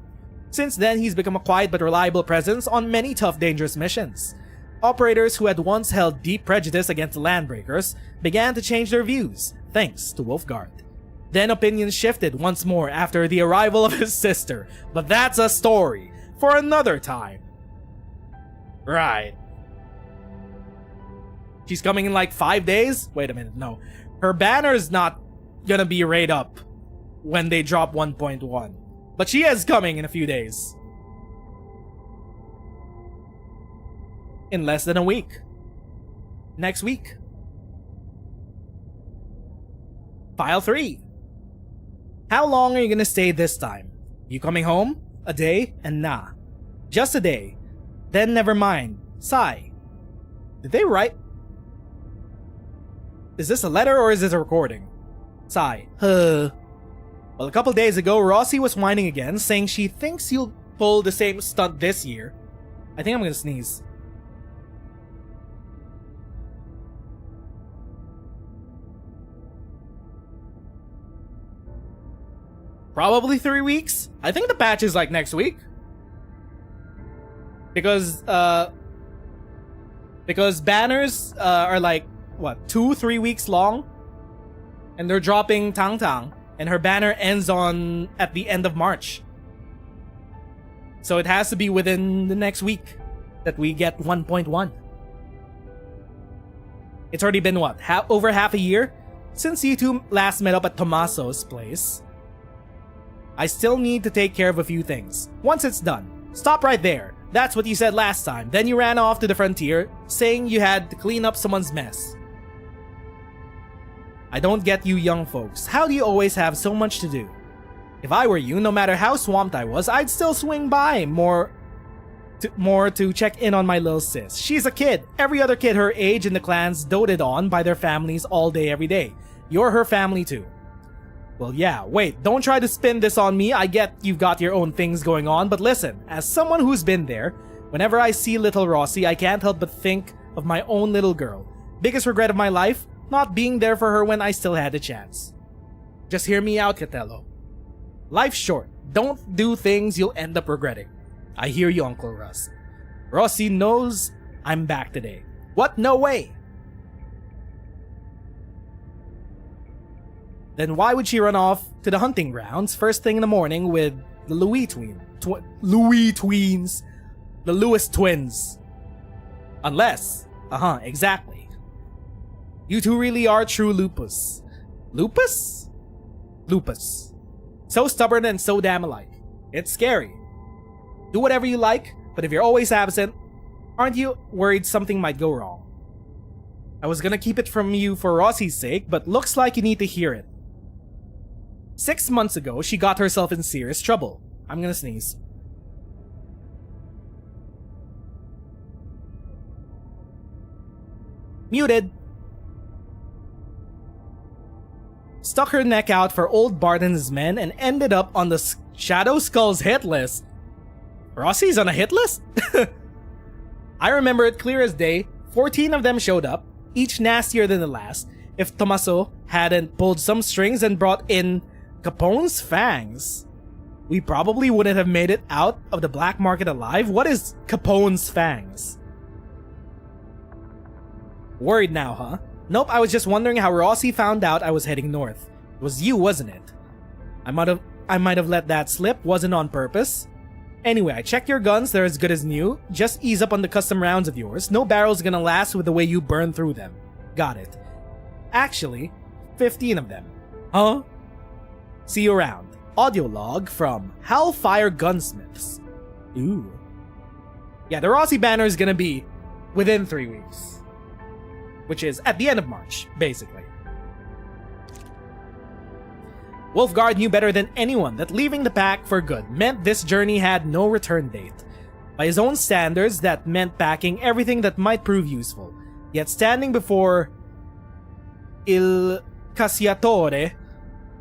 Speaker 2: Since then, he's become a quiet but reliable presence on many tough, dangerous missions. Operators who had once held deep prejudice against the Landbreakers began to change their views, thanks to Wulfgard. Then opinions shifted once more after the arrival of his sister, but that's a story for another time. Right. She's coming in like 5 days? Wait a minute, no. Her banner's not gonna be right up when they drop 1.1. But she is coming in a few days. In less than a week. Next week. File 3. How long are you gonna stay this time? You coming home? A day? And nah. Just a day. Then never mind. Sigh. Did they write? Is this a letter or is this a recording? Sigh. Well, a couple days ago, Rossi was whining again, saying she thinks you'll pull the same stunt this year. I think I'm gonna sneeze. Probably 3 weeks. I think the patch is like next week. Because banners are like, what, 2-3 weeks long? And they're dropping Tang Tang. And her banner ends at the end of March. So it has to be within the next week that we get 1.1. It's already been what, over half a year since you two last met up at Tommaso's place. I still need to take care of a few things. Once it's done, stop right there. That's what you said last time. Then you ran off to the frontier, saying you had to clean up someone's mess. I don't get you young folks. How do you always have so much to do? If I were you, no matter how swamped I was, I'd still swing by more to check in on my little sis. She's a kid. Every other kid her age in the clans doted on by their families all day every day. You're her family too. Well, yeah, wait, don't try to spin this on me. I get you've got your own things going on, but listen, as someone who's been there, whenever I see little Rossi, I can't help but think of my own little girl. Biggest regret of my life, not being there for her when I still had a chance. Just hear me out, Catello. Life's short. Don't do things you'll end up regretting. I hear you, Uncle Russ. Rossi knows I'm back today. What? No way! Then why would she run off to the hunting grounds first thing in the morning with the Louis tweens? The Lewis twins. Unless, exactly. You two really are true lupus. Lupus? Lupus. So stubborn and so damn alike. It's scary. Do whatever you like, but if you're always absent, aren't you worried something might go wrong? I was gonna keep it from you for Rossi's sake, but looks like you need to hear it. 6 months ago, she got herself in serious trouble. I'm gonna sneeze. Muted. Stuck her neck out for old Bart and his men and ended up on the Shadow Skull's hit list. Rossi's on a hit list? I remember it clear as day. 14 of them showed up, each nastier than the last. If Tommaso hadn't pulled some strings and brought in Capone's fangs, we probably wouldn't have made it out of the black market alive. What is Capone's fangs? Worried now, huh? Nope, I was just wondering how Rossi found out I was heading north. It was you, wasn't it? I might have let that slip, wasn't on purpose. Anyway, I checked your guns, they're as good as new. Just ease up on the custom rounds of yours. No barrel's gonna last with the way you burn through them. Got it. Actually, 15 of them. Huh? See you around. Audio log from Hellfire Gunsmiths. Ooh. Yeah, the Rossi banner is gonna be within 3 weeks. Which is at the end of March, basically. Wulfgard knew better than anyone that leaving the pack for good meant this journey had no return date. By his own standards, that meant packing everything that might prove useful. Yet standing before Il Cacciatore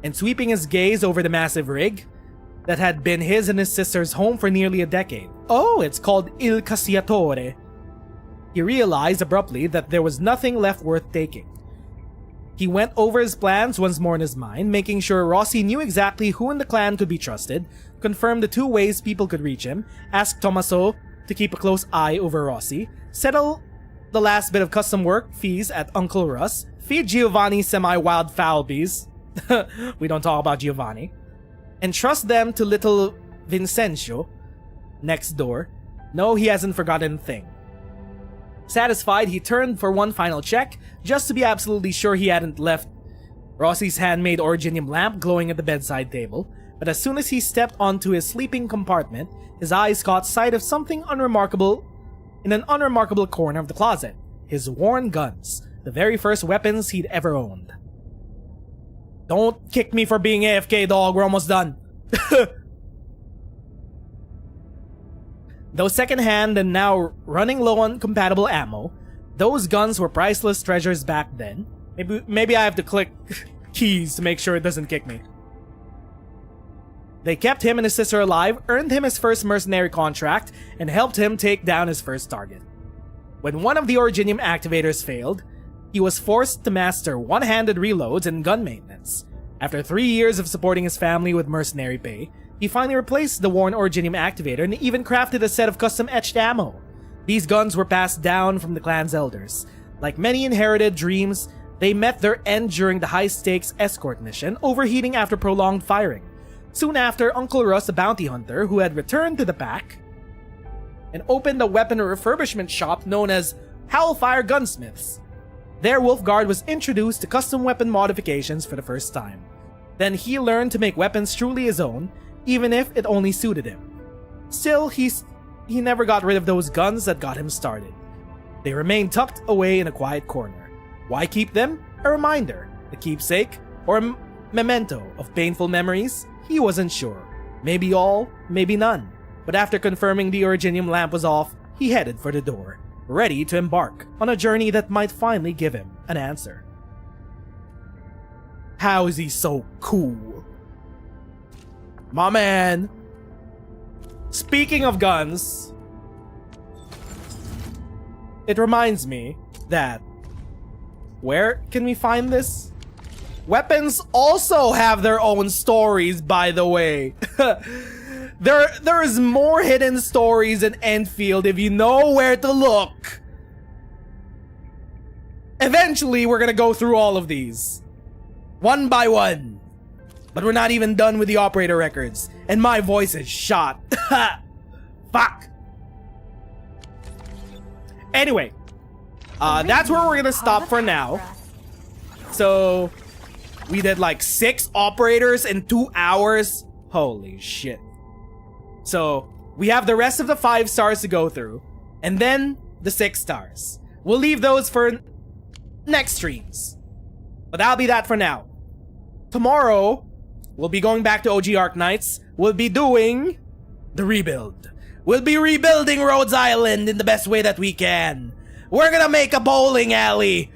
Speaker 2: and sweeping his gaze over the massive rig that had been his and his sister's home for nearly a decade. Oh, it's called Il Cacciatore. He realized abruptly that there was nothing left worth taking. He went over his plans once more in his mind, making sure Rossi knew exactly who in the clan could be trusted, confirmed the 2 ways people could reach him, asked Tommaso to keep a close eye over Rossi, settle the last bit of custom work fees at Uncle Russ, feed Giovanni semi-wild falbies, we don't talk about Giovanni, and trust them to little Vincenzo next door. No, he hasn't forgotten a thing. Satisfied, he turned for one final check, just to be absolutely sure he hadn't left Rossi's handmade originium lamp glowing at the bedside table, but as soon as he stepped onto his sleeping compartment, his eyes caught sight of something unremarkable in an unremarkable corner of the closet. His worn guns, the very first weapons he'd ever owned. Don't kick me for being AFK, dog, we're almost done. Though secondhand and now running low on compatible ammo, those guns were priceless treasures back then. Maybe I have to click keys to make sure it doesn't kick me. They kept him and his sister alive, earned him his first mercenary contract, and helped him take down his first target. When one of the Originium activators failed, he was forced to master one-handed reloads and gun maintenance. After 3 years of supporting his family with mercenary pay, he finally replaced the worn Originium activator and even crafted a set of custom etched ammo. These guns were passed down from the clan's elders. Like many inherited dreams, they met their end during the high-stakes escort mission, overheating after prolonged firing. Soon after, Uncle Russ, a bounty hunter who had returned to the pack and opened a weapon refurbishment shop known as Hellfire Gunsmiths. There, Wulfgard was introduced to custom weapon modifications for the first time. Then he learned to make weapons truly his own, even if it only suited him. Still, he never got rid of those guns that got him started. They remained tucked away in a quiet corner. Why keep them? A reminder, a keepsake, or a memento of painful memories? He wasn't sure. Maybe all, maybe none. But after confirming the Originium lamp was off, he headed for the door, ready to embark on a journey that might finally give him an answer. How is he so cool? My man! Speaking of guns, it reminds me that... Where can we find this? Weapons also have their own stories, by the way. There is more hidden stories in Endfield if you know where to look. Eventually, we're gonna go through all of these. One by one. But we're not even done with the operator records. And my voice is shot. Fuck. Anyway. That's where we're gonna stop for now. So... we did like 6 operators in 2 hours. Holy shit. So, we have the rest of the 5 stars to go through. And then, the 6 stars. We'll leave those for next streams. But that'll be that for now. Tomorrow, we'll be going back to OG Arknights. We'll be doing the rebuild. We'll be rebuilding Rhodes Island in the best way that we can. we're gonna make a bowling alley,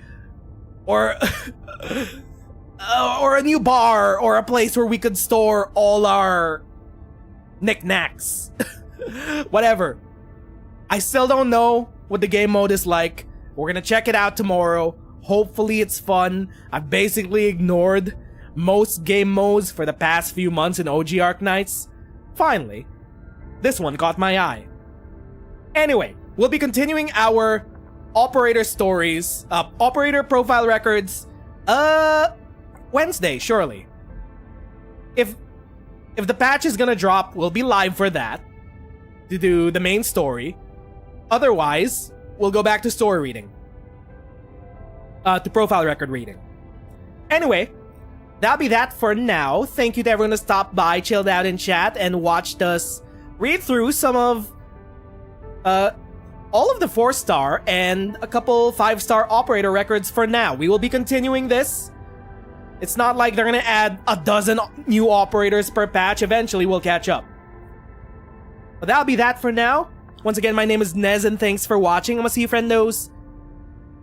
Speaker 2: or or a new bar, or a place where we could store all our knickknacks. Whatever. I still don't know what the game mode is like. We're gonna check it out tomorrow. Hopefully it's fun. I've basically ignored most game modes for the past few months in OG Arknights. Finally, this one caught my eye. Anyway, we'll be continuing our operator stories, operator profile records, Wednesday, surely. If the patch is gonna drop, we'll be live for that to do the main story. Otherwise, we'll go back to story reading. To profile record reading. Anyway, that'll be that for now. Thank you to everyone who stopped by, chilled out in chat, and watched us read through some of all of the 4-star and a couple 5-star operator records for now. We will be continuing this. It's not like they're gonna add a dozen new operators per patch. Eventually, we'll catch up. But that'll be that for now. Once again, my name is Nez, and thanks for watching. I'm gonna see you, friendos,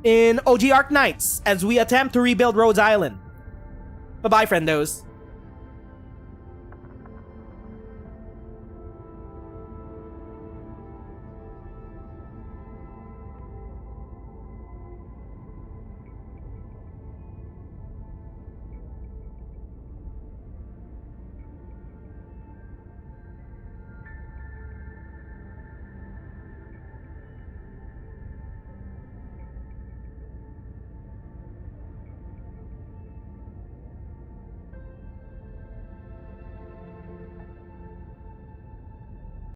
Speaker 2: in OG Arknights as we attempt to rebuild Rhodes Island. Bye-bye, friendos.